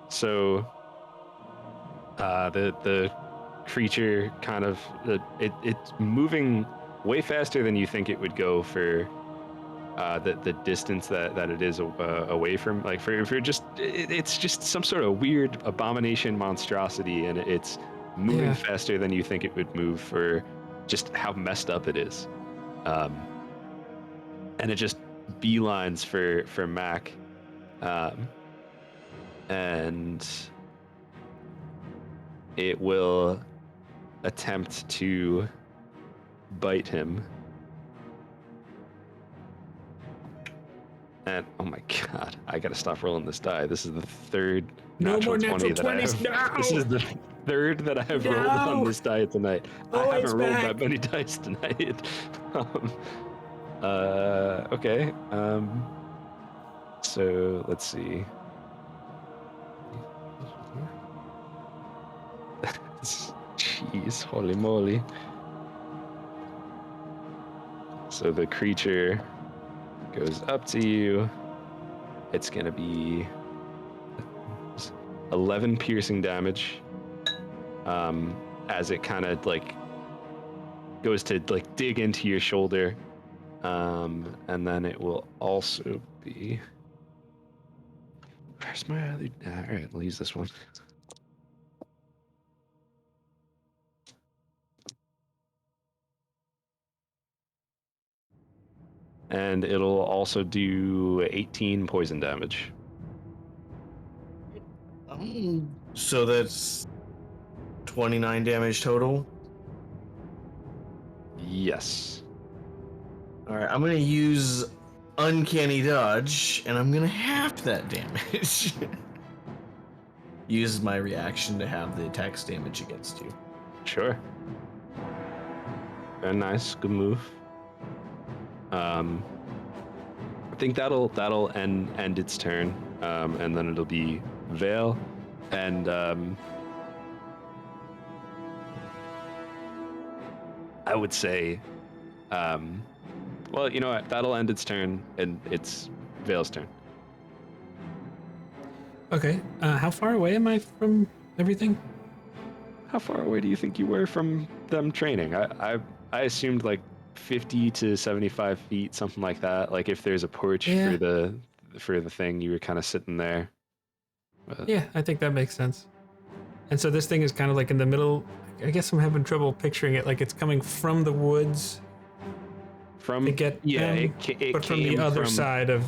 So, the creature kind of it's moving way faster than you think it would go for the distance that it is away from. Like for just it's just some sort of weird abomination monstrosity, and it's moving Yeah. faster than you think it would move for just how messed up it is. And it just beelines for Mac. And it will attempt to bite him. And oh my god, I gotta stop rolling this die. This is the third No natural more 20 natural that I 20s, have. no! This is the third that I have rolled on No! this die tonight. Oh, I it's haven't rolled back. that many dice tonight. Okay. So let's see. Jeez, holy moly. So the creature goes up to you. It's gonna be 11 piercing damage. As it kind of like goes to like dig into your shoulder. And then it will also be. Where's my other? All right, I'll use this one. And it'll also do 18 poison damage. So that's 29 damage total. Yes. All right, I'm gonna use Uncanny Dodge, and I'm gonna half that damage. Use my reaction to have the attack's damage against you. Sure. Very nice. Good move. I think that'll end its turn, and then it'll be Vale, and I would say, well, you know what? That'll end its turn, and it's Vale's turn. Okay. How far away am I from everything? How far away do you think you were from them training? I assumed like 50 to 75 feet, something like that. Like if there's a porch Yeah. for the thing, you were kind of sitting there. Yeah, I think that makes sense. And so this thing is kind of like in the middle. I guess I'm having trouble picturing it. Like it's coming from the woods From to get yeah, them, it but from the came other from- side of.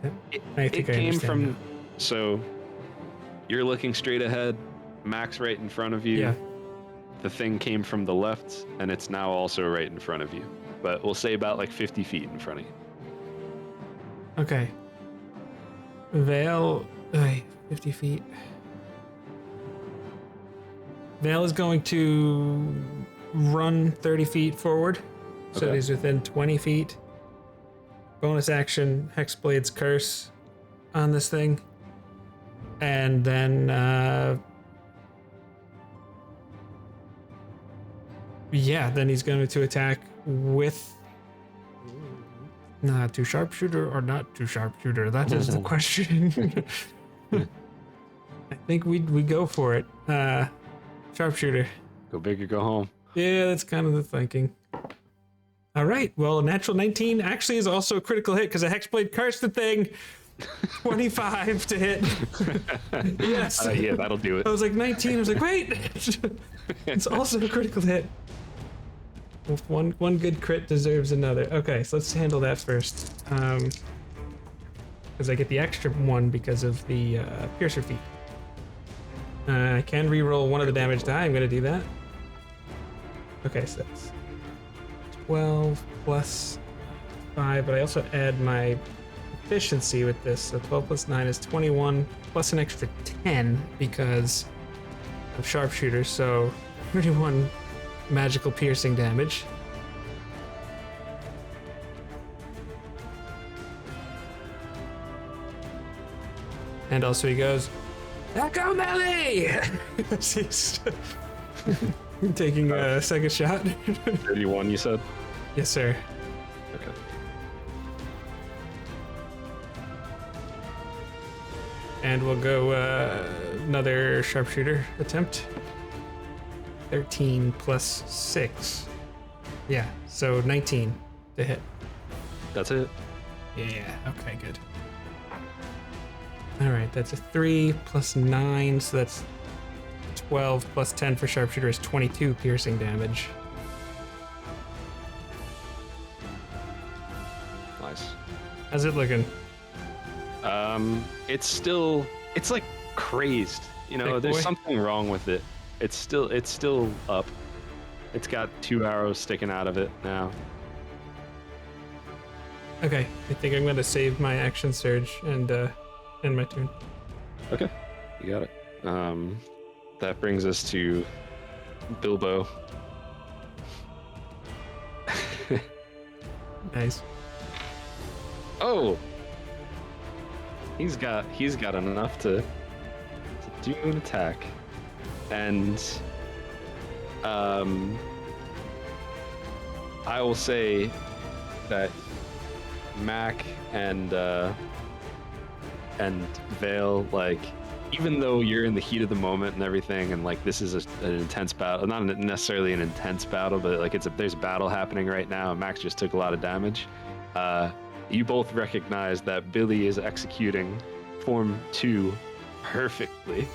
I think it I came understand from. now. So, you're looking straight ahead. Max right in front of you. Yeah. The thing came from the left, and it's now also right in front of you. But we'll say about like 50 feet in front of you. Okay. Vale, 50 feet. Vale is going to run 30 feet forward, so Okay. he's within 20 feet. Bonus action, Hexblade's Curse on this thing. And then, then he's going to attack with to sharpshooter or not to sharpshooter. That is the question. I think we go for it. Sharpshooter. Go big or go home. Yeah, that's kind of the thinking. All right. Well, a natural 19 actually is also a critical hit because a Hexblade cursed the thing. 25 to hit. Yes. Yeah, that'll do it. I was like 19. I was like, wait. It's also a critical hit. One good crit deserves another. Okay, so let's handle that first. Because I get the extra one because of the Piercer feat. I can reroll one of the damage die. I'm going to do that. Okay, so that's 12 plus 5, but I also add my efficiency with this. So 12 plus 9 is 21, plus an extra 10 because of sharpshooter. So 31 magical piercing damage. And also he goes, Echo Melee! He's taking a second shot. 31, you said? Yes, sir. Okay. And we'll go another sharpshooter attempt. 13 plus 6. Yeah, so 19 to hit. That's it. Yeah, okay, good. All right, that's a 3 plus 9, so that's 12 plus 10 for sharpshooter is 22 piercing damage. Nice. How's it looking? It's like crazed. You know, Big there's boy. something wrong with it. It's still up. It's got 2 arrows sticking out of it now. Okay, I think I'm gonna save my action surge and end my turn. Okay, you got it. That brings us to Bilbo. Nice. Oh, he's got enough to do an attack, and I will say that Mac and Vale, like, even though you're in the heat of the moment and everything, and like this is an intense battle, not necessarily an intense battle, but like there's a battle happening right now, and Max just took a lot of damage. You both recognize that Billy is executing Form 2 perfectly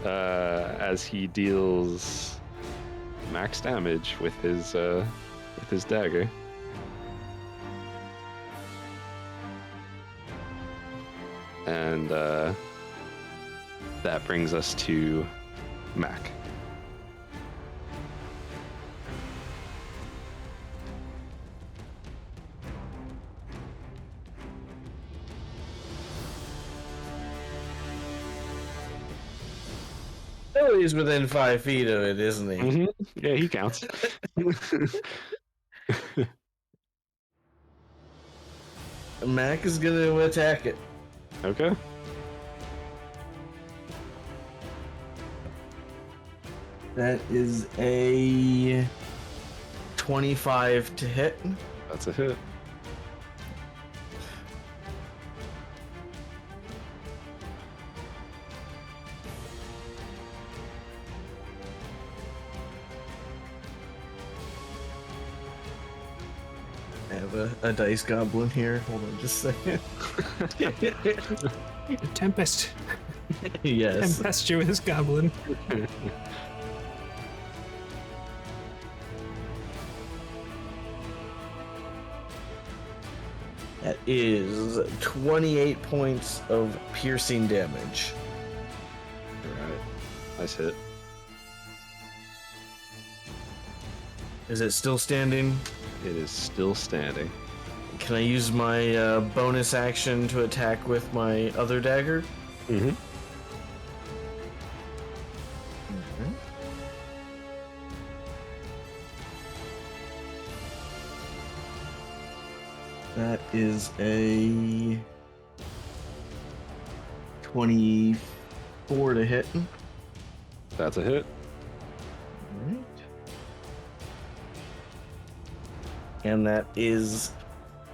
as he deals max damage with his dagger. And that brings us to Mac. Billy's within 5 feet of it, isn't he? Mm-hmm. Yeah, he counts. Mac is gonna attack it. Okay. That is a 25 to hit. That's a hit. I have a dice goblin here. Hold on just a second. The Tempest. Yes. Tempestuous goblin. That is 28 points of piercing damage. All right. Nice hit. Is it still standing? It is still standing. Can I use my bonus action to attack with my other dagger? Mm-hmm. That is a 24 to hit. That's a hit. Alright. And that is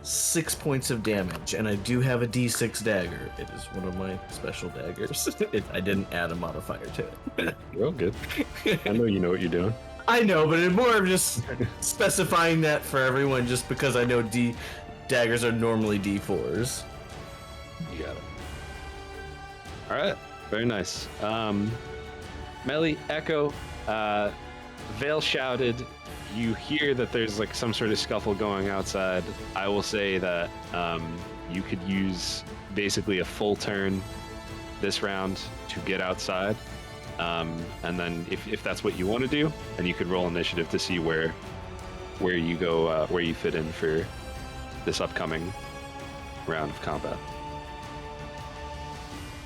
6 points of damage, and I do have a d6 dagger. It is one of my special daggers. I didn't add a modifier to it. You're all good. I know you know what you're doing. I know, but it's more of just specifying that for everyone, just because I know daggers are normally d4s. You got it. All right. Very nice. Melly, Echo, Vale shouted. You hear that there's like some sort of scuffle going outside. I will say that you could use basically a full turn this round to get outside. And then if that's what you want to do, then you could roll initiative to see where you go, where you fit in for this upcoming round of combat.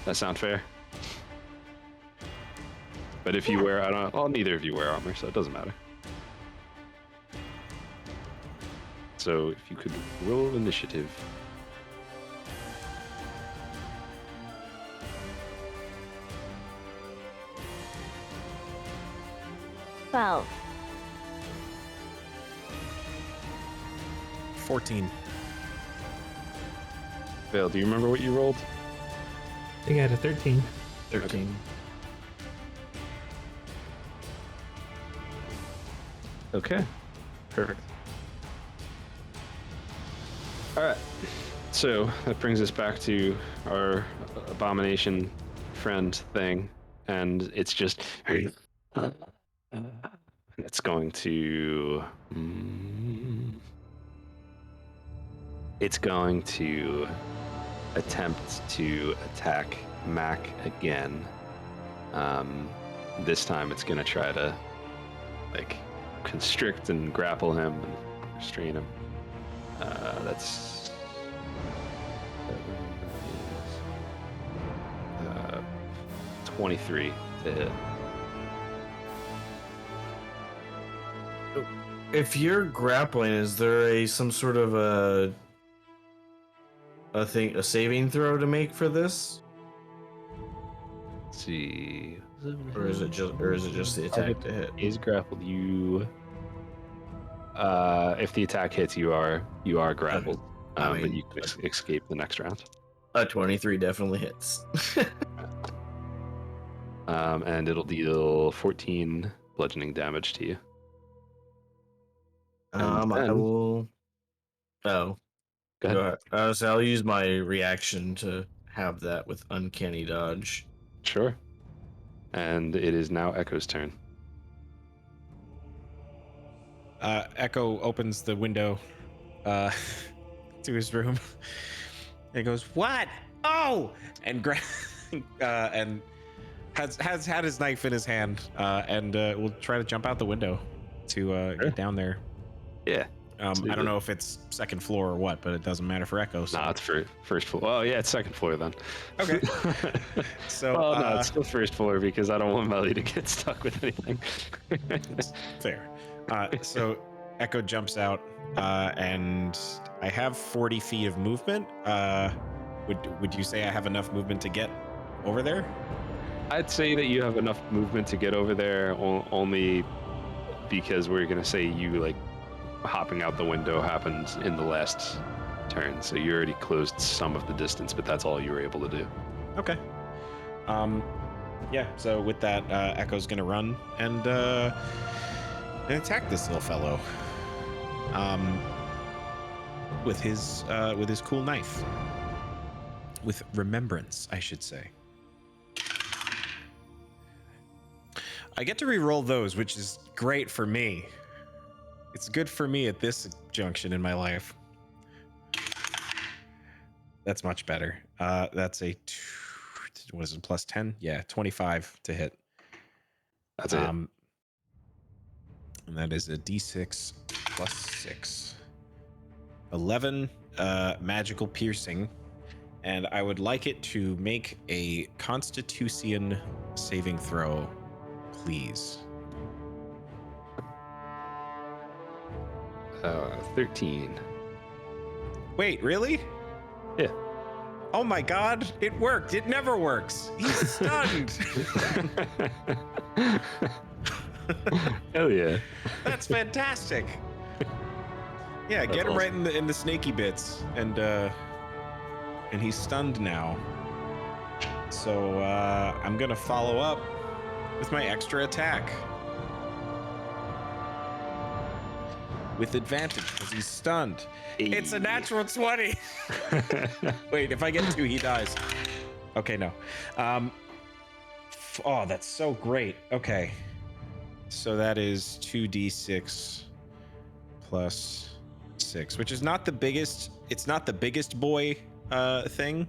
That sound fair? But if you wear, well, neither of you wear armor, so it doesn't matter. So if you could roll initiative. Well, 14. Vale, do you remember what you rolled? I think I had a 13. 13. Okay. Perfect. All right. So that brings us back to our abomination friend thing, and it's just it's going to attempt to attack Mac again. This time it's going to try to like constrict and grapple him and restrain him. That's 23 to hit. If you're grappling, is there some sort of a saving throw to make for this, Let's see. or is it just the attack to hit? Is grappled. You. If the attack hits, you are grappled. But you can escape the next round. A 23 definitely hits. And it'll deal 14 bludgeoning damage to you. And I then- will. Oh, Go ahead. So I'll use my reaction to have that with uncanny dodge. Sure. And it is now Echo's turn. Echo opens the window to his room. And he goes, "What? Oh!" And and has had his knife in his hand, and will try to jump out the window to get down there. Yeah. I don't know if it's second floor or what, but it doesn't matter for Echo. So. Nah, it's first floor. Oh, yeah, it's second floor then. Okay. So well, no, it's still first floor because I don't want Melly to get stuck with anything. fair. So Echo jumps out, and I have 40 feet of movement. Would you say I have enough movement to get over there? I'd say that you have enough movement to get over there only because we're going to say you like hopping out the window happened in the last turn. So you already closed some of the distance, but that's all you were able to do. Okay. Yeah. So with that, Echo's gonna run and attack this little fellow. With his cool knife. With remembrance, I should say. I get to re-roll those, which is great for me. It's good for me at this junction in my life. That's much better. That's a what is it, plus 10? Yeah, 25 to hit. That's it. And that is a d6 plus 6. 11 magical piercing. And I would like it to make a Constitution saving throw, please. 13. Wait, really? Yeah. Oh my god, it worked. It never works. He's stunned. Hell yeah. That's fantastic. Yeah, That's get him awesome. right in the snaky bits, and he's stunned now. So I'm gonna follow up with my extra attack with advantage because he's stunned. It's a natural 20. Wait, if I get 2, he dies. Okay, no. Oh, that's so great. Okay, so that is 2d6 plus 6, which is not the biggest. It's not the biggest boy thing.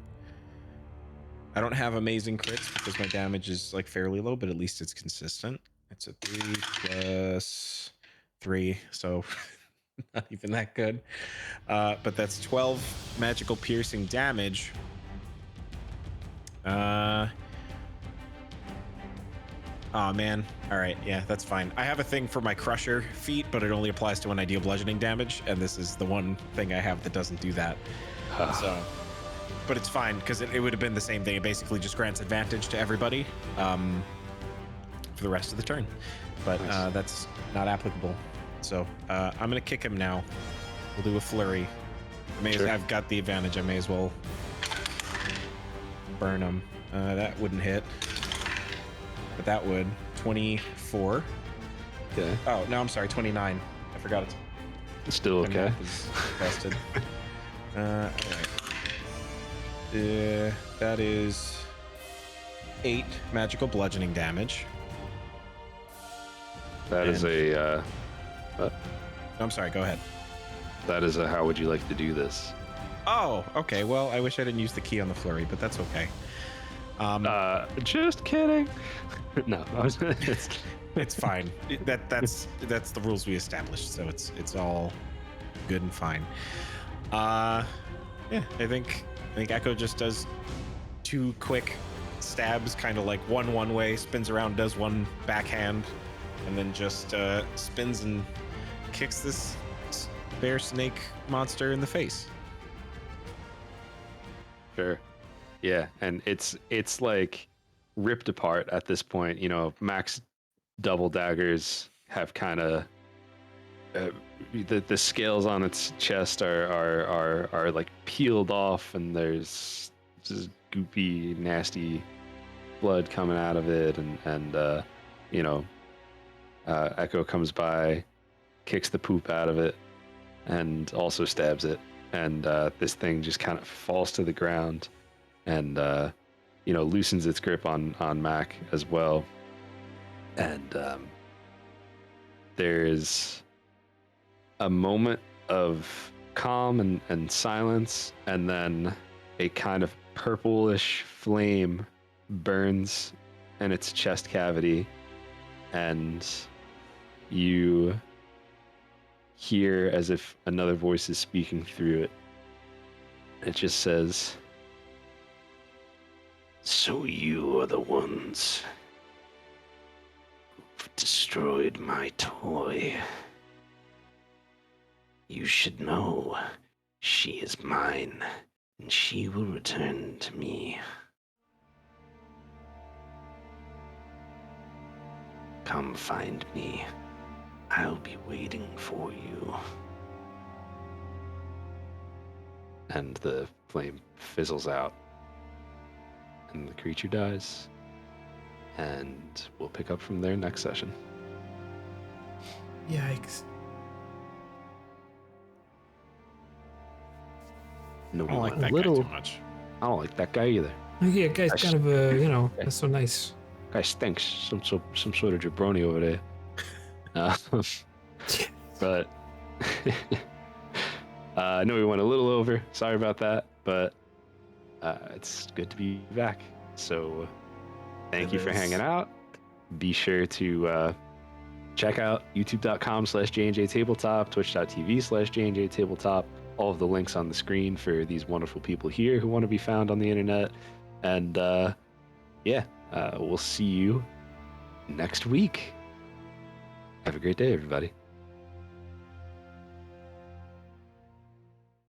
I don't have amazing crits because my damage is like fairly low, but at least it's consistent. It's a 3 plus 3, so not even that good. But that's 12 magical piercing damage. Oh man. All right, yeah, that's fine. I have a thing for my crusher feat, but it only applies to when I deal bludgeoning damage, and this is the one thing I have that doesn't do that. So, but it's fine because it would have been the same thing. It basically just grants advantage to everybody for the rest of the turn, but Nice. that's not applicable. So I'm gonna kick him now. We'll do a flurry. Sure. I've got the advantage. I may as well burn him. That wouldn't hit, but that would. 24. Okay. Oh no, I'm sorry, 29. I forgot it's Still my okay. math is busted. All right. That is 8 magical bludgeoning damage. That is a. I'm sorry. Go ahead. That is a. How would you like to do this? Oh, okay. Well, I wish I didn't use the key on the flurry, but that's okay. Just kidding. No, It's fine. That's the rules we established, so it's all good and fine. Yeah, I think Echo just does 2 quick stabs, kind of like one way, spins around, does one backhand, and then just spins and kicks this bear snake monster in the face. Sure. Yeah, and it's like ripped apart at this point. You know, Mac's double daggers have kind of the scales on its chest are like peeled off, and there's just goopy, nasty blood coming out of it, and you know, Echo comes by, kicks the poop out of it, and also stabs it, and this thing just kind of falls to the ground, and you know, loosens its grip on Mac as well, and there's a moment of calm and silence, and then a kind of purplish flame burns in its chest cavity, and you hear as if another voice is speaking through it. It just says, "So you are the ones who've destroyed my toy. You should know she is mine, and she will return to me. Come find me. I'll be waiting for you." And the flame fizzles out, and the creature dies. And we'll pick up from there next session. Yikes. No, I don't like that little. guy too much. I don't like that guy either. Yeah, guy's I sh- kind of a, you know, that's so nice. Guy stinks. Some sort of jabroni over there. But I know we went a little over. Sorry about that. But It's good to be back. So thank It you for is. hanging out. Be sure to check out youtube.com/JnJtabletop, twitch.tv/JnJtabletop. All of the links on the screen for these wonderful people here who want to be found on the internet. And we'll see you next week. Have a great day, everybody.